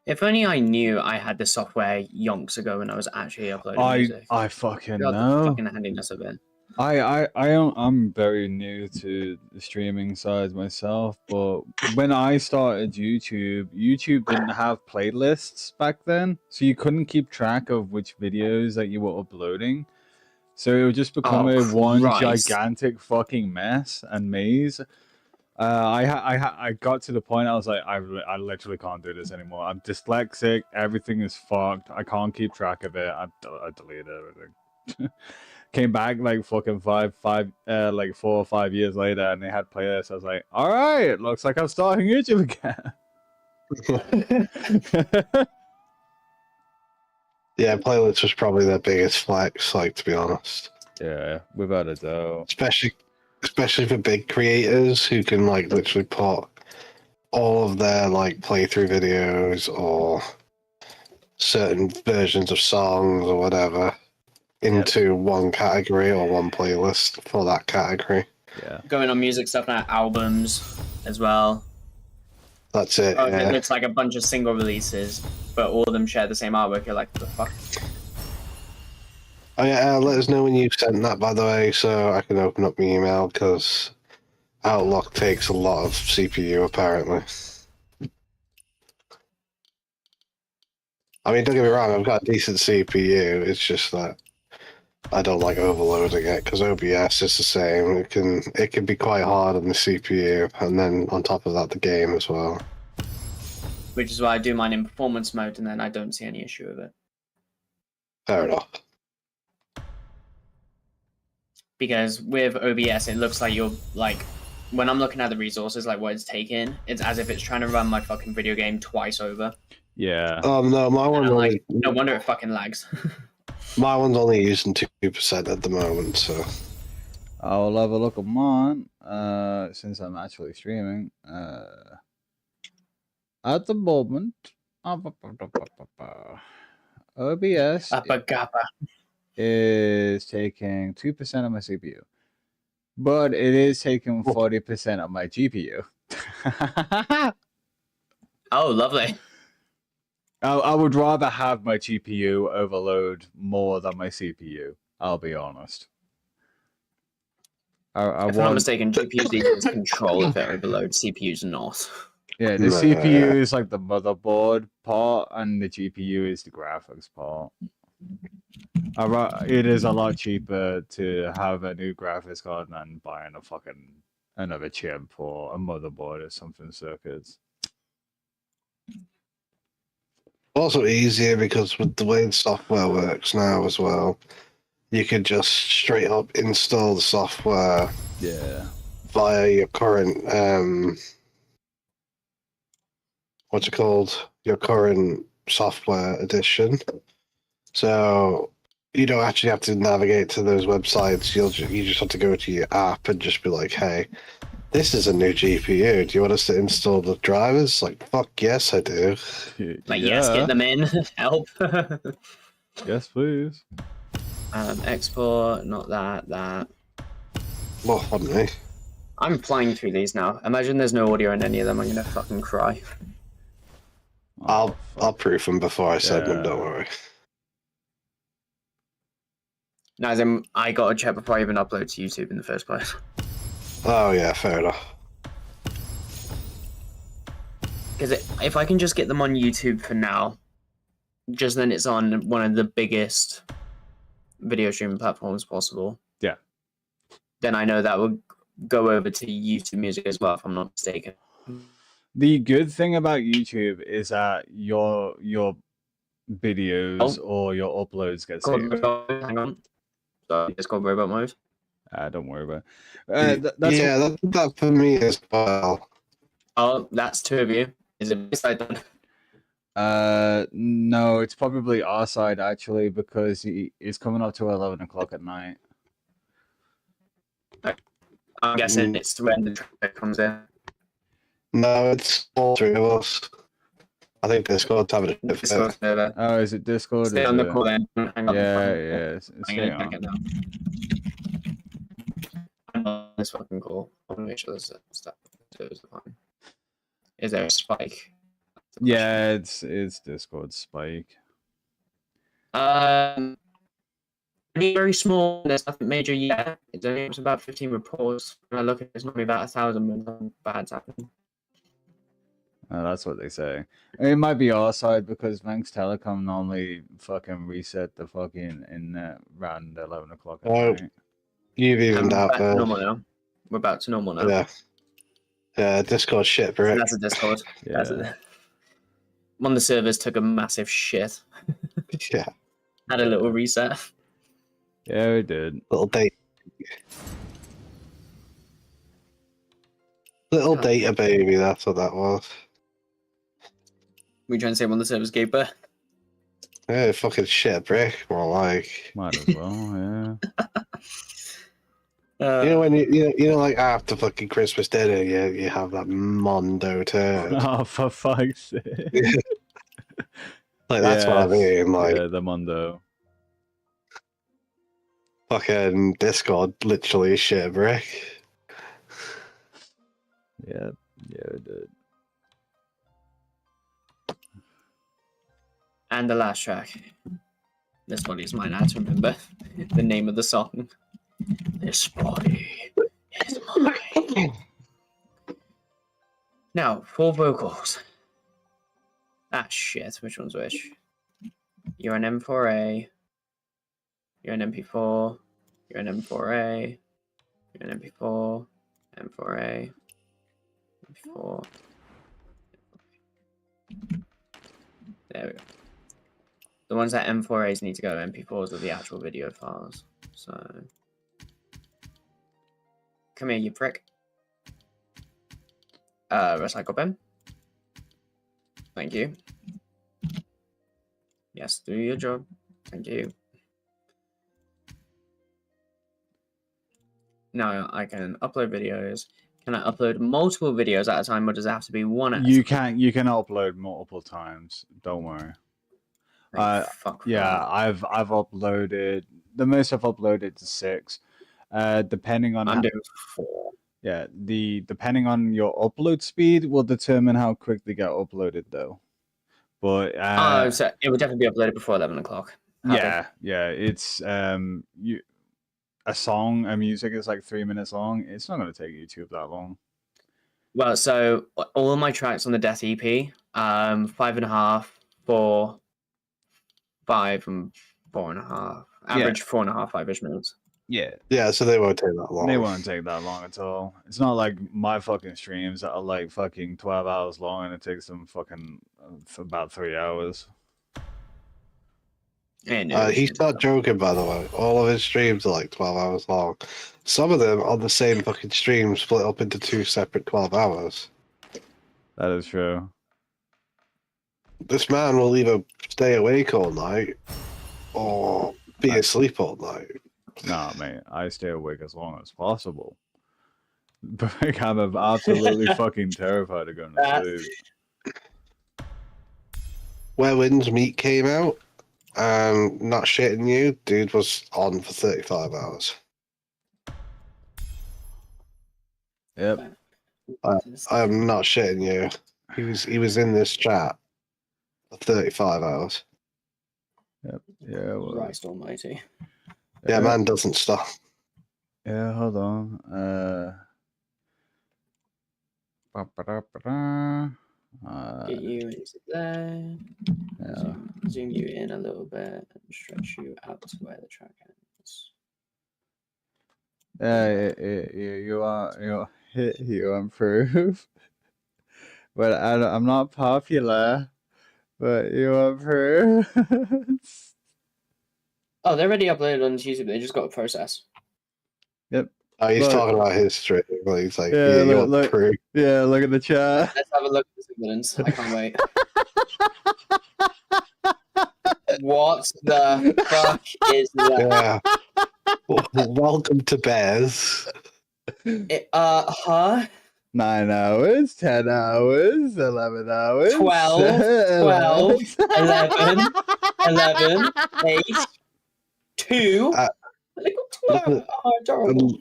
If only I knew I had the software yonks ago when I was actually uploading music. I fucking God, know. the fucking handiness of it. I'm very new to the streaming side myself, but when I started YouTube didn't have playlists back then, so you couldn't keep track of which videos that you were uploading. So it would just become one gigantic fucking mess and maze. I got to the point I was like, I literally can't do this anymore. I'm dyslexic. Everything is fucked. I can't keep track of it. I deleted everything. Came back like fucking 4 or 5 years later, and they had playlists. I was like, all right, looks like I'm starting YouTube again. Yeah, playlists was probably their biggest flex, like, to be honest. Yeah, without a doubt. Especially for big creators who can like literally put all of their like playthrough videos or certain versions of songs or whatever into one category or one playlist for that category. Yeah. Going on music stuff now, albums as well. That's it. Yeah. It looks like a bunch of single releases, but all of them share the same artwork. You're like, what the fuck? Oh yeah, let us know when you've sent that, by the way, so I can open up my email, because Outlook takes a lot of CPU, apparently. I mean, don't get me wrong, I've got a decent CPU, it's just that I don't like overloading it, because OBS is the same. It can be quite hard on the CPU, and then on top of that, the game as well. Which is why I do mine in performance mode, and then I don't see any issue with it. Fair enough. Because with OBS, it looks like you're like, when I'm looking at the resources, like what it's taking, it's as if it's trying to run my fucking video game twice over. Yeah. No, my one's only... like, no wonder it fucking lags. My one's only using 2% at the moment, so... I'll have a look at mine, since I'm actually streaming. At the moment, OBS is taking 2% of my CPU, but it is taking 40% of my GPU. Oh, lovely. I would rather have my GPU overload more than my CPU. I'll be honest. If I'm not mistaken, GPUs equals control if it overloads, CPUs not. Yeah, the CPU is like the motherboard part, and the GPU is the graphics part. It is a lot cheaper to have a new graphics card than buying another chip or a motherboard or something circuits. Also easier because with the way the software works now as well, you could just straight up install the software Yeah. via your current what's it called? Your current software edition. So you don't actually have to navigate to those websites. You just have to go to your app and just be like, hey, this is a new GPU. Do you want us to install the drivers? Like, fuck yes, I do. Like, yes, get them in. Help. Yes, please. Export, not that. More fun, me. I'm flying through these now. Imagine there's no audio in any of them. I'm gonna fucking cry. Oh, I'll proof them before I send them. Don't worry. No, then I gotta check before I even upload to YouTube in the first place. Oh yeah, fair enough. Because if I can just get them on YouTube for now, just then it's on one of the biggest video streaming platforms possible. Yeah. Then I know that will go over to YouTube Music as well, if I'm not mistaken. The good thing about YouTube is that your videos or your uploads get saved. Hang on. Sorry, it's called robot mode. Don't worry about it. That for me as well. Oh, that's two of you. Is it this side done? No, it's probably our side actually because it's coming up to 11 o'clock at night. I'm guessing it's when the traffic comes in. No, it's all three of us. I think Discord's having a bit of Server. Oh, is it Discord? Stay on the call then. Hang on. Yeah. I'm gonna check it now. I'm on this fucking call. I want to make sure there's stuff. Fine. Is there a spike? Yeah, it's Discord spike. Only very small. There's nothing major yet. It's about 15 reports. When I look at it, it's normally about 1,000 when something bad's happening. That's what they say. It might be our side because Manx Telecom normally fucking reset the fucking internet around 11 o'clock at night. You've evened out back to normal now. We're back to normal now. Yeah. Yeah, Discord shit, bro. That's a Discord. Yeah. One of the servers took a massive shit. Yeah. Had a little reset. Yeah, we did. Little data baby, that's what that was. We trying to say one of the servers gave birth? Yeah, fucking shit, brick. More like. Might as well, You yeah. know when you know like after fucking Christmas dinner, you have that Mondo turd. Oh, for fuck's sake. Like that's what I mean. Like yeah, the Mondo. fucking Discord, literally shit, brick. Yeah, it did. And the last track. This body is mine. I have to remember the name of the song. This body is mine. Now, 4 vocals. Ah, shit. Which one's which? You're an M4A. You're an MP4. You're an M4A. You're an MP4. M4A. MP4. There we go. The ones that M4As need to go, MP4s are the actual video files. So, come here, you prick. Recycle bin. Thank you. Yes, do your job. Thank you. Now I can upload videos. Can I upload multiple videos at a time, or does it have to be one at a time? You can upload multiple times. Don't worry. Fuck yeah, I've uploaded the most I've uploaded to 6. Depending on I'm doing 4. Yeah, depending on your upload speed will determine how quick they get uploaded though. But so it would definitely be uploaded before 11 o'clock. Yeah, it's a music is like 3 minutes long. It's not going to take YouTube that long. Well, so all of my tracks on the Death EP, 5.5, 4, 5, and 4.5. Average 4.5, 5-ish minutes. Yeah. Yeah, so they won't take that long. They won't take that long at all. It's not like my fucking streams that are like fucking 12 hours long and it takes them fucking for about 3 hours. He's not joking, by the way. All of his streams are like 12 hours long. Some of them on the same fucking stream split up into 2 separate 12 hours. That is true. This man will either stay awake all night or be asleep all night. Nah, mate, I stay awake as long as possible. But like, I'm absolutely fucking terrified of going to sleep. Where Winds Meat came out, and not shitting you, dude was on for 35 hours. Yep. I'm not shitting you. He was in this chat for 35 hours. Yep. Yeah. Well, Christ almighty. Yeah, man doesn't stop. Yeah, hold on. Get you into there. Yeah. Zoom you in a little bit and stretch you out to where the track ends. You improve. But I'm not popular. But you improve. Oh, they're already uploaded on YouTube. They just got to process. Yep. Oh, he's Look. talking about his stream. He's like, Yeah, you look, want proof? Yeah, look at the chat. Let's have a look at this evidence. I can't wait. What the fuck is that? Yeah. Welcome to Bears. Huh? 9 hours, 10 hours, 11 hours, 12, 11, 8, 2. Like 12. Oh, adorable.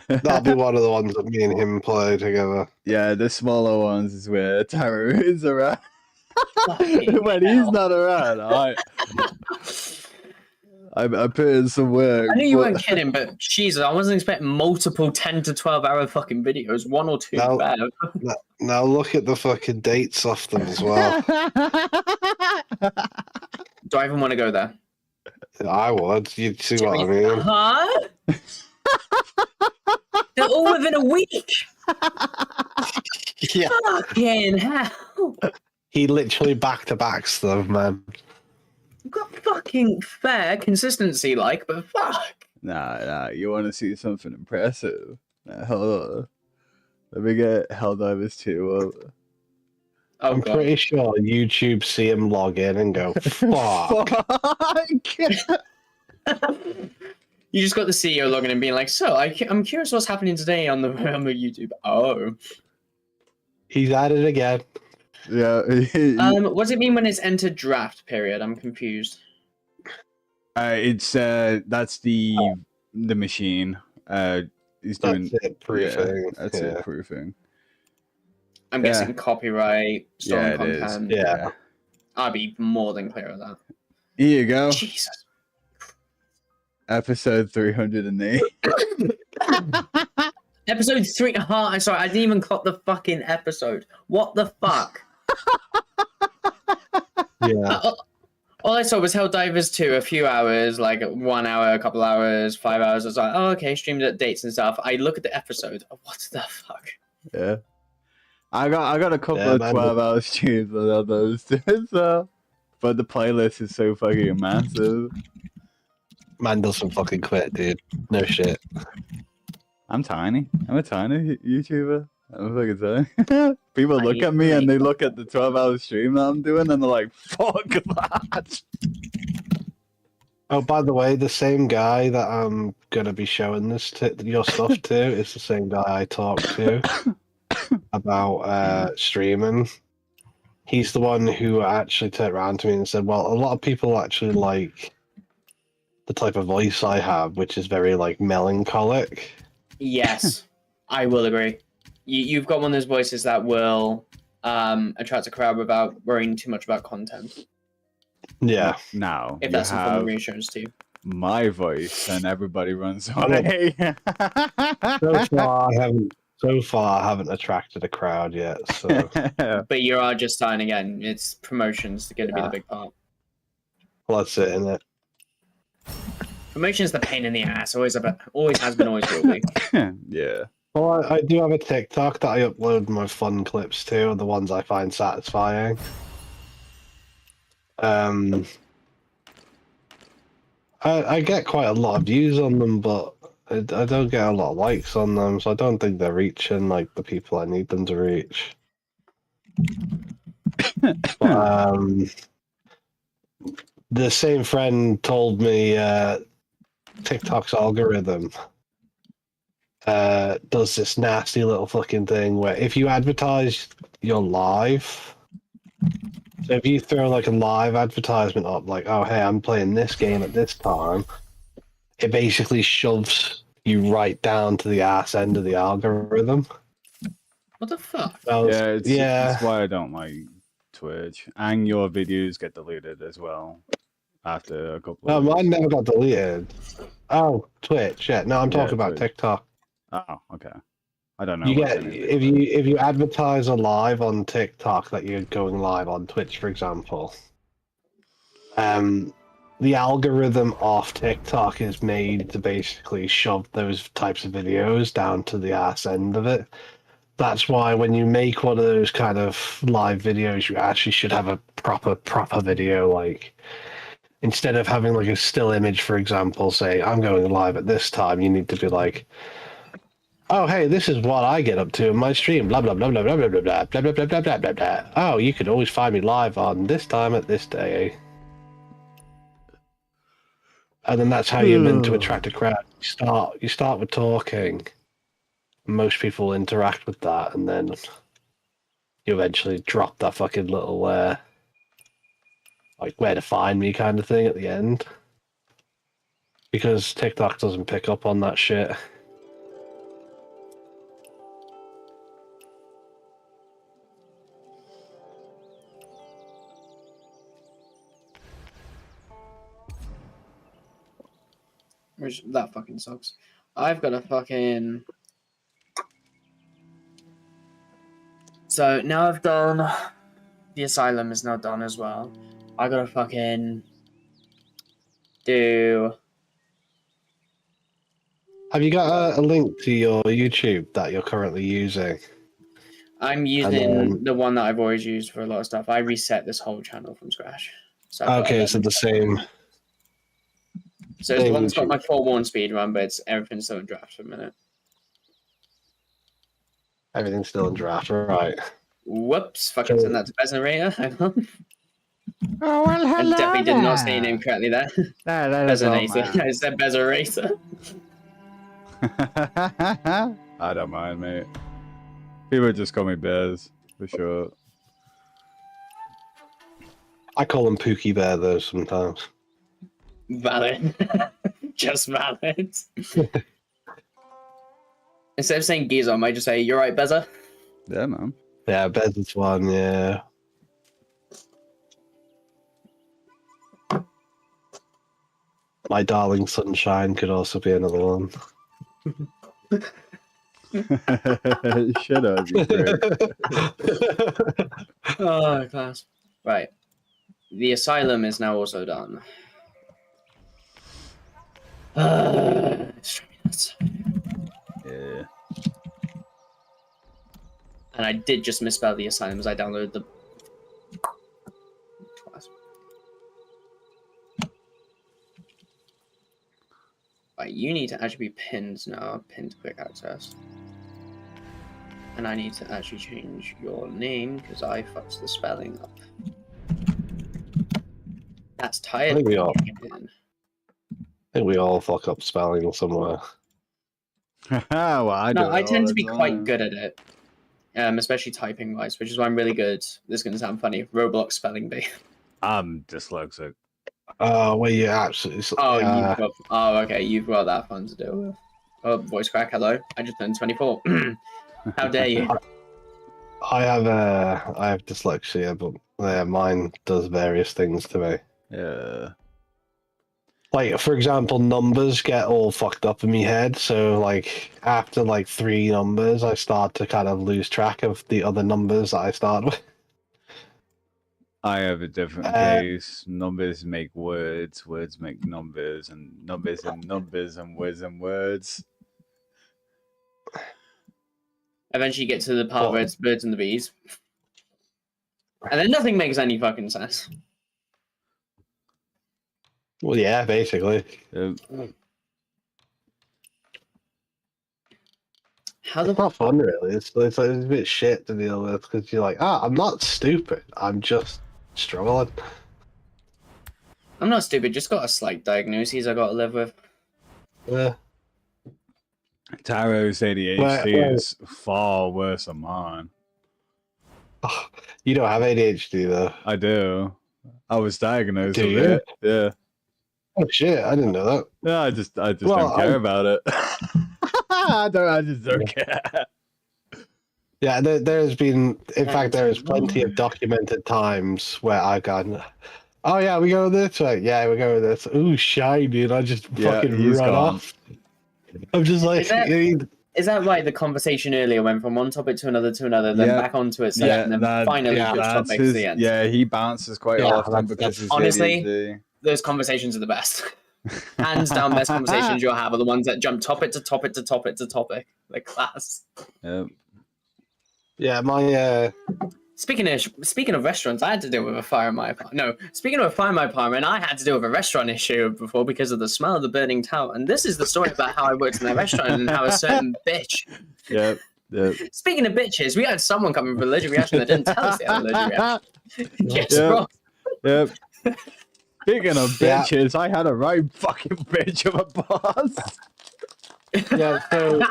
That'll be one of the ones that me and him play together. Yeah, the smaller ones is where Taro is around. Fucking When hell. he's not around, I put in some work. I knew you weren't kidding, but Jesus, I wasn't expecting multiple 10 to 12 hour fucking videos. 1 or 2 No. bad. Now look at the fucking dates off them as well. Do I even want to go there? I would. You'd see what I mean. Huh? They're all within a week. Yeah. Fucking hell. He literally back-to-backs them, man. You've got fucking fair consistency, but fuck. Nah, you want to see something impressive? Hold on. Let me get Helldivers 2 up. Oh, I'm God. pretty sure YouTube see him log in and go, fuck. You just got the CEO logging and being like, so I'm curious what's happening today on the YouTube. Oh. He's at it again. Yeah. What does it mean when it's entered draft period? I'm confused. It's that's the machine. He's doing That's it, proofing. Yeah, that's it, proofing. I'm guessing copyright, stolen content. Yeah. I'd be more than clear of that. Here you go. Jesus. Episode 308. Episode 3. I'm sorry, I didn't even clock the fucking episode. What the fuck? Yeah. All I saw was Helldivers 2, a few hours, like 1 hour, a couple hours, 5 hours. I was like, oh, okay, streamed at dates and stuff. I look at the episode. What the fuck? Yeah. I got a couple of 12-hour streams on those too, so. But the playlist is so fucking massive. Man doesn't fucking quit, dude. No shit. I'm tiny. I'm a tiny YouTuber. I'm fucking tiny. People look at me and they look at the 12-hour stream that I'm doing and they're like, fuck that. Oh, by the way, the same guy that I'm gonna be showing this your stuff to is the same guy I talked to about streaming. He's the one who actually turned around to me and said, well, a lot of people actually like the type of voice I have, which is very, like, melancholic. Yes, I will agree. You've got one of those voices that will attract a crowd without worrying too much about content. Yeah. Now, If that's something reassurance to you. My voice and everybody runs away. So far, So far, I haven't attracted a crowd yet. So But you are just starting again. It's promotions going to be the big part. well, that's it, isn't it? Promotion's the pain in the ass. Always has been, always will be. Yeah. Well, I do have a TikTok that I upload my fun clips to, the ones I find satisfying. I get quite a lot of views on them, but I don't get a lot of likes on them, so I don't think they're reaching like the people I need them to reach. But the same friend told me TikTok's algorithm does this nasty little fucking thing where if you advertise your live, so if you throw like a live advertisement up, like, oh hey, I'm playing this game at this time, it basically shoves you right down to the ass end of the algorithm. What the fuck? Yeah, it's why I don't like Twitch. And your videos get deleted as well after a couple of No, weeks. mine never got deleted. Oh, Twitch, yeah. No, I'm talking about Twitch. TikTok. Oh, okay. I don't know. You get if you advertise a live on TikTok that you're going live on Twitch, for example. The algorithm of TikTok is made to basically shove those types of videos down to the ass end of it. That's why when you make one of those kind of live videos, you actually should have a proper video. Like, instead of having like a still image, for example, say, I'm going live at this time, you need to be like, oh, hey, this is what I get up to in my stream, blah, blah, blah, blah, blah, blah, blah, blah, blah, blah, blah, blah, blah, blah, blah. Oh, you can always find me live on this time at this day. And then that's how you're meant to attract a crowd. You start with talking. Most people interact with that, and then you eventually drop that fucking little like where to find me kind of thing at the end. Because TikTok doesn't pick up on that shit. Which, that fucking sucks. I've got a fucking... So now I've done... The Asylum is now done as well. I gotta fucking... do... Have you got a link to your YouTube that you're currently using? I'm using the one that I've always used for a lot of stuff. I reset this whole channel from scratch. So okay, so the same... So it's the one that's got my forewarned speed run, but everything's still in draft for a minute. Everything's still in draft, right? Whoops, fucking send that to Bezzernator. Hang on. Oh, well, hello. I definitely did not say your name correctly there. Bezzernator. I said Bezzernator. I don't mind, mate. People just call me Bez, for sure. I call him Pookie Bear, though, sometimes. Valid. Just valid. Instead of saying Giza, I might just say, "You're right, Bezza." Yeah, man. Yeah, Bez is one, yeah. My Darling Sunshine could also be another one. Shut up, you prick. Oh, class. Right. The Asylum is now also done. It's driving me nuts. Yeah. And I did just misspell the Asylum as I downloaded the... Class. Right, you need to actually be pinned now. Pinned quick access. And I need to actually change your name because I fucked the spelling up. That's tired. I think we all fuck up spelling somewhere. Well, I tend to be quite good at it. Especially typing wise, which is why I'm really good. This is going to sound funny. Roblox spelling bee. I'm dyslexic. Well, you absolutely... okay, you've got that fun to deal with. Oh, voice crack, hello. I just turned 24. How dare you? I have dyslexia, but mine does various things to me. Yeah. like for example, numbers get all fucked up in my head. So like after like 3 numbers, I start to kind of lose track of the other numbers that I start with. I have a different case. Numbers make words, words make numbers, and numbers and numbers, and words and words. Eventually you get to the part where it's birds and the bees. And then nothing makes any fucking sense. Well, yeah, basically. How the It's not fun, really. It's a bit shit to deal with because you're like, I'm not stupid. I'm just struggling. I'm not stupid, just got a slight diagnosis I gotta live with. Yeah. Taro's ADHD is far worse than mine. Oh, you don't have ADHD though. I do. I was diagnosed Do with you? it. Yeah. Oh shit! I didn't know that. Yeah, I just don't care about it. I just don't care. Yeah, there's been, in fact, there is plenty of documented times where I've gone, oh yeah, we go this way. Yeah, we go this. Ooh, shiny, and I just fucking run off. I'm just like, Is that right? The conversation earlier went from one topic to another, then back onto it, and then finally switched topics to the end. Yeah, he bounces quite often because he's honestly, ADHD. Those conversations are the best. Hands down, best conversations you'll have are the ones that jump topic to topic to topic to topic. Like class. Yep. Yeah, my Speaking of restaurants, I had to deal with a fire in my apartment. No, speaking of a fire in my apartment, I had to deal with a restaurant issue before because of the smell of the burning tower. And this is the story about how I worked in that restaurant and how a certain bitch. Yep. Speaking of bitches, we had someone come with an allergic reaction that didn't tell us they had an allergic reaction. Yes, bro. Yep. Speaking of bitches, I had a right fucking bitch of a boss. Yeah, so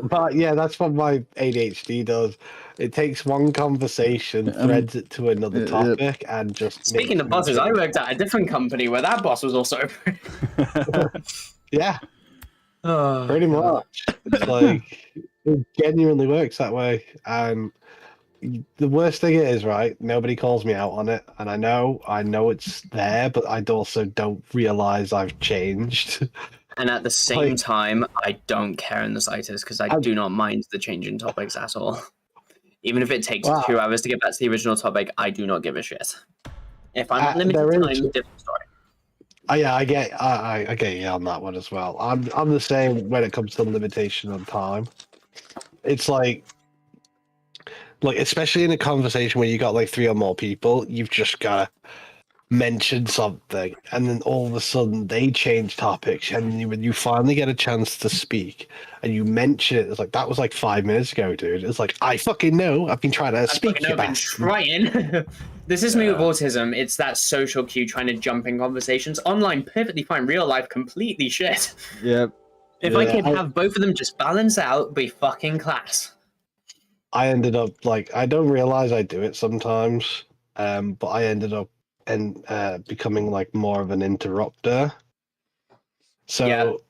but yeah, that's what my ADHD does. It takes one conversation, threads it to another topic, and just speaking of bosses, I worked at a different company where that boss was also yeah, pretty much. It's like it genuinely works that way, and the worst thing is, right, nobody calls me out on it, and I know it's there, but I also don't realize I've changed. And at the same time, I don't care in the slightest because I do not mind the change in topics at all. Even if it takes 2 hours to get back to the original topic, I do not give a shit. If I'm limited time, different story. Yeah, I get you on that one as well. I'm the same when it comes to limitation on time. It's like especially in a conversation where you got like 3 or more people, you've just gotta mention something, and then all of a sudden they change topics, and when you finally get a chance to speak and you mention it, it's like, that was like 5 minutes ago, dude. It's like, I fucking know, I've been trying to speak. I've been trying. This is me with autism. It's that social cue trying to jump in conversations. Online, perfectly fine. Real life, completely shit. Yep. If I could have both of them just balance out, be fucking class. I ended up I don't realize I do it sometimes, but I ended up becoming like more of an interrupter. So,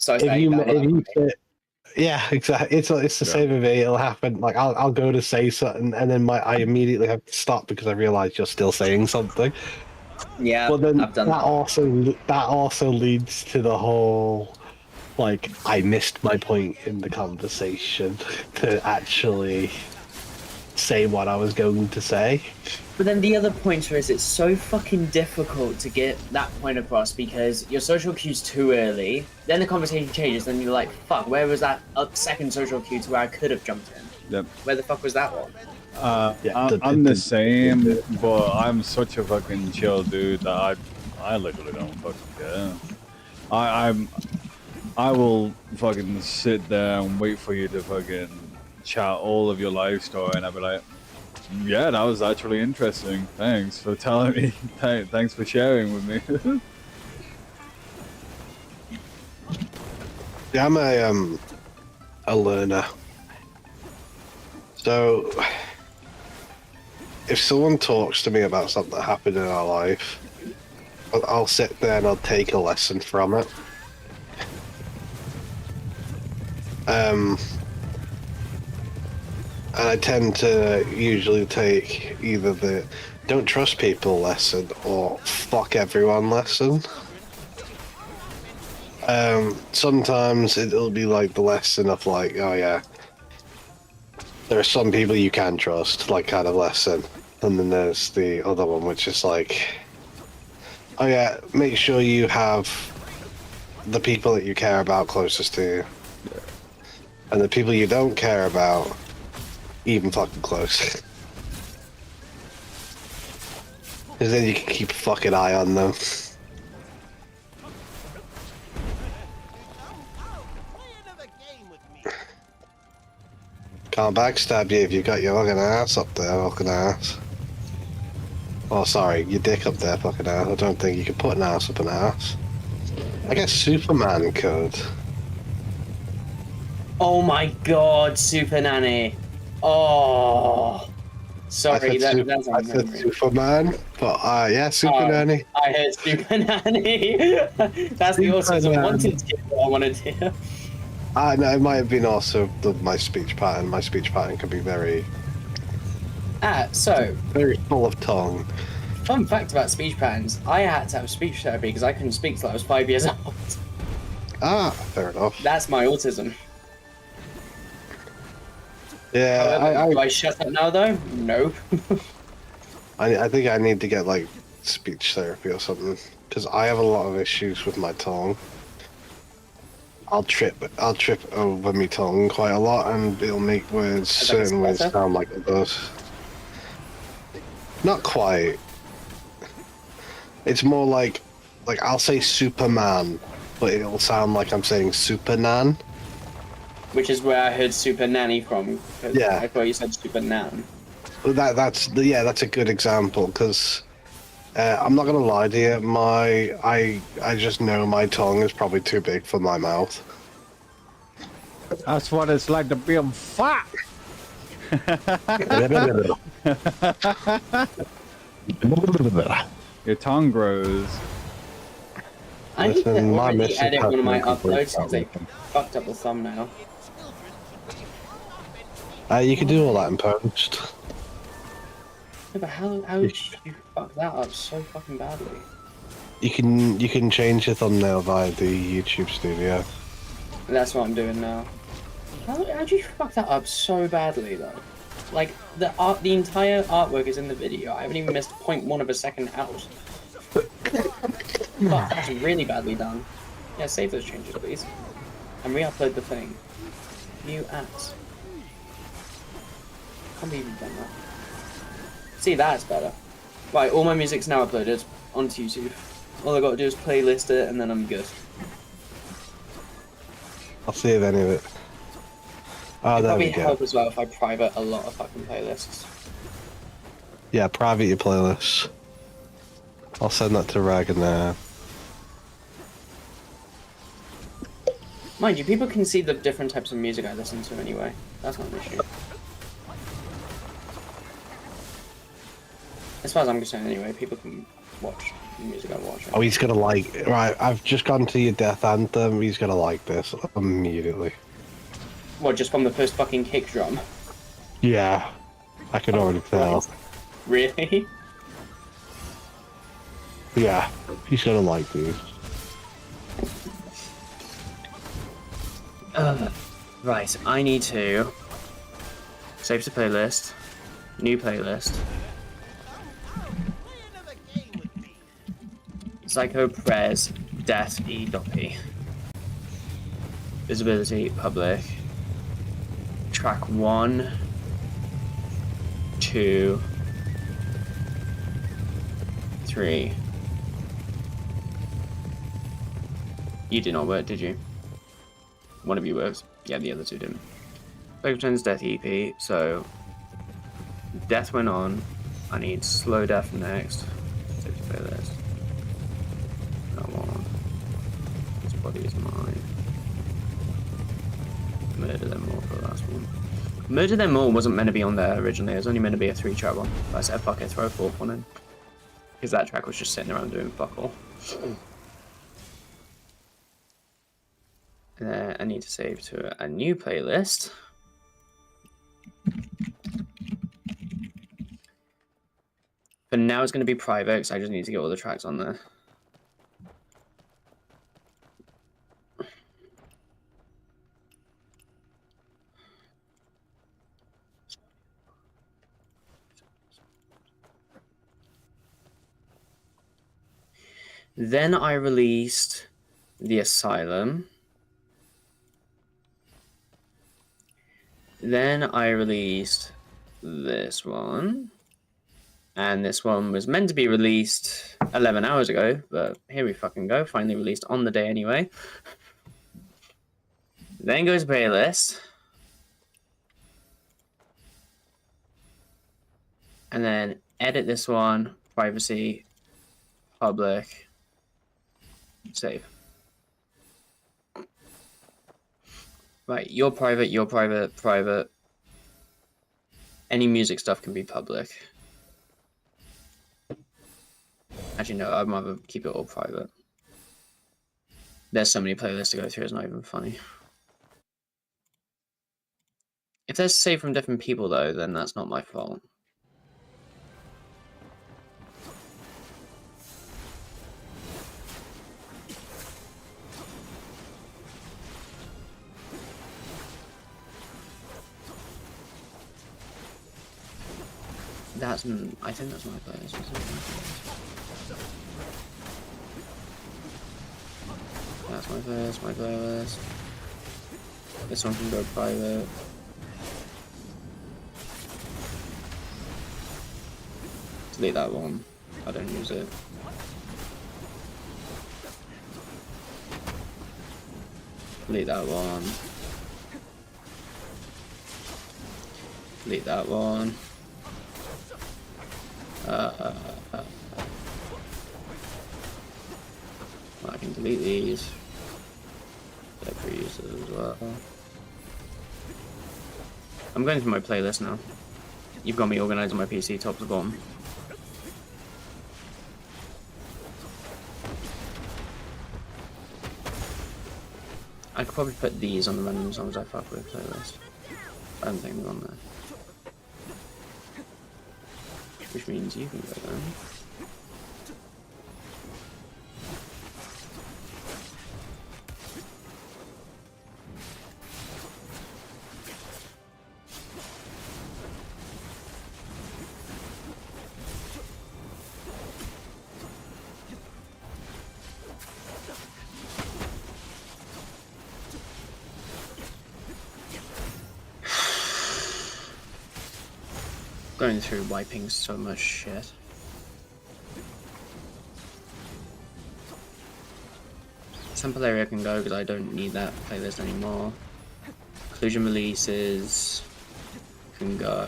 if you yeah, exactly. It's the same with me. It'll happen. Like I'll go to say something, and then I immediately have to stop because I realize you're still saying something. Yeah, but then I've done that also leads to the whole like, I missed my point in the conversation to actually say what I was going to say. But then the other pointer is it's so fucking difficult to get that point across because your social cue's too early, then the conversation changes, then you're like, fuck, where was that second social cue to where I could have jumped in? Yep. Where the fuck was that one? I'm the same, but I'm such a fucking chill dude that I literally don't fucking care. I will fucking sit there and wait for you to fucking chat all of your life story, and I'll be like, yeah, that was actually interesting. Thanks for telling me. Thanks for sharing with me. Yeah, I'm a learner. So, if someone talks to me about something that happened in our life, I'll sit there and I'll take a lesson from it. And I tend to usually take either the don't trust people lesson or fuck everyone lesson. Sometimes it'll be like the lesson of like, oh yeah, there are some people you can trust, like kind of lesson. And then there's the other one, which is like, oh yeah, make sure you have the people that you care about closest to you. And the people you don't care about, even fucking close. Because then you can keep a fucking eye on them. Can't backstab you if you got your fucking ass up there, fucking ass. Oh, sorry, your dick up there, fucking ass. I don't think you can put an ass up an ass. I guess Superman could. Oh my god, Super Nanny. Oh. Sorry, that's I said Superman, but yeah, Super Nanny. I heard Super Nanny. That's the autism wanted to get what I wanted to hear. No, it might have been also my speech pattern. My speech pattern can be very full of tongue. Fun fact about speech patterns, I had to have speech therapy because I couldn't speak till I was 5 years old. Ah, fair enough. That's my autism. Yeah, However, do I shut up now though? No. I think I need to get like speech therapy or something because I have a lot of issues with my tongue. I'll trip over my tongue quite a lot, and it'll make words, certain words, sound like others. Not quite. It's more like I'll say Superman, but it'll sound like I'm saying Supernan. Which is where I heard Super Nanny from. Yeah. I thought you said Super Nan. That's a good example because I'm not gonna lie to you. I just know my tongue is probably too big for my mouth. That's what it's like to be fat. Your tongue grows. I need to Listen, already edit one of my uploads because they fucked up the thumbnail. You can do all that in post. Yeah, but how did you fuck that up so fucking badly? You can change your thumbnail via the YouTube studio. That's what I'm doing now. How'd you fuck that up so badly though? Like the entire artwork is in the video. I haven't even missed 0.1 of a second out. Fuck, that's really badly done. Yeah, save those changes please. And re-upload the thing. You ass. Can't believe you've done that. See, that's better. Right, all my music's now uploaded onto YouTube. All I gotta do is playlist it and then I'm good. I'll save any of it. Oh, there we Probably go. help as well if I private a lot of fucking playlists. Yeah, private your playlists. I'll send that to Rag now. Mind you, people can see the different types of music I listen to anyway. That's not an issue. As far as I'm concerned anyway, people can watch the music I watch. Oh, he's gonna like. Right, I've just gone to your death anthem. He's gonna like this immediately. What, just from the first fucking kick drum? Yeah, I can already tell. Really? Yeah, he's gonna like these. Right, I need to save to playlist, new playlist. Psycho Prez Death E.P. Visibility public. Track 1, 2, 3. You did not work, did you? One of you worked. Yeah, the other two didn't. Psycho Prez Death EP. So Death went on. I need Slow Death next. Save to playlist. His body is mine. Murder Them All for the last one. Murder Them All wasn't meant to be on there originally. It was only meant to be a 3-track one. But I said, fuck it, throw a 4th one in. Because that track was just sitting around doing fuck all. I need to save to a new playlist. For now, it's going to be private because I just need to get all the tracks on there. Then I released The Asylum. Then I released this one. And this one was meant to be released 11 hours ago, but here we fucking go. Finally released on the day anyway. Then goes playlist. And then edit this one, privacy, public, save. Right, you're private, private. Any music stuff can be public. Actually, no, I'd rather keep it all private. There's so many playlists to go through, it's not even funny. If they're saved from different people, though, then that's not my fault. I think that's my playlist. That's my playlist. This one can go private. Delete that one. I don't use it. Delete that one. Delete that one. I can delete these. They're for users as well. I'm going through my playlist now. You've got me organized on my PC top to bottom. I could probably put these on the random songs I fuck with playlist. I don't think they're on there. Which means you can go down. Going through wiping so much shit. Sample area can go because I don't need that playlist anymore. Occlusion releases can go.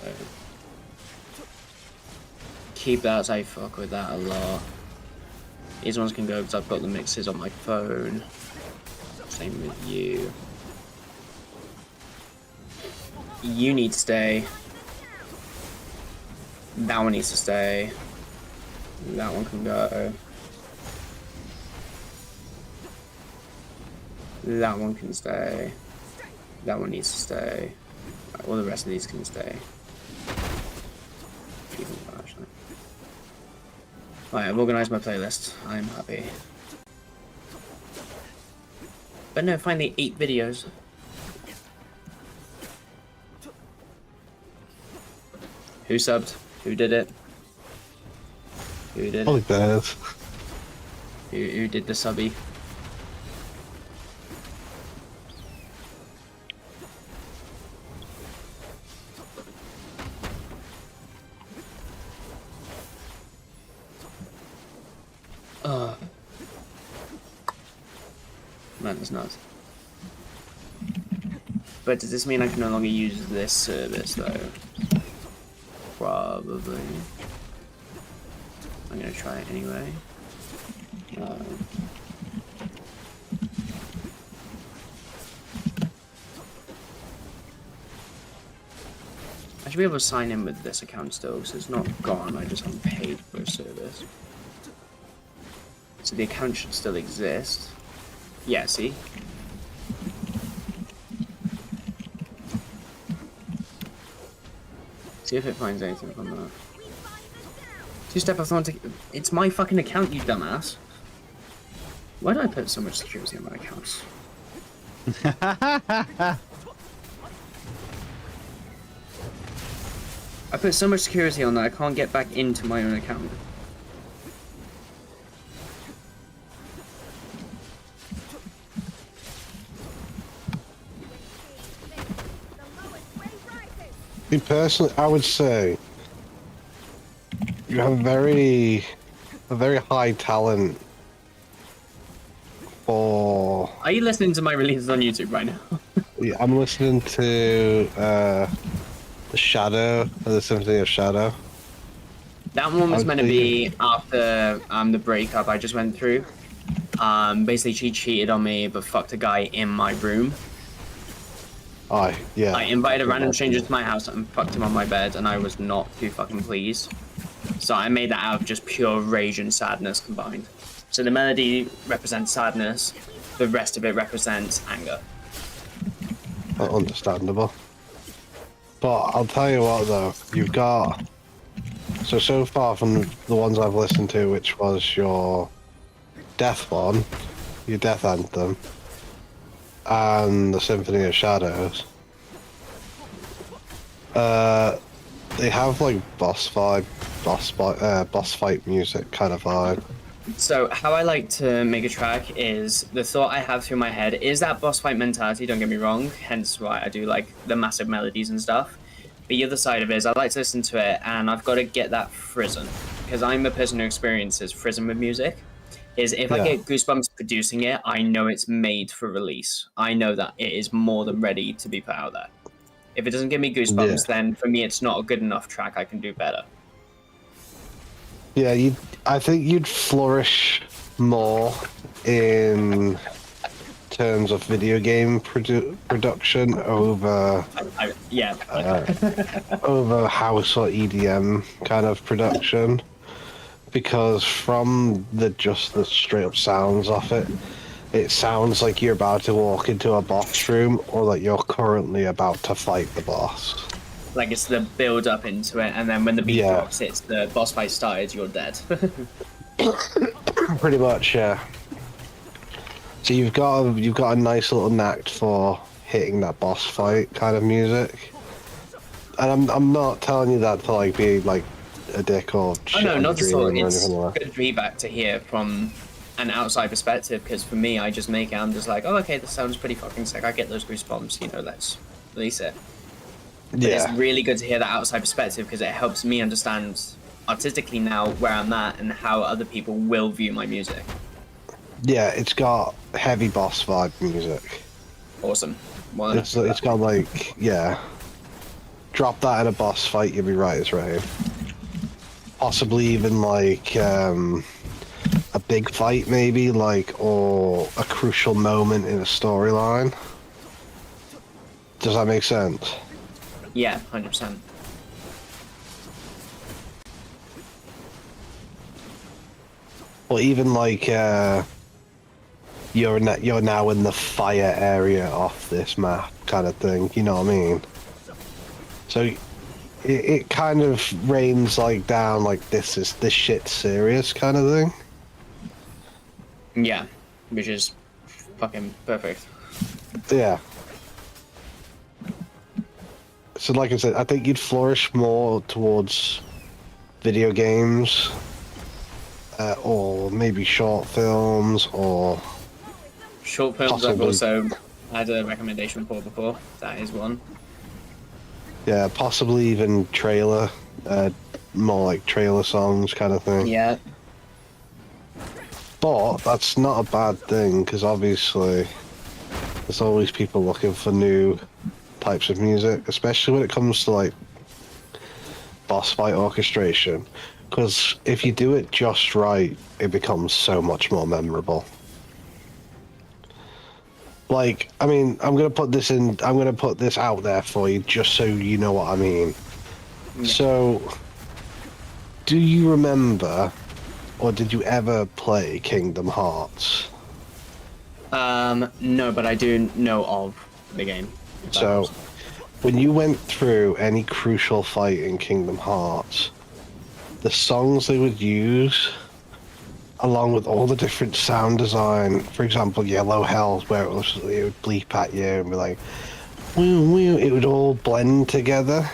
Keep that, so I fuck with that a lot. These ones can go because I've got the mixes on my phone. Same with you. You need to stay. That one needs to stay. That one can go. That one can stay. That one needs to stay. All the rest of these can stay. Even that, actually. Right, I've organized my playlist. I'm happy. But no, finally 8 videos. Who subbed? Who did it? Who did it? Probably Bears. Who did the subby? Man, it's nuts. But does this mean I can no longer use this service though? Probably. I'm gonna try it anyway. I should be able to sign in with this account still, because it's not gone, I just haven't paid for a service. So the account should still exist. Yeah, see? See if it finds anything from that. Two-step authentic. It's my fucking account, you dumbass. Why do I put so much security on my accounts? I put so much security on that I can't get back into my own account. Me personally, I would say you have a very high talent for. Are you listening to my releases on YouTube right now? Yeah, I'm listening to the Shadow, the Symphony of Shadow. That one was meant to be after the breakup I just went through. Basically, she cheated on me, but fucked a guy in my room. Yeah. I invited a random stranger to my house and fucked him on my bed, and I was not too fucking pleased. So I made that out of just pure rage and sadness combined. So the melody represents sadness, the rest of it represents anger. Understandable. But I'll tell you what, though, you've got. So far from the ones I've listened to, which was your Death one, your Death Anthem, and the Symphony of Shadows, they have like boss fight music kind of vibe. So how I like to make a track is, the thought I have through my head is that boss fight mentality, don't get me wrong, hence why I do like the massive melodies and stuff. But the other side of it is I like to listen to it and I've got to get that frisson, because I'm a person who experiences frisson with music. Is if I get goosebumps producing it, I know it's made for release. I know that it is more than ready to be put out there. If it doesn't give me goosebumps, then for me it's not a good enough track. I can do better. Yeah, I think you'd flourish more in terms of video game production over over house or EDM kind of production. Because from the straight up sounds of it, it sounds like you're about to walk into a boss room or that you're currently about to fight the boss. Like it's the build up into it, and then when the beat drops, it's the boss fight started, you're dead. Pretty much, yeah. So you've got a nice little knack for hitting that boss fight kind of music. And I'm not telling you that to like be like a dick or shit. Oh no, not at all. It's like good feedback to hear from an outside perspective, because for me, I just make it, I'm just like, oh, okay, this sounds pretty fucking sick. I get those goosebumps, you know, let's release it. But it's really good to hear that outside perspective, because it helps me understand artistically now where I'm at and how other people will view my music. Yeah, it's got heavy boss vibe music. Awesome. Well, it's got like, drop that in a boss fight, you'll be right as rain. Possibly even like a big fight maybe, like, or a crucial moment in a storyline. Does that make sense? Yeah, 100%. Or even like you're now in the fire area off this map kind of thing, you know what I mean? So it kind of rains like down like this shit's serious kind of thing. Yeah, which is fucking perfect. Yeah. So like I said, I think you'd flourish more towards video games, or maybe short films, or short films. Possibly. I've also had a recommendation for before. That is one. Yeah, possibly even trailer, more like trailer songs kind of thing. Yeah. But that's not a bad thing, because obviously there's always people looking for new types of music, especially when it comes to like boss fight orchestration, because if you do it just right, it becomes so much more memorable. Like, I mean, I'm gonna put this out there for you just so you know what I mean. Yeah. So, do you remember, or did you ever play Kingdom Hearts? No, but I do know of the game. So, when you went through any crucial fight in Kingdom Hearts, the songs they would use, along with all the different sound design, for example, Yellow Hells, where it would bleep at you and be like, woo, woo, it would all blend together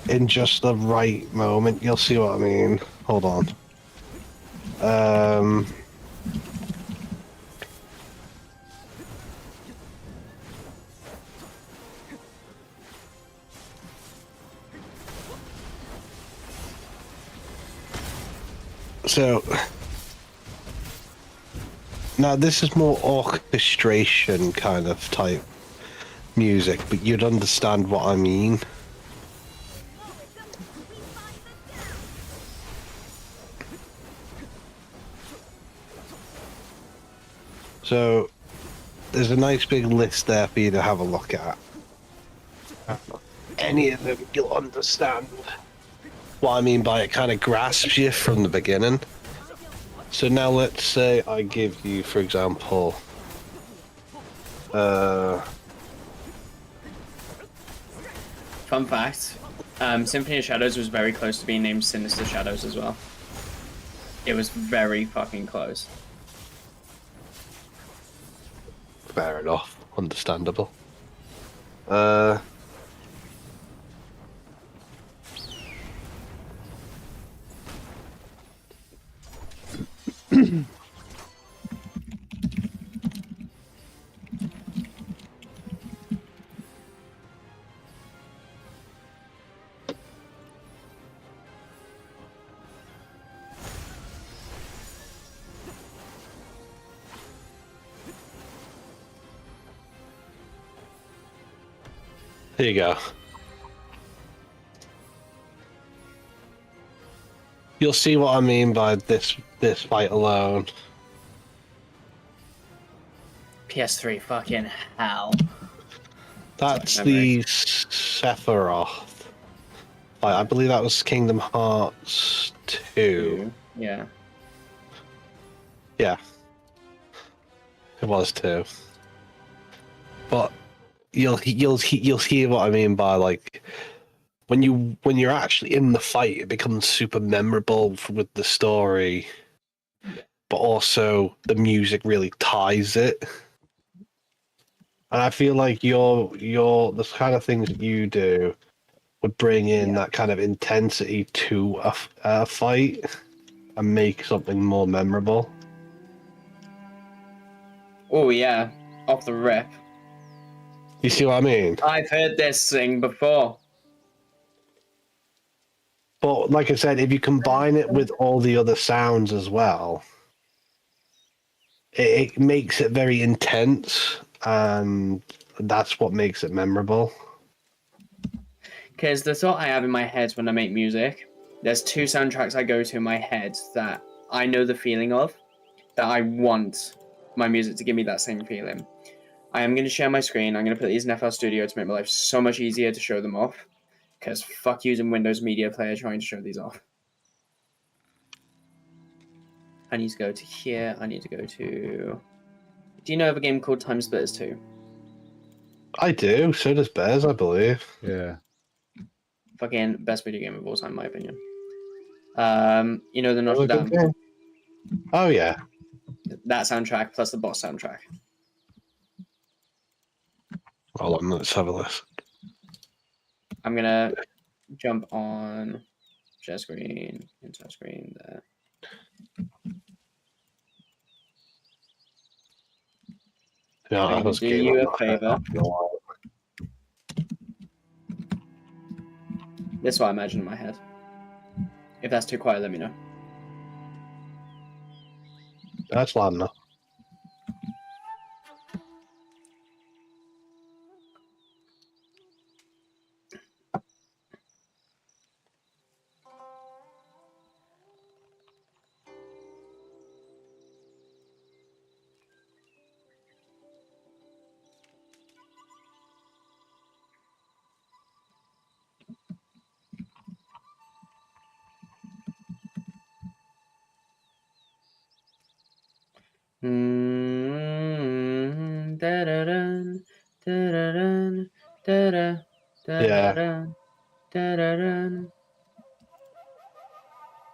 in just the right moment. You'll see what I mean. Hold on. So now this is more orchestration kind of type music, but you'd understand what I mean. So there's a nice big list there for you to have a look at. Any of them you'll understand what I mean by it kind of grasps you from the beginning. So now let's say I give you, for example, Fun fact, Symphony of Shadows was very close to being named Sinister Shadows as well. It was very fucking close. fair enough, understandable. Here you go. You'll see what I mean by this fight alone. PS3, fucking hell. That's Memory. the Sephiroth fight. I believe that was Kingdom Hearts 2. Yeah. Yeah. It was 2. But you'll hear what I mean by, like, when you're actually in the fight, it becomes super memorable with the story, but also the music really ties it. And I feel like the kind of things that you do would bring in that kind of intensity to a fight and make something more memorable. Oh yeah, off the rip. You see what I mean? I've heard this thing before. But like I said, if you combine it with all the other sounds as well, it makes it very intense, and that's what makes it memorable. Because the thought I have in my head when I make music, there's two soundtracks I go to in my head that I know the feeling of, that I want my music to give me that same feeling. I am going to share my screen. I'm going to put these in FL Studio to make my life so much easier to show them off. Because fuck using Windows Media Player trying to show these off. I need to go to here. I need to go to... Do you know of a game called Time Splitters 2? I do. So does Bez, I believe. Yeah. Fucking best video game of all time, in my opinion. You know the Notre Really good Dame? game. Oh yeah. That soundtrack plus the boss soundtrack. Hold on, let's have a listen. I'm gonna jump on share screen, inside screen there. Yeah, I'm I gonna was do game you I've a not heard favor. of in a while. This is what I imagine in my head. If that's too quiet, let me know. That's loud enough. Da-da-dun, da-da-dun, da-da. Da-da-da.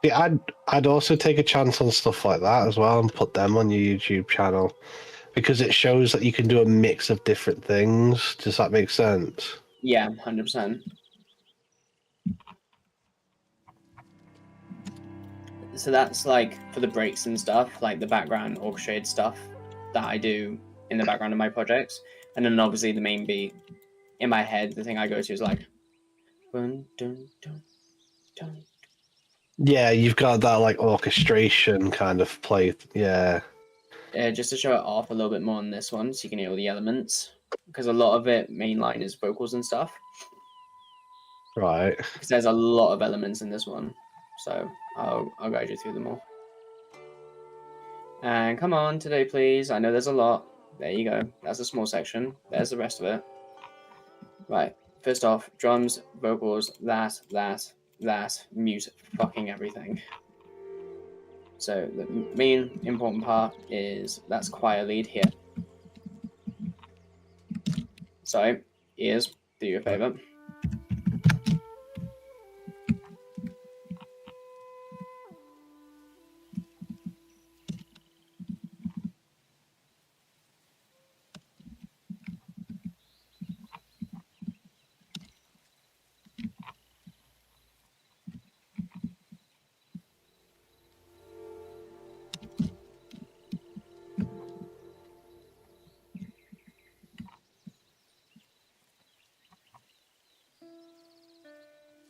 Yeah, I'd also take a chance on stuff like that as well and put them on your YouTube channel because it shows that you can do a mix of different things. Does that make sense? Yeah, 100%. So that's like for the breaks and stuff, like the background orchestrated stuff that I do in the background of my projects. And then obviously the main beat in my head, the thing I go to is like dun, dun, dun, dun. Yeah, you've got that like orchestration kind of play. Yeah. Just to show it off a little bit more on this one so you can hear all the elements. Because a lot of it mainline is vocals and stuff. Right. Because there's a lot of elements in this one. So I'll guide you through them all. And come on today, please. I know there's a lot. There you go. That's a small section. There's the rest of it. Right. First off, drums, vocals, that, mute fucking everything. So the main important part is that's choir lead here. So, ears, do you a favour.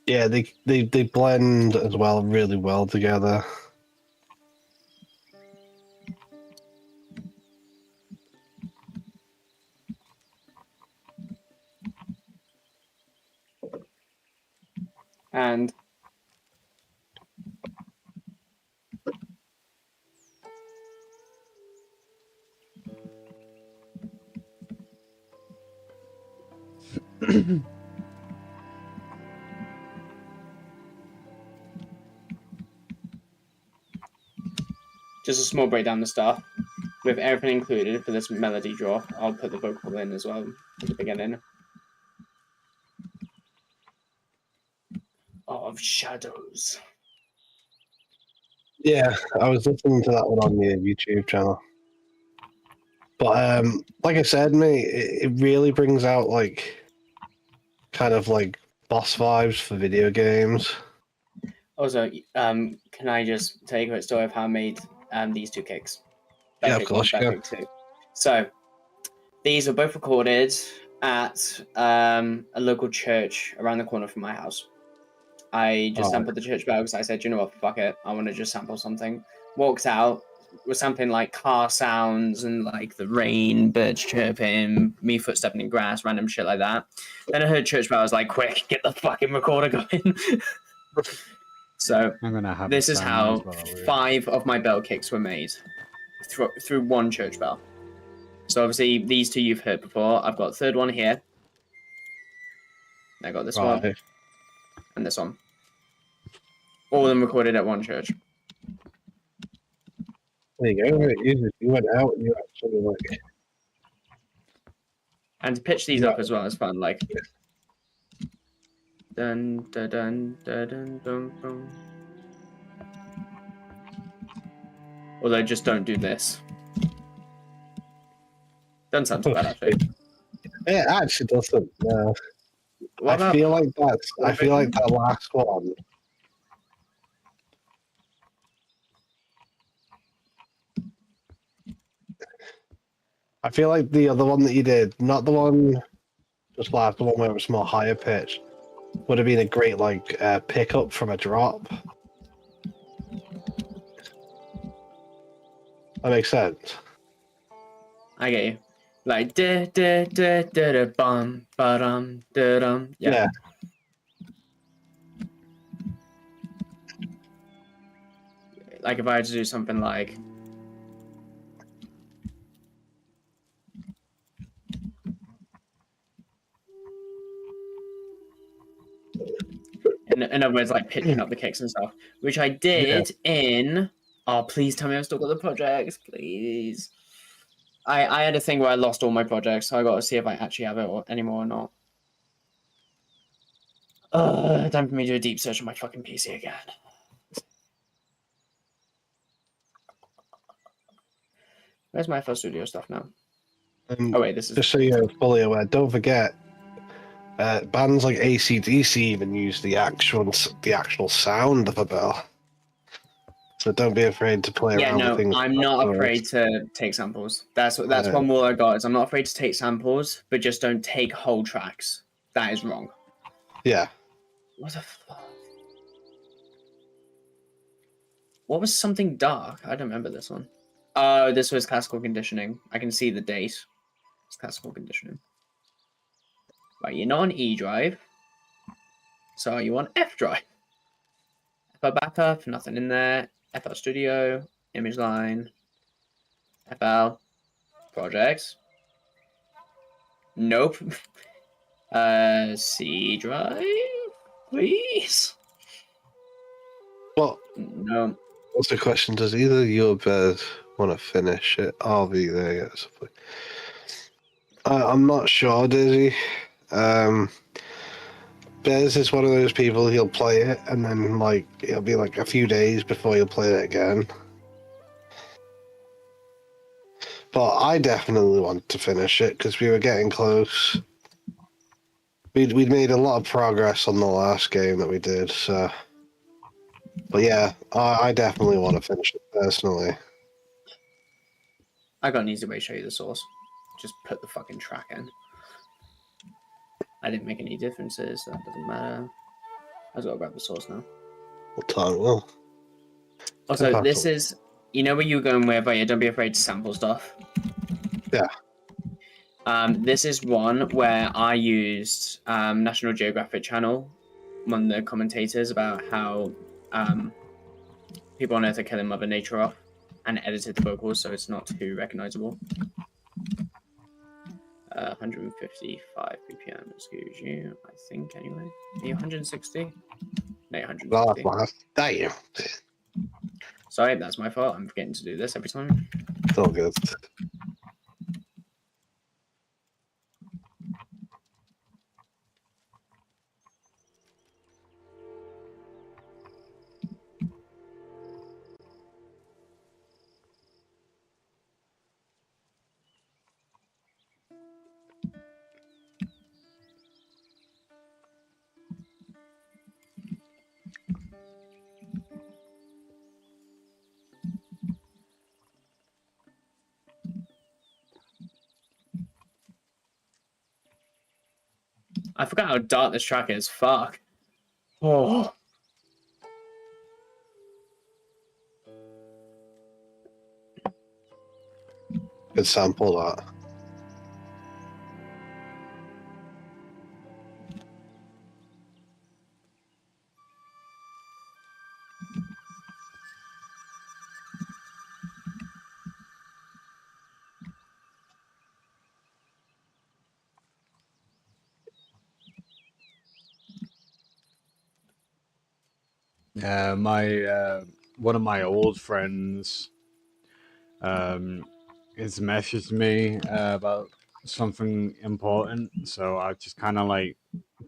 Yeah, they blend as well really well together. And just a small breakdown of stuff. With everything included for this melody drop, I'll put the vocal in as well at the beginning. Of shadows. Yeah, I was listening to that one on the YouTube channel. But like I said, mate, it really brings out like kind of like boss vibes for video games. Also, can I just tell you a quick story of how I made these two kicks? Yeah, of course, Bell kick 2. So, these were both recorded at a local church around the corner from my house. I just sampled the church bell because I said, you know what, fuck it, I want to just sample something. Walked out, was sampling like car sounds and like the rain, birds chirping, me footstepping in grass, random shit like that. Then I heard church bell. I was like, quick, get the fucking recorder going. So I'm gonna have this is how as well, 5 of my bell kicks were made through one church bell. So obviously these two you've heard before. I've got a third one here. I got this one and this one. All of them recorded at one church. There you go. You went out and you actually like. And to pitch these up as well is fun. Like dun dun dun dun dun dun dun. Although just don't do this. Doesn't sound too bad actually. It actually doesn't. No. What I feel like that's. I feel like that last one. I feel like the other one that you did, not the one just last, the one where it was more higher pitch, would have been a great like pickup from a drop. That makes sense. I get you. Like da da da da da bum ba dum da dum. Yeah. Like if I had to do something like in other words, like pitching up the kicks and stuff, which I did in. Oh, please tell me I've still got the projects, please. I had a thing where I lost all my projects, so I got to see if I actually have it anymore or not. Time for me to do a deep search on my fucking PC again. Where's my FL Studio stuff now? And Oh wait, this is just so you're fully aware, don't forget, bands like AC/DC even use the actual sound of a bell. So don't be afraid to play Yeah, around with no, things. I'm not afraid to take samples. That's one rule I got is I'm not afraid to take samples, but just don't take whole tracks. That is wrong. Yeah. What the fuck? What was something dark? I don't remember this one. Oh, this was classical conditioning. I can see the date. It's classical conditioning. Right, you're not on E drive. So are you on F drive? FL backup, nothing in there. FL Studio, image line, FL, projects. Nope. C drive, please. Well, No. what's the question? Does either you or Bez want to finish it? I'll be there. Yes. I'm not sure, Dizzy. Bez is one of those people, he'll play it and then like it'll be like a few days before he'll play it again. But I definitely want to finish it because we were getting close. We'd made a lot of progress on the last game that we did, so. But yeah, I definitely want to finish it personally. I got an easy way to show you the source. Just put the fucking track in. I didn't make any differences, so that doesn't matter. I just gotta grab the source now. What time will? Also, this is, you know where you were going with, oh yeah, don't be afraid to sample stuff. Yeah. This is one where I used National Geographic Channel, one of the commentators, about how people on Earth are killing Mother Nature off, and edited the vocals so it's not too recognizable. 155 BPM, excuse you, I think, anyway. Are you 160? No, 160. Damn. Sorry, that's my fault. I'm forgetting to do this every time. It's all good. I forgot how dark this track is. Fuck. Oh. Good sample that. My one of my old friends has messaged me about something important, so I just kind of like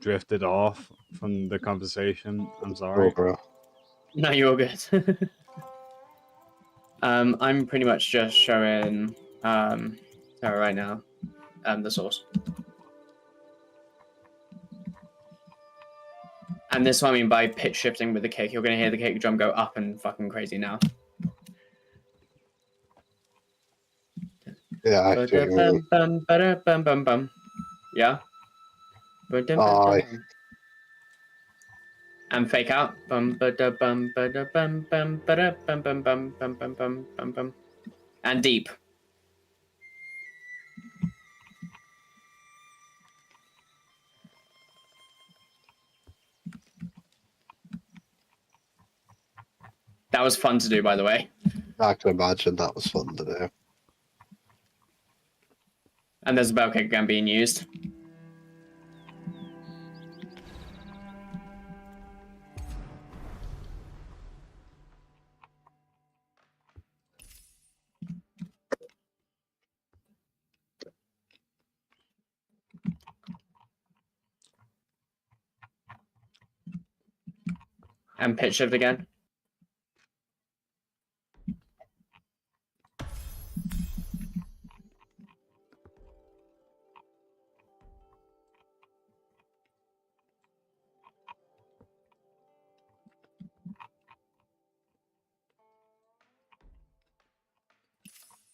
drifted off from the conversation. I'm sorry. Oh, bro. No, you're all good. I'm pretty much just showing Sarah right now the source. And this is what I mean by pitch shifting with the kick. You're going to hear the kick drum go up and fucking crazy now. Yeah, I see what you mean. Yeah? Aye. And fake out. And deep. That was fun to do, by the way. I can imagine that was fun to do. And there's a bell kick again being used. And pitch shift again.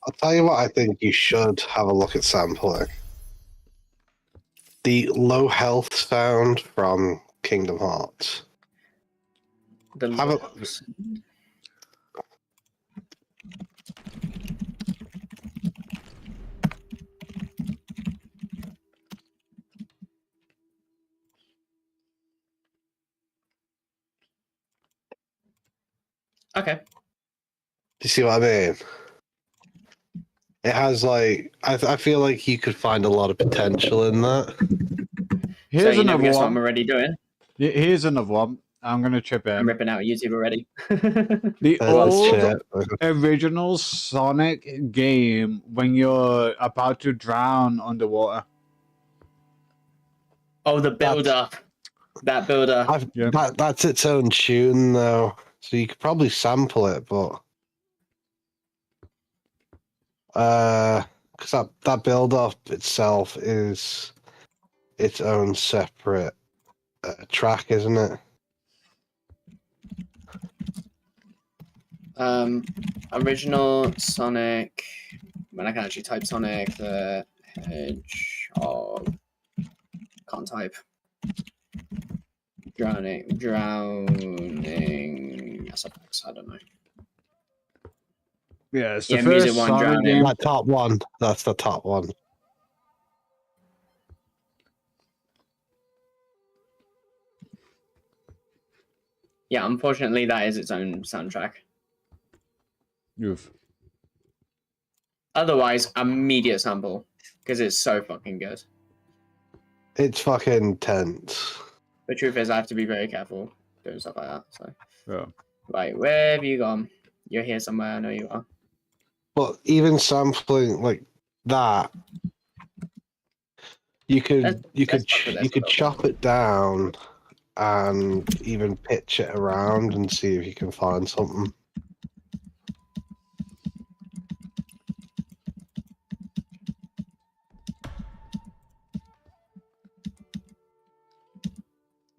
I'll tell you what I think you should have a look at sampling. The low health sound from Kingdom Hearts. The Have a- looks. Okay. Do you see what I mean? It has like I feel like you could find a lot of potential in that. So Here's you never another guess what I'm one. already doing. Here's another one. I'm gonna chip I'm in. ripping out YouTube already. The That's old shit. original Sonic game when you're about to drown underwater. Oh, the build up. That build up. Yeah. That's its own tune though, so you could probably sample it, but because that build up itself is its own separate track, isn't it? Original Sonic. When I can actually type Sonic the Hedgehog. Can't type. Drowning. SFX. I don't know. Yeah, it's the Yeah, first music one, Sonic drowning. game. That top one. That's the top one. Yeah, unfortunately, that is its own soundtrack. Oof. Otherwise, immediate sample because it's so fucking good. It's fucking tense. The truth is, I have to be very careful doing stuff like that. So, Yeah. right, where have you gone? You're here somewhere. I know you are. But even sampling like that, you could Let's fuck with this you a could little chop it down and even pitch it around and see if you can find something.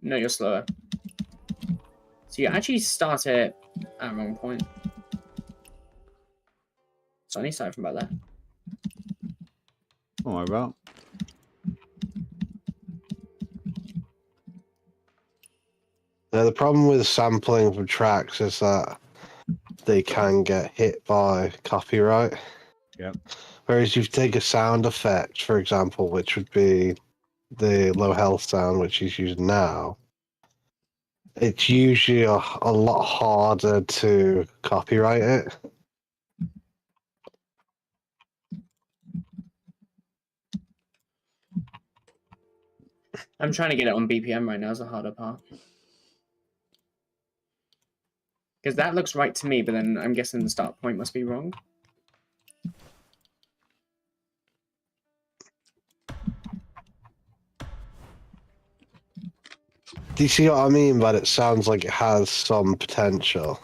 No, you're slower. So you actually start it at the wrong point. So I need something about that. Oh my god. Now the problem with sampling from tracks is that they can get hit by copyright. Yep. Whereas if you take a sound effect, for example, which would be the low health sound, which he's using now, it's usually a lot harder to copyright it. I'm trying to get it on BPM right now is the harder part. Because that looks right to me, but then I'm guessing the start point must be wrong. Do you see what I mean? But it sounds like it has some potential.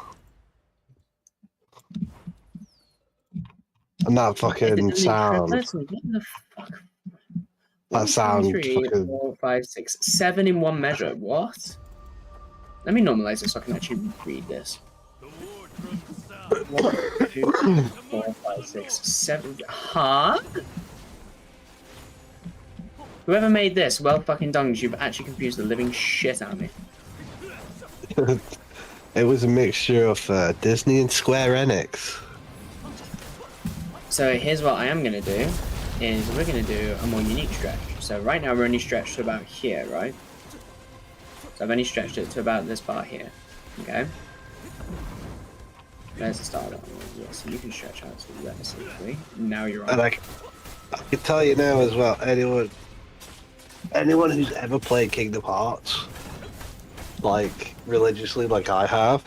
And that fucking sound. What the fuck? That sound 3, fucking. 4, 5, 6, 7 in one measure. What? Let me normalize this so I can actually read this. 1, 2, 3, 4, 5, 6, 7. Huh? Whoever made this, well fucking done, you've actually confused the living shit out of me. It was a mixture of Disney and Square Enix. So here's what I am going to do, is we're going to do a more unique stretch. So right now we're only stretched to about here, right? So I've only stretched it to about this part here, okay? There's the start of it. Yeah, so you can stretch out to that essentially. Now you're on. And I can tell you now as well, anyone who's ever played Kingdom Hearts, like religiously, like I have,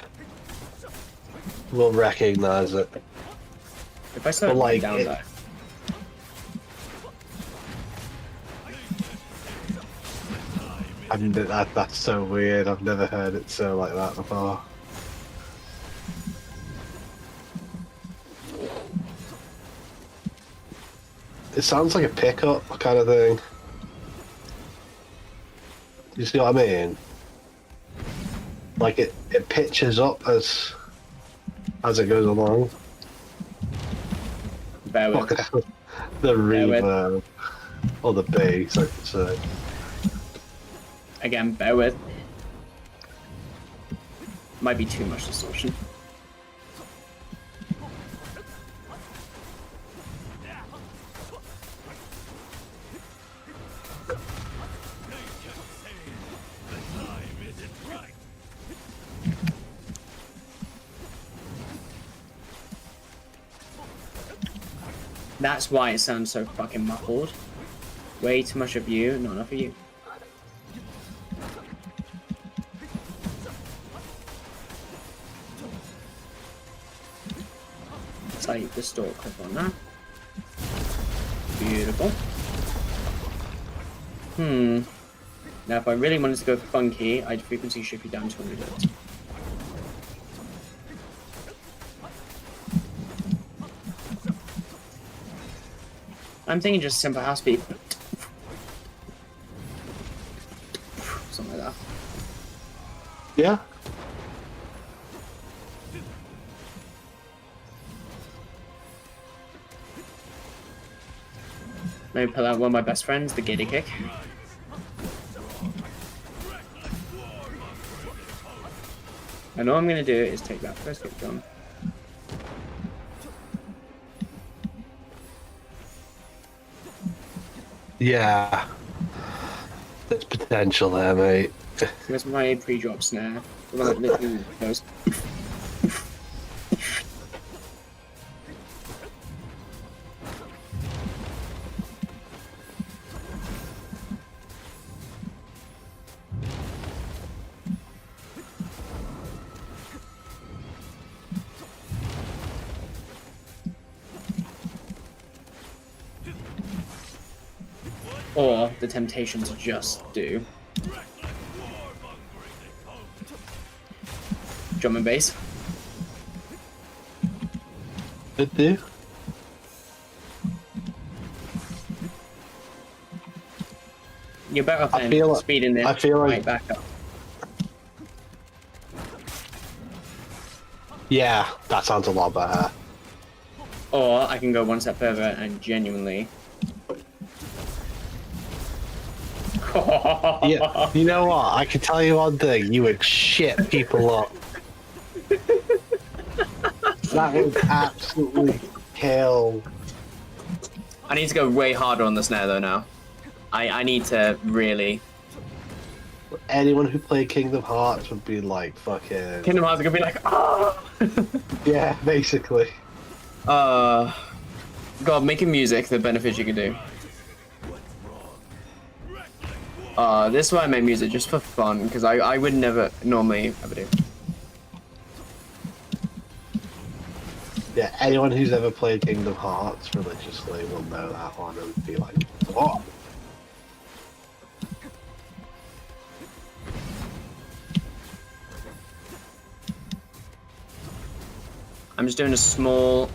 will recognize it. If I slow it like, down though. That's so weird. I've never heard it so like that before. It sounds like a pickup kind of thing. You see what I mean? Like it pitches up as it goes along. Bear with. The reverb or the bass, I could say. Again, bear with. Might be too much distortion. That's why it sounds so fucking muffled. Way too much of you, not enough of you. Like distort clip on that. Beautiful. Now if I really wanted to go funky, I'd frequency shift you down 200 Hz. I'm thinking just simple house beat. Something like that. Yeah. Maybe pull out one of my best friends, the giddy kick. And all I'm going to do is take that first kick drum. Yeah. There's potential there, mate. Where's my pre-drop snare? The one that literally goes. Or the temptation to just do drum and bass. Could do. You're better off I then feel like- speeding this I feel like- right back up. Yeah, that sounds a lot better. Or I can go one step further and genuinely. Yeah, you know what? I can tell you one thing. You would shit people up. That would absolutely kill. I need to go way harder on the snare though now. I need to really. Anyone who played Kingdom Hearts would be like fucking. Kingdom Hearts are gonna be like, ah. Yeah, basically. God, making music, the benefits you can do. This is why I make music, just for fun, because I would never normally ever do. Yeah, anyone who's ever played Kingdom Hearts religiously will know that one and be like, what? I'm just doing a small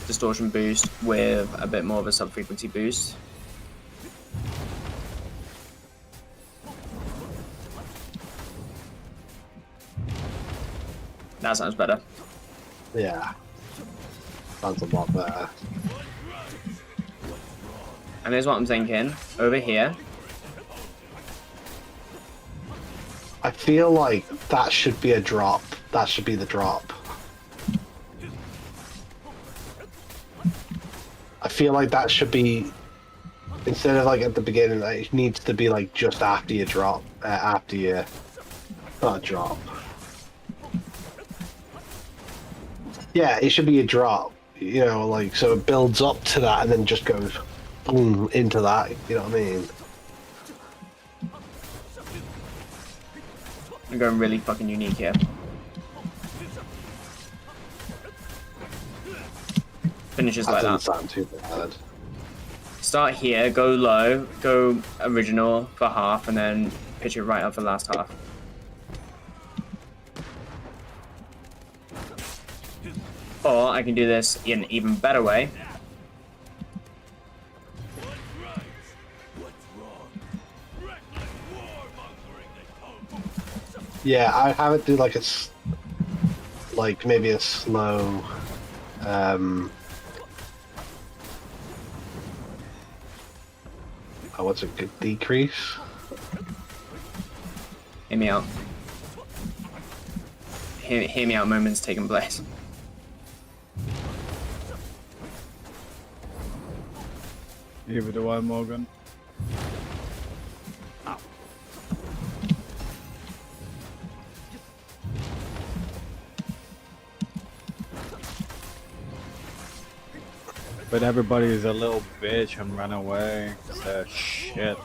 distortion boost with a bit more of a sub-frequency boost. That sounds better. Yeah. Sounds a lot better. And here's what I'm thinking. Over here. I feel like that should be a drop. That should be the drop. I feel like that should be, instead of like at the beginning, it needs to be like just after you drop, after you, not drop. Yeah, it should be a drop, you know, like, so it builds up to that and then just goes boom into that, you know what I mean? I'm going really fucking unique here. Finishes That like doesn't that. sound too bad. Start here, go low, go original for half, and then pitch it right up for the last half. Or I can do this in an even better way. Yeah, I have it do like like maybe a slow, what's a good decrease? Hear me out. Hear me out, moments taking place. Neither do I, Morgan. But everybody is a little bitch and ran away. So shit.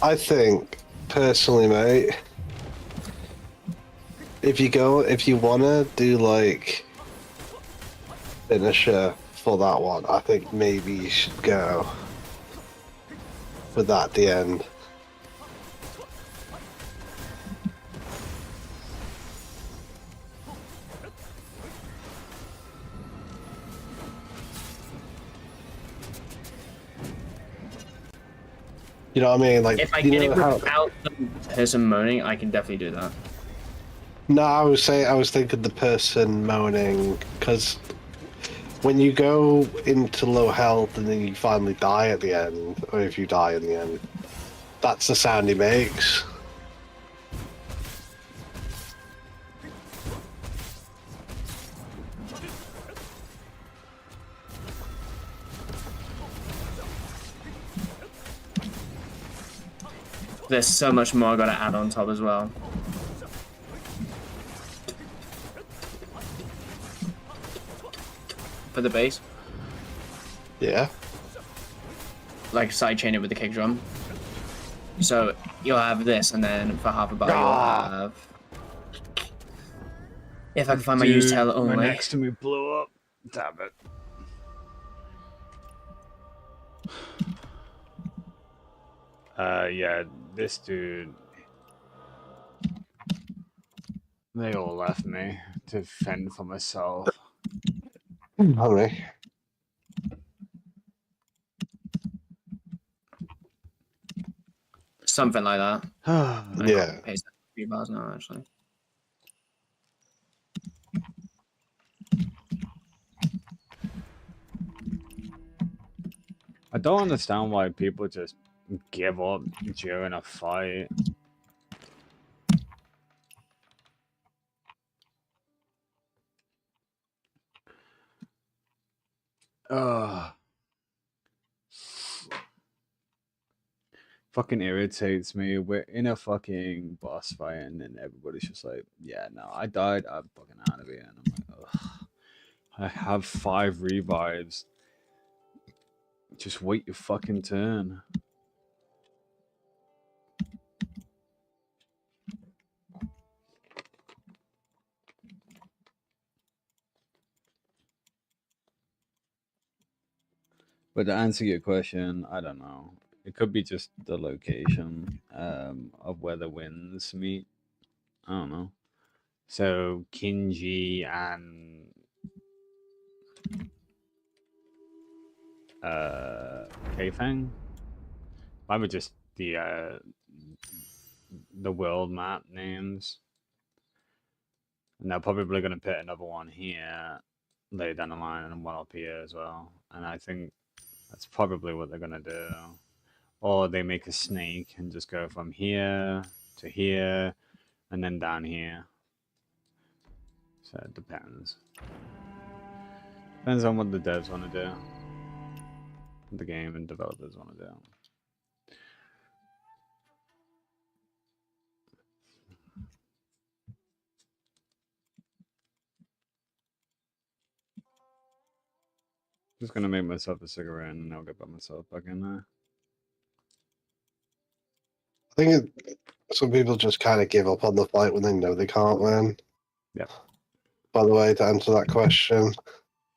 I think, personally, mate, if you wanna do like finisher for that one, I think maybe you should go with that at the end. You know what I mean? Like, If I you get it know without the person moaning, I can definitely do that. No, I was thinking the person moaning, because when you go into low health and then you finally die at the end, or if you die in the end, that's the sound he makes. There's so much more I gotta add on top as well. For the bass. Yeah. Like sidechain it with the kick drum. So you'll have this, and then for half a bar you'll have. If I can find my use tail My only. next to me blew up. Damn it. Yeah, this dude. They all left me to fend for myself. Honey. Something like that. Yeah. Paste that a few bars now, actually. I don't understand why people just give up during a fight. Ugh. Fucking irritates me. We're in a fucking boss fight and then everybody's just like, yeah, no, I died, I'm fucking out of here. And I'm like, ugh. I have 5 revives. Just wait your fucking turn. But to answer your question, I don't know. It could be just the location of where the winds meet. I don't know. So Kinji and Kaifeng. Mine were just the world map names. And they're probably going to put another one here later down the line and one up here as well. And I think that's probably what they're going to do. Or they make a snake and just go from here to here and then down here. So it depends. Depends on what the devs want to do. What the game and developers want to do. Just gonna make myself a cigarette and I'll get by myself back in there. I think some people just kind of give up on the fight when they know they can't win. Yep. by the way, to answer that question.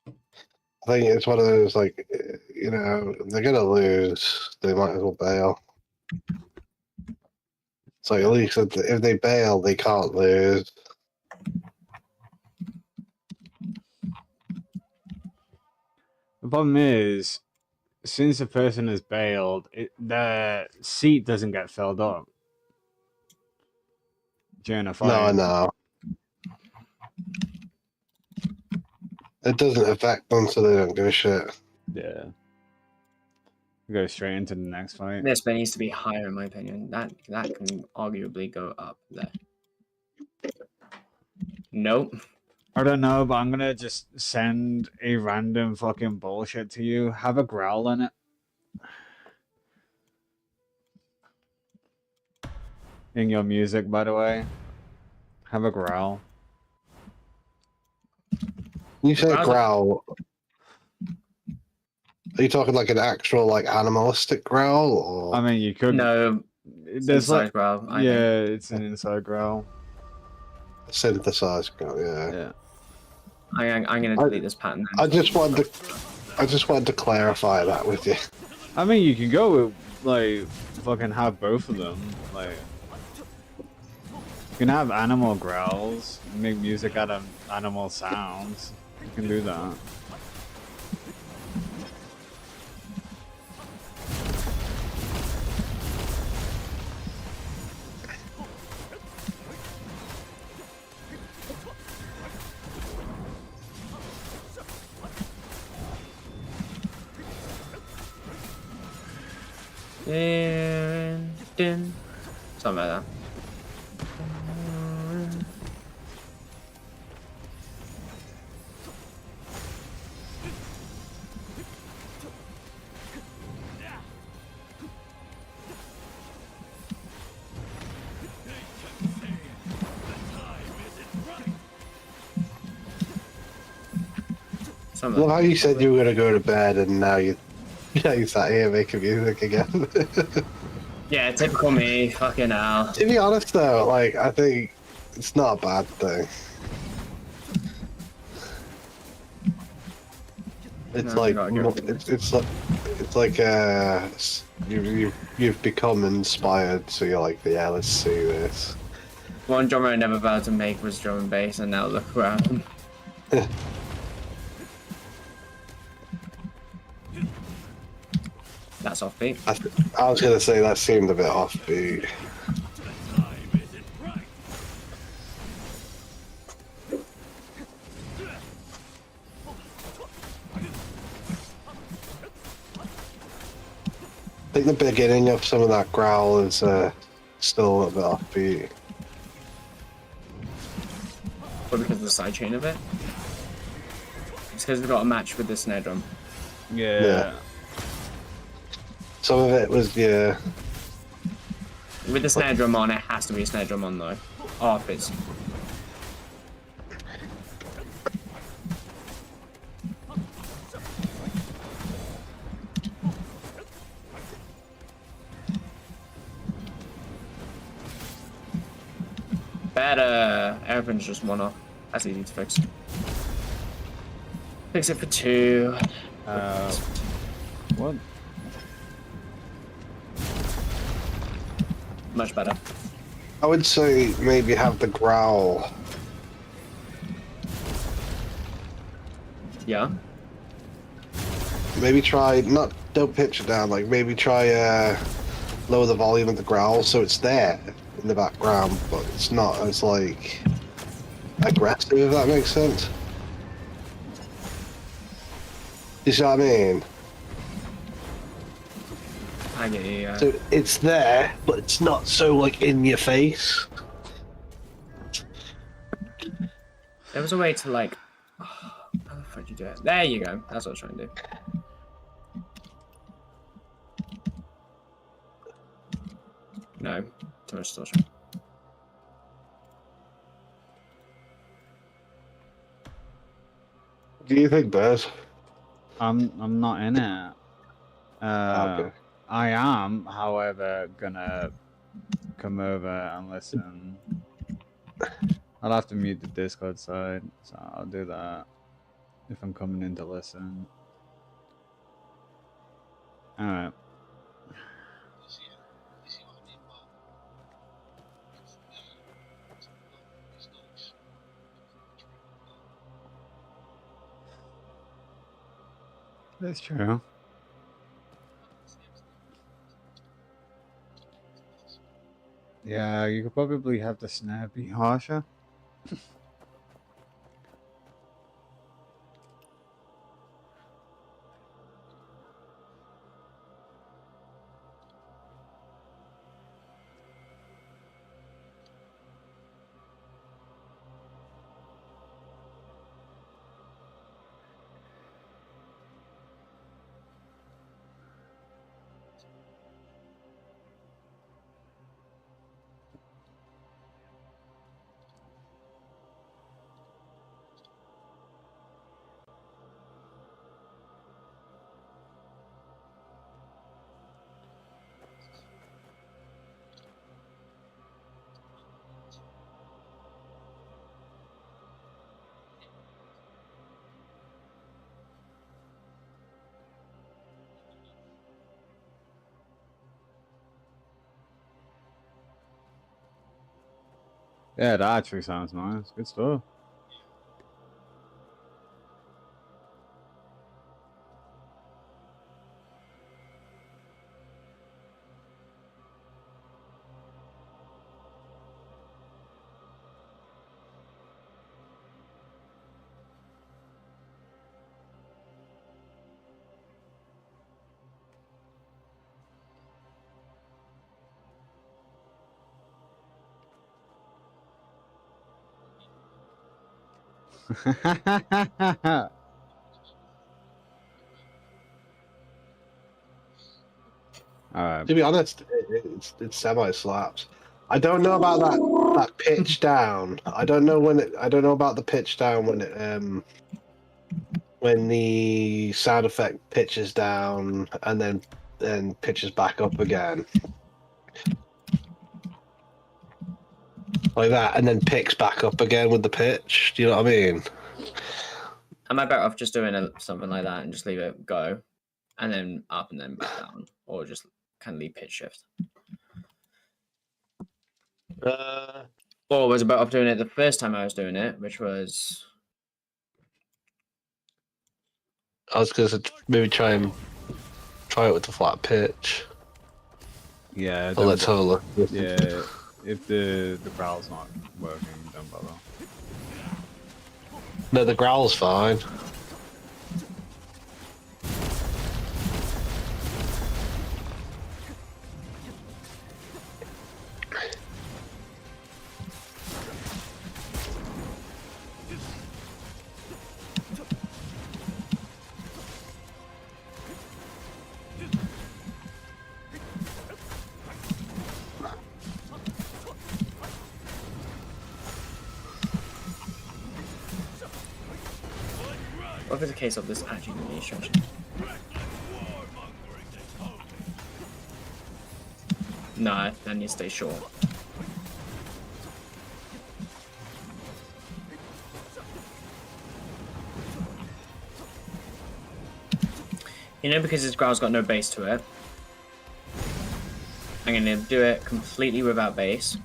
I think it's one of those, like, you know, they're going to lose. They might as well bail. So at least if they bail, they can't lose. The problem is, since the person has bailed, the seat doesn't get filled up during a fight. No, I know. It doesn't affect them, so they don't give a shit. Yeah. Go straight into the next fight. This bit needs to be higher, in my opinion. That can arguably go up there. Nope. I don't know, but I'm gonna just send a random fucking bullshit to you. Have a growl in it. In your music, by the way. Have a growl. You say growl. Are you talking like an actual, like, animalistic growl? Or... I mean, you could. No. There's inside like. growl, I Yeah, think. it's an inside growl. Synthesized growl, yeah. Yeah. I'm gonna delete this pattern. I just wanted to clarify that with you. I mean, you can go with, like, fucking have both of them. Like, you can have animal growls, make music out of animal sounds. You can do that. Something like that. Love how you said you were going to go to bed and now you sat here making music again. Yeah, typical me. Fucking hell. To be honest, though, like, I think it's not a bad thing. It's No, like I gotta it's like you've become inspired, so you're like, yeah, let's see this. One drummer I never vowed to make was drum and bass, and now look where I am. That's offbeat. I was gonna say that seemed a bit offbeat. I think the beginning of some of that growl is still a bit offbeat. But because of the sidechain of it? It's because we got a match with the snare drum. Yeah. Some of it was, yeah. With the snare drum on, it has to be a snare drum on though. Off it's. Better. Everything's just one off. That's easy to fix. Fix it for 2. What? Much better. I would say maybe have the growl. Yeah. Maybe try, don't pitch it down, like maybe try lower the volume of the growl so it's there in the background, but it's not as like aggressive, if that makes sense. You see what I mean? I get you, yeah. So it's there, but it's not so like in your face. There was a way to like... how the fuck did you do it? There you go. That's what I was trying to do. No. Too much distortion. Do you think, Bez? I'm not in it. Okay. I am, however, gonna come over and listen. I'll have to mute the Discord side, so I'll do that if I'm coming in to listen. Alright. That's true. Yeah, you could probably have the snare be harsher. Yeah, that actually sounds nice. Good stuff. Alright. To be honest, it semi slaps. I don't know about that pitch down. I don't know about the pitch down when the sound effect pitches down and then pitches back up again. Like that, and then picks back up again with the pitch. Do you know what I mean? Am I better off just doing something like that and just leave it go, and then up and then back down, or just kind of leave pitch shift? Or was I better off doing it the first time I was doing it, which was... I was going to maybe try it with the flat pitch. Yeah. Well, let's have a look. Yeah, if the growl's not working, don't bother. No, the growl's fine. What if it's a case of this actually really stretching? No, that needs to stay short. You know, because this growl's got no base to it, I'm going to do it completely without base.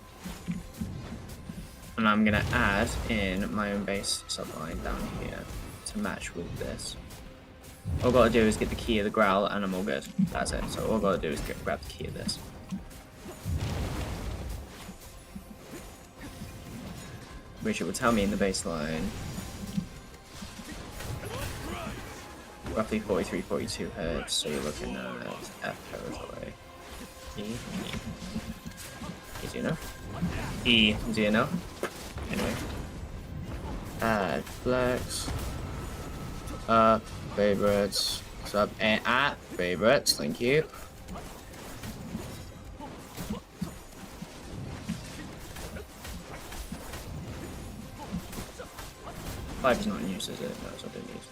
And I'm going to add in my own base subline down here to match with this. All I've got to do is get the key of the growl and I'm all good. That's it. So all I've got to do is grab the key of this. Which it will tell me in the baseline. Roughly 43, 42 hertz, so you're looking at F territory. E. Easy enough. E, easy enough. Anyway. Add flex. Up, favorites. Sub and at favorites, thank you. Five is not in use, is it? No, it's not in use.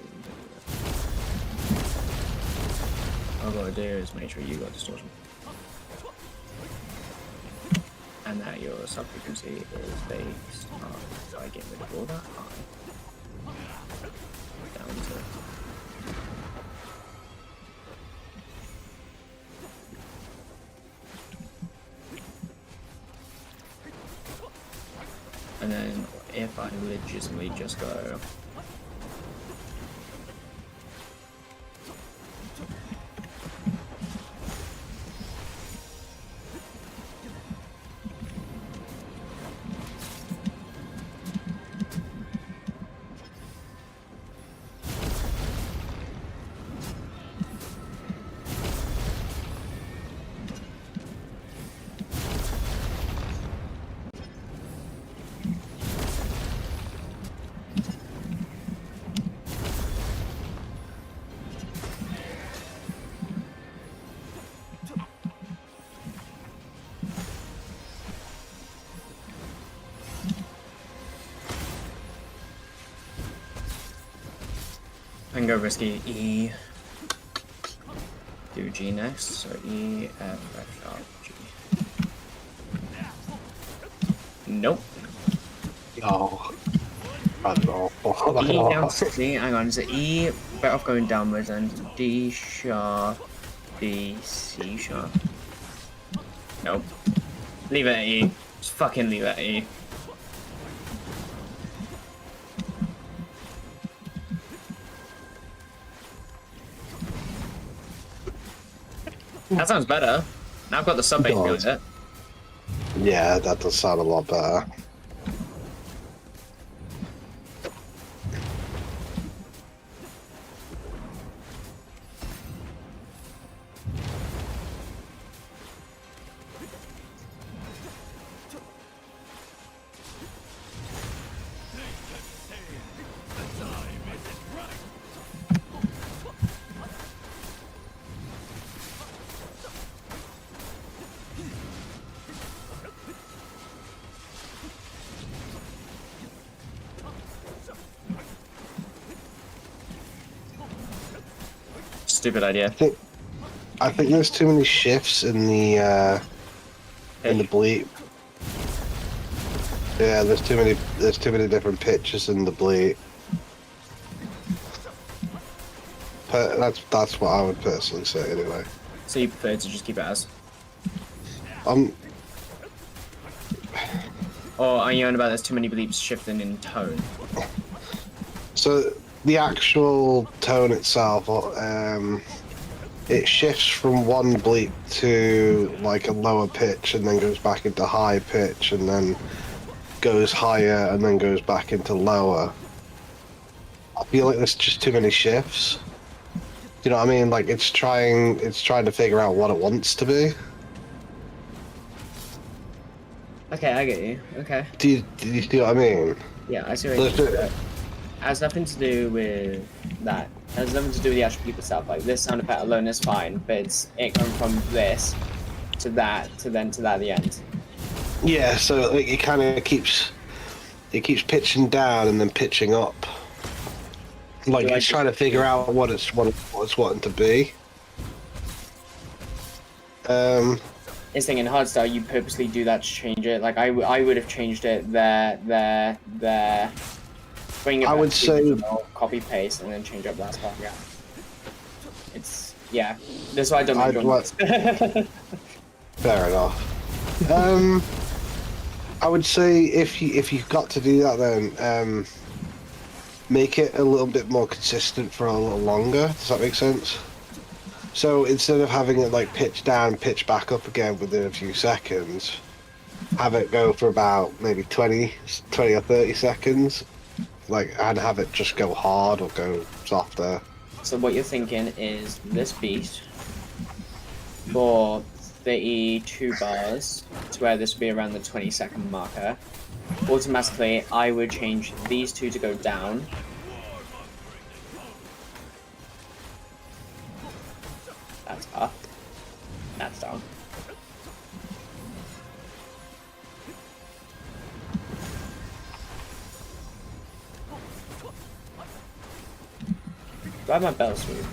All I gotta do is make sure you got distortion. and that your sub-frequency is based on by getting rid of all that high down to and then if I legitimately just go I can go risky E, do G next, so E, F, F sharp, G. Nope. Oh. I don't know. E down to C, hang on, so E, better off going downwards, and D sharp, B, C sharp. Nope. Leave it at E. Just fucking leave it at E. That sounds better. Now I've got the sub bass behind it. Yeah, that does sound a lot better. Stupid idea. I think there's too many shifts in the bleep. Yeah, there's too many different pitches in the bleep. That's what I would personally say anyway. So you prefer to just keep it as? Or are you on about there's too many bleeps shifting in tone? So the actual tone itself, it shifts from one bleep to like a lower pitch and then goes back into high pitch and then goes higher and then goes back into lower. I feel like there's just too many shifts. You know what I mean? Like it's trying to figure out what it wants to be. Okay, I get you. Okay. Do you see what I mean? Yeah, I see what you mean. Has nothing to do with that. It has nothing to do with the actual people itself. Like this sound effect alone is fine, but it's it going from this to that to then to that at the end. Yeah, so like, it kind of keeps pitching down and then pitching up. Like it's trying to figure out what it's wanting to be. It's thinking hardstyle, you purposely do that to change it. Like I would have changed it there. Bring it back, I would say copy paste and then change up that part. Yeah. It's that's why I don't fair enough. I would say if you've got to do that, then make it a little bit more consistent for a little longer. Does that make sense? So instead of having it like pitch down, pitch back up again within a few seconds, have it go for about maybe 20 or 30 seconds, and have it just go hard or go softer. So what you're thinking is this beat for 32 bars to where this would be around the 20-second marker. Automatically, I would change these two to go down. That's up. That's down. Do I have my bell swoop?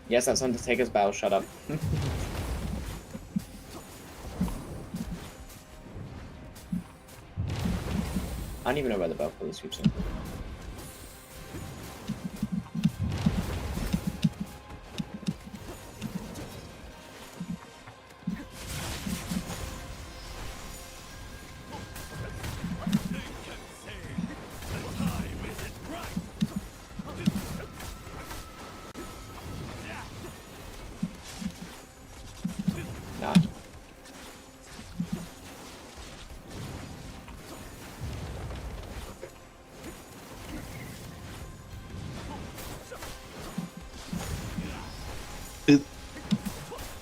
Yes, that's Undertaker's bell, shut up. I don't even know where the bell fully sweeps in. Nah.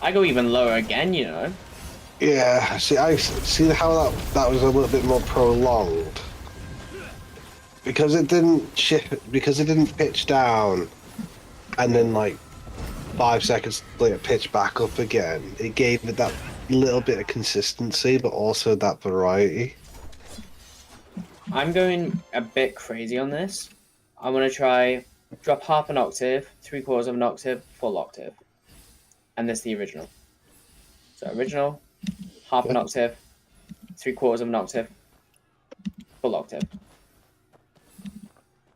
I go even lower again, you know. Yeah, see, I see how that was a little bit more prolonged because it didn't shift, because it didn't pitch down, and then like 5 seconds later pitch back up again. It gave it that little bit of consistency, but also that variety. I'm going a bit crazy on this. I'm gonna try drop half an octave, 3/4 of an octave, full octave, and this is the original. So original, half an octave, 3/4 of an octave, full octave,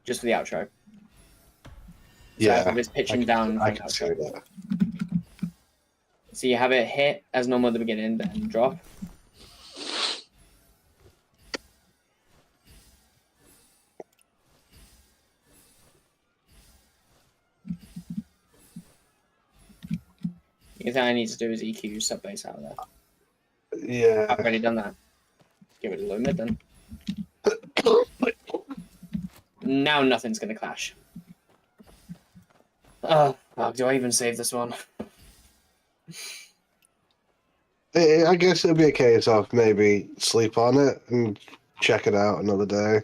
just for the outro. So Yeah, it's pitching down I from can see outro. that. So you have it hit as normal at the beginning, then drop. The thing I need to do is EQ sub bass out of there. Yeah. I've already done that. Give it a low mid then. Now nothing's gonna clash. Oh, fuck, do I even save this one? I guess it'd be a case of maybe sleep on it and check it out another day.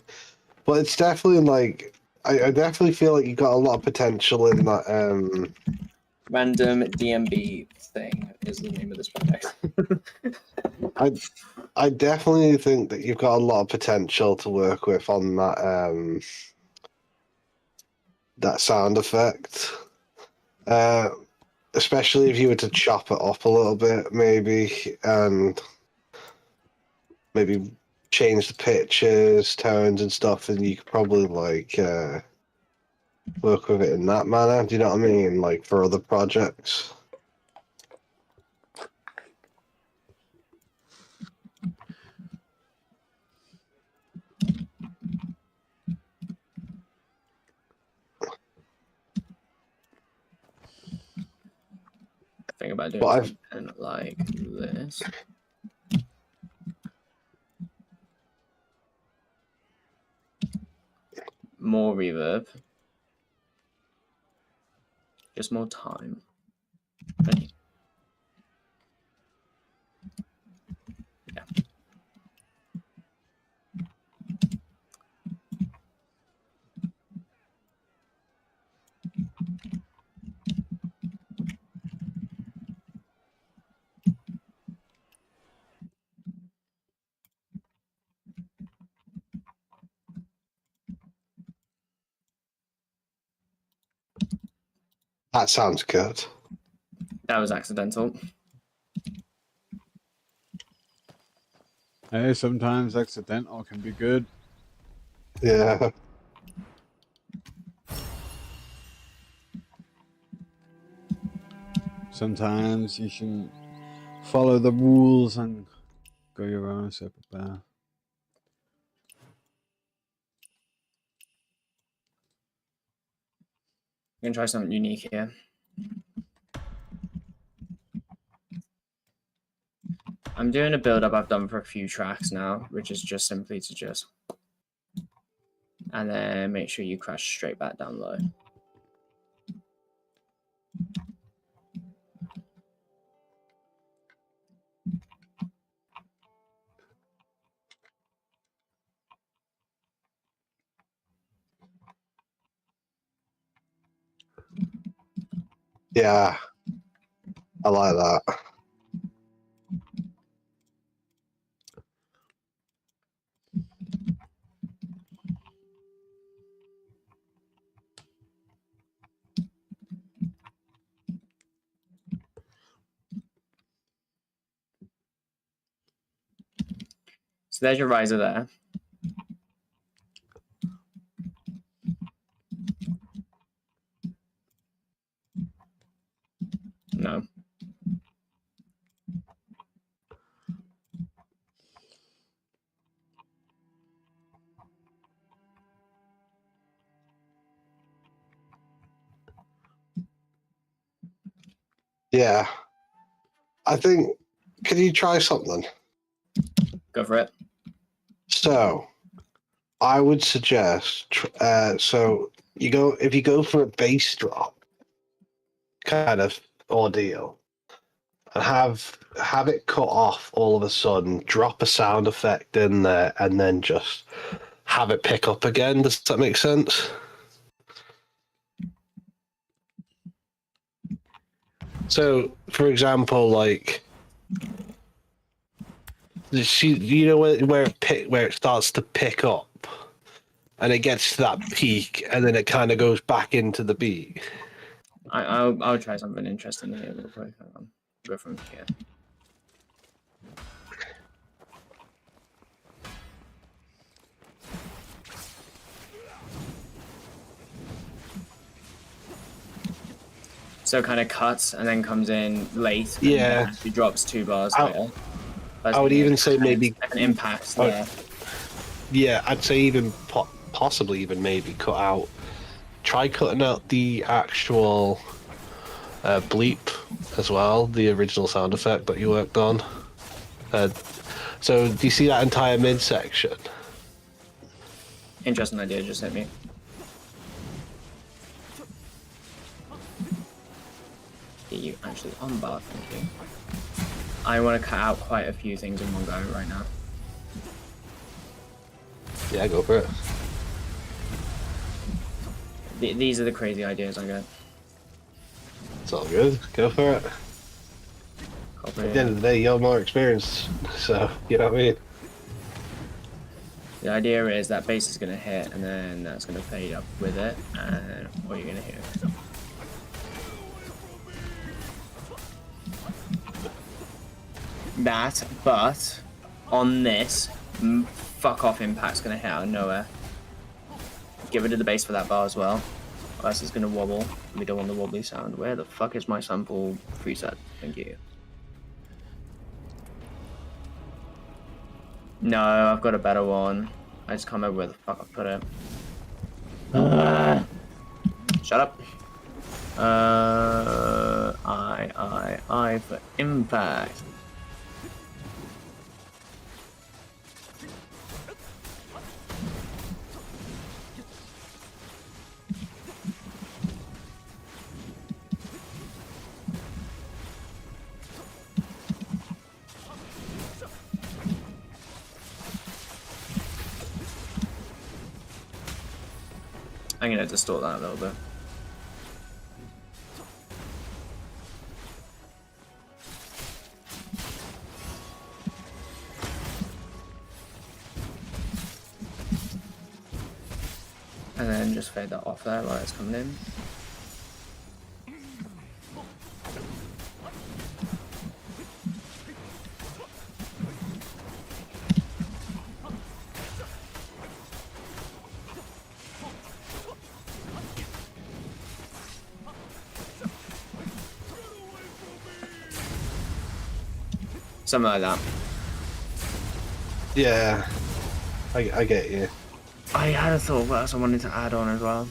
But it's definitely like I definitely feel like you got a lot of potential in that. Random DMB thing is the name of this project. I definitely think that you've got a lot of potential to work with on that sound effect. Especially if you were to chop it up a little bit, maybe, and maybe change the pitches, tones, and stuff, and you could probably like work with it in that manner. Do you know what I mean? Like for other projects. Think about doing But something like this. More reverb. Just more time. Ready? Yeah. that sounds good. That was accidental. Hey, sometimes accidental can be good. Yeah. Sometimes you can follow the rules and go your own separate path. I'm gonna try something unique here. I'm doing a build up I've done for a few tracks now, which is just simply to just, and then make sure you crash straight back down low. Yeah. I like that. So there's your riser there. Yeah. I think, can you try something? Go for it. So, I would suggest, so if you go for a bass drop kind of ordeal, and have it cut off all of a sudden, drop a sound effect in there, and then just have it pick up again. Does that make sense? So, for example, like, you know where it starts to pick up, and it gets to that peak, and then it kind of goes back into the beat. I'll try something interesting here real quick. Hang on. Go from here. So it kind of cuts and then comes in late. And Yeah. actually drops 2 bars later. I would even say maybe an impact there. Yeah, I'd say even possibly even maybe cut out. Try cutting out the actual bleep as well, the original sound effect that you worked on. So do you see that entire midsection? Interesting idea just hit me. Get you actually on bar, thank you. I want to cut out quite a few things in one go right now. Yeah, go for it. These are the crazy ideas I get. It's all good. Go for it. Copy. At the end of the day, you're more experienced, so you know what I mean. The idea is that bass is going to hit, and then that's going to fade up with it, and what you're going to hear. That, but on this, fuck off impact's going to hit out of nowhere. Get rid of the bass for that bar as well, or else it's going to wobble. We don't want the wobbly sound. Where the fuck is my sample preset? Thank you. No, I've got a better one. I just can't remember where the fuck I put it. Shut up. I for impact. I'm gonna distort that a little bit. And then just fade that off there while it's coming in. Something like that. Yeah, I get you. I had a thought what else I wanted to add on as well.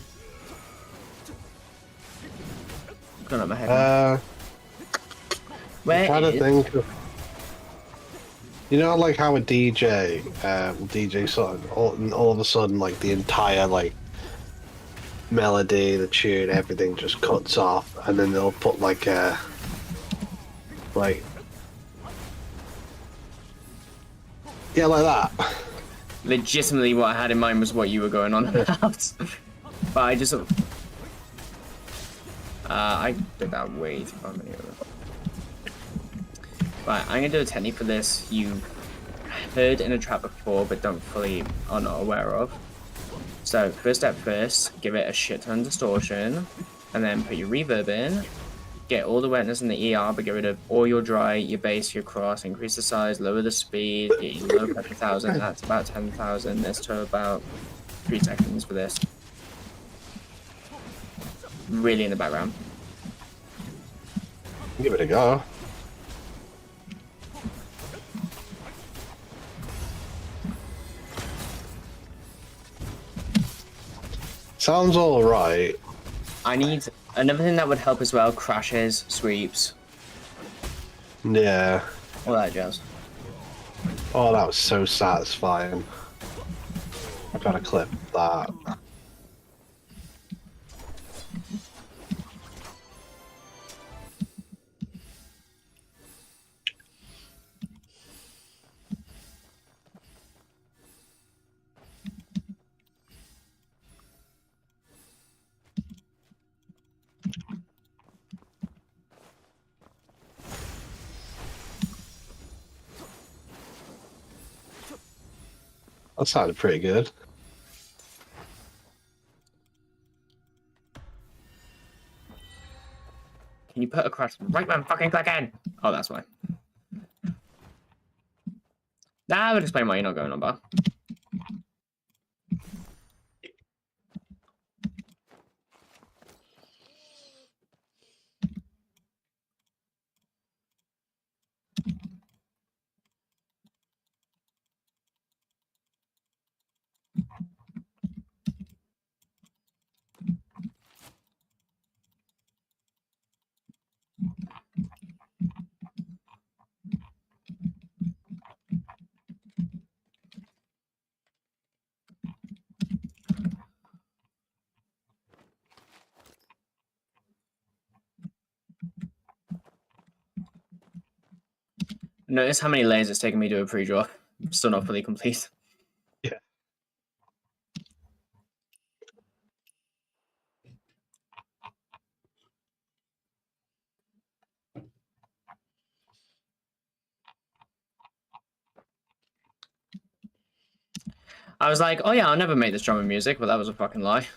Gone up my head. Where I'm trying is... to think of, you know, like how a DJ will DJ sort of all of a sudden, like the entire like melody, the tune, everything just cuts off, and then they'll put like a yeah, like that. Legitimately what I had in mind was what you were going on about. But I just I did that way too far. Right, I'm gonna do a technique for this you heard in a track before but don't fully are not aware of. So first step first, give it a shit ton of distortion, and then put your reverb in. Get all the wetness in the ER, but get rid of all your dry, your bass, your cross, increase the size, lower the speed, get your low pressure 1000, that's about 10,000, this to about 3 seconds for this. Really in the background. Give it a go. Sounds alright. I need another thing that would help as well, crashes, sweeps. Yeah. All that jazz. Oh, that was so satisfying. I gotta clip that. That sounded pretty good. Can you put across right when fucking clicking? Oh, that's why. That would explain why you're not going on bar. Notice how many layers it's taken me to do a pre-draw. Still not fully complete. Yeah. I was like, oh yeah, I'll never make this drum and music, but that was a fucking lie.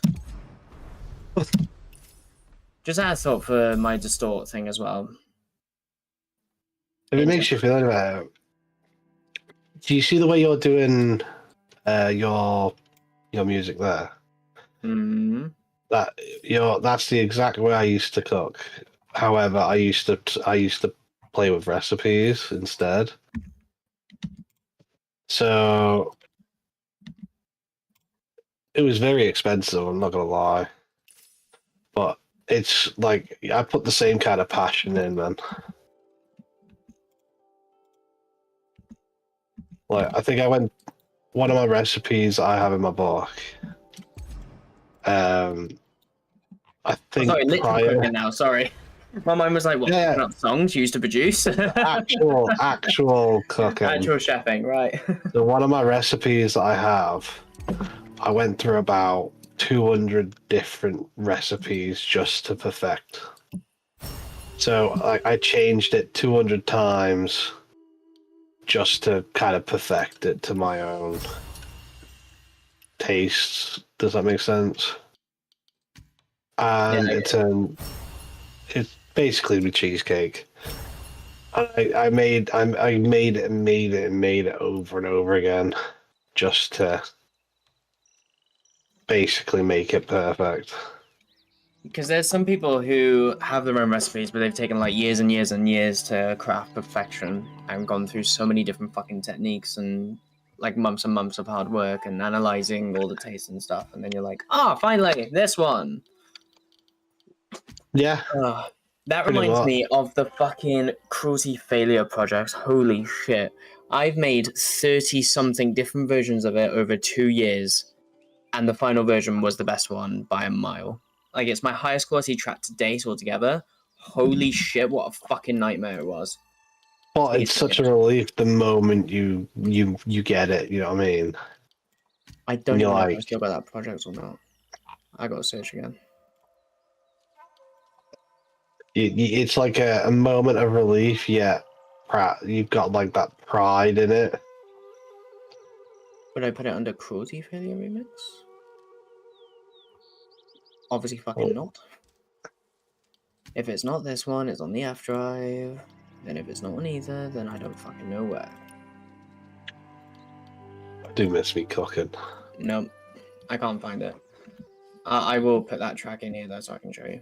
Just had a thought for my distort thing as well. If it makes you feel any better, do you see the way you're doing your music there? Hmm. That's the exact way I used to cook. However, I used to play with recipes instead. So it was very expensive, I'm not gonna lie. But it's like I put the same kind of passion in, man. Like I think one of my recipes I have in my book. I Oh, think sorry, literally prior cooking now. Sorry, my mind was like, what? Yeah. Picking up songs you used to produce. actual cooking. Actual chefing, right? So one of my recipes that I have, I went through about 200 different recipes just to perfect. So I changed it 200 times just to kind of perfect it to my own tastes. Does that make sense? And Yeah, it's basically the cheesecake. I made it and made it and made it over and over again just to basically make it perfect. because there's some people who have their own recipes, but they've taken like years and years and years to craft perfection and gone through so many different fucking techniques and like months and months of hard work and analyzing all the tastes and stuff. And then you're like, finally, this one. Yeah. That Pretty reminds much. me of the fucking cruelty failure projects. Holy shit. I've made 30 something different versions of it over 2 years, and the final version was the best one by a mile. Like, it's my highest quality track to date altogether. Holy shit, what a fucking nightmare it was. But it's such a relief the moment you get it, you know what I mean? I don't You're even know if I like, still got that project or not. I gotta search again. it's like a moment of relief, yet you've got like that pride in it. Would I put it under cruelty failure remix? Obviously fucking not. If it's not this one, it's on the F drive. Then if it's not on either, then I don't fucking know where. I do miss me cooking. Nope, I can't find it. I will put that track in here though so I can show you.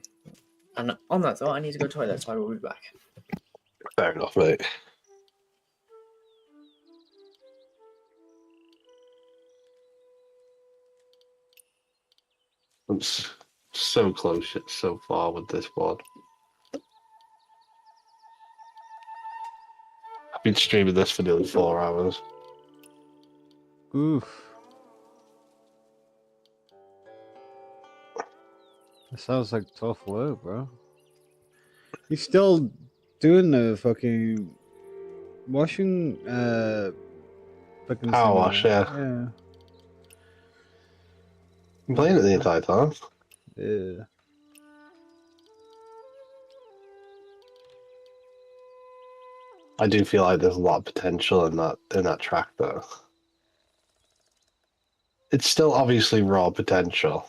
And on that thought, I need to go to the toilet, so I will be back. Fair enough, mate. I'm so close yet so far with this one. been streaming this for nearly 4 hours. Oof. That sounds like tough work, bro. He's still doing the fucking washing, fucking Power thing wash, there. yeah. Yeah. I'm playing it the entire time. Yeah. I do feel like there's a lot of potential in that track, though. It's still obviously raw potential.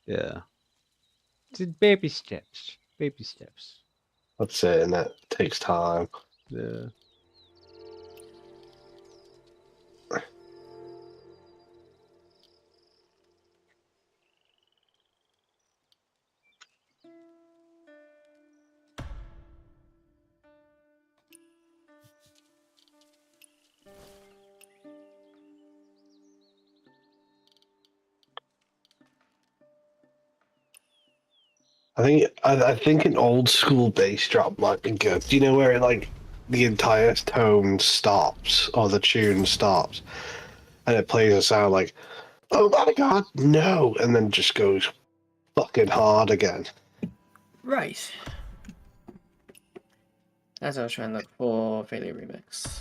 Yeah. Just baby steps. Baby steps. That's it, and it takes time. Yeah. I think an old school bass drop might be good. Do you know where it, like, the entire tone stops or the tune stops, and it plays a sound like, "Oh my god, no!" and then just goes fucking hard again. Right. As I was trying to look for Failure Remix.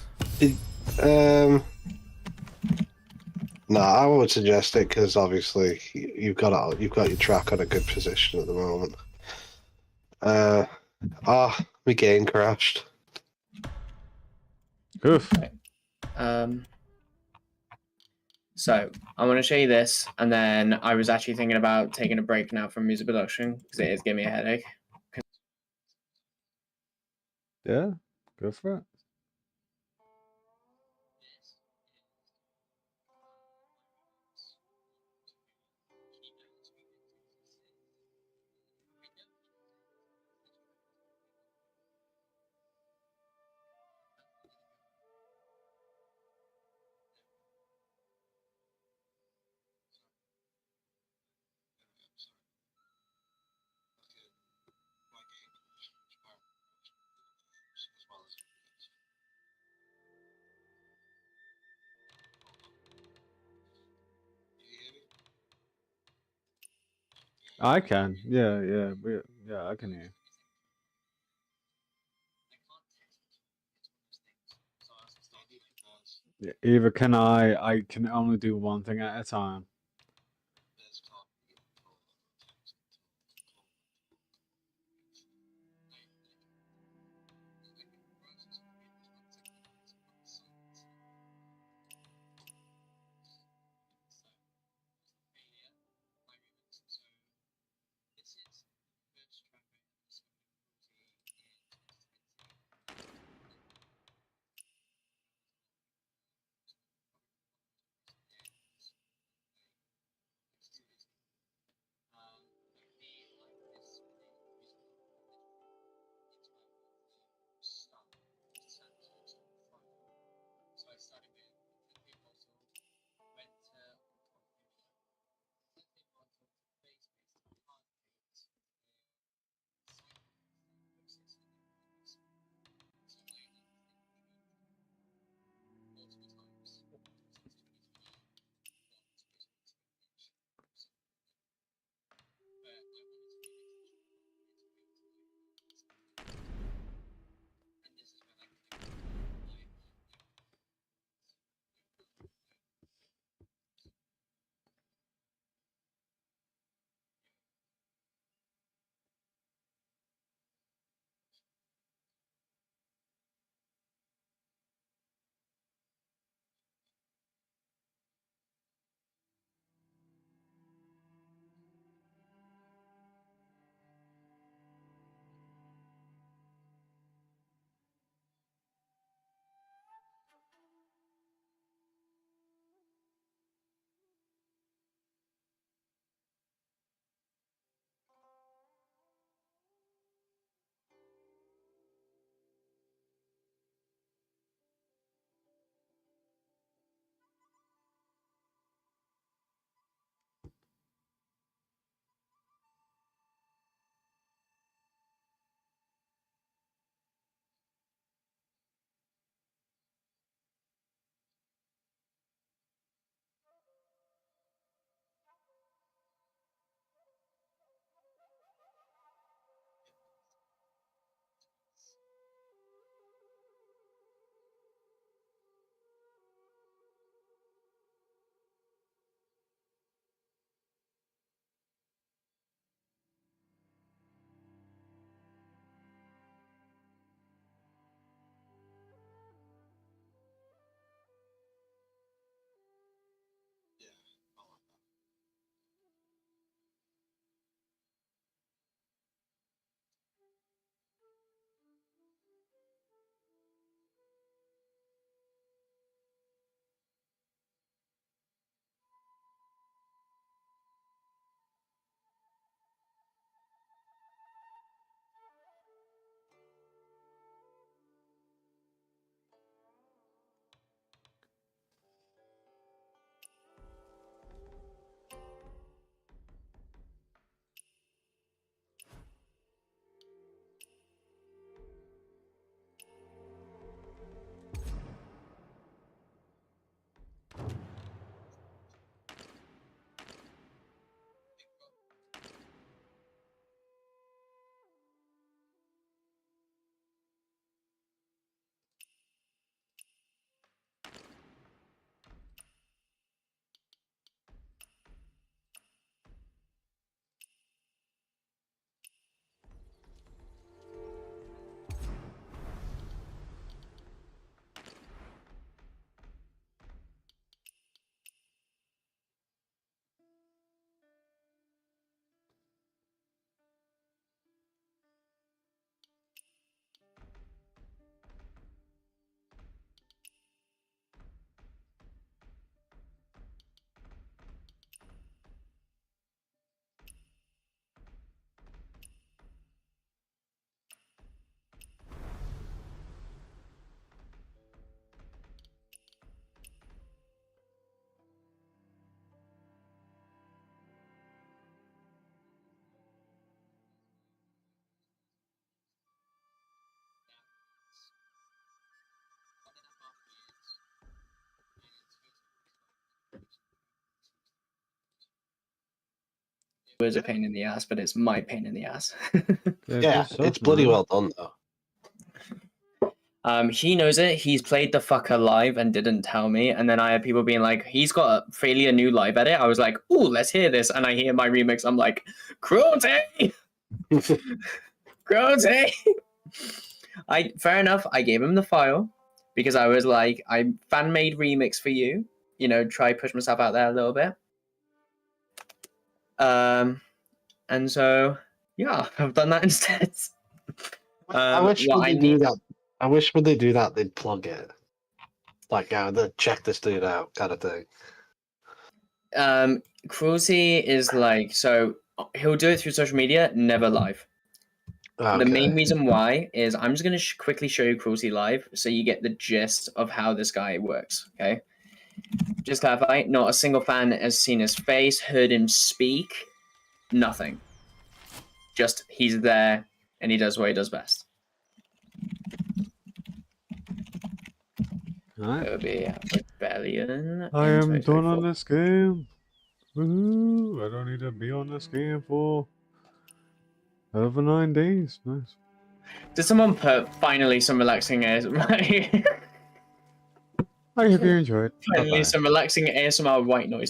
No, I would suggest it because obviously you've got your track on a good position at the moment. My game crashed. Oof. So I want to show you this, and then I was actually thinking about taking a break now from music production because it is giving me a headache. Yeah. Go for it. I can. Yeah, yeah, I can hear. Yeah, either can I can only do one thing at a time. was a pain in the ass, but it's my pain in the ass. Yeah, it's bloody well done though. He knows it. He's played the fucker live and didn't tell me. And then I had people being like, he's got a fairly new live edit. I was like, ooh, let's hear this. And I hear my remix. I'm like, cruelty! Cruelty! Fair enough. I gave him the file because I was like, I fan-made remix for you. You know, try push myself out there a little bit. And so, yeah, I've done that instead. I wish when they do that. I wish when they do that, they'd plug it. Like, check this dude out, kind of thing. Cruelty is like, so he'll do it through social media, never live. Okay. The main reason why is I'm just going to quickly show you Cruelty live so you get the gist of how this guy works, okay? Just clarify, not a single fan has seen his face, heard him speak, nothing. Just he's there and he does what he does best. Alright. It would be Rebellion. I am done 2024. on this game. Woohoo! I don't need to be on this game for over 9 days. Nice. Did someone put finally some relaxing ASMR? I hope you enjoyed. Finally Bye-bye. some relaxing ASMR white noise.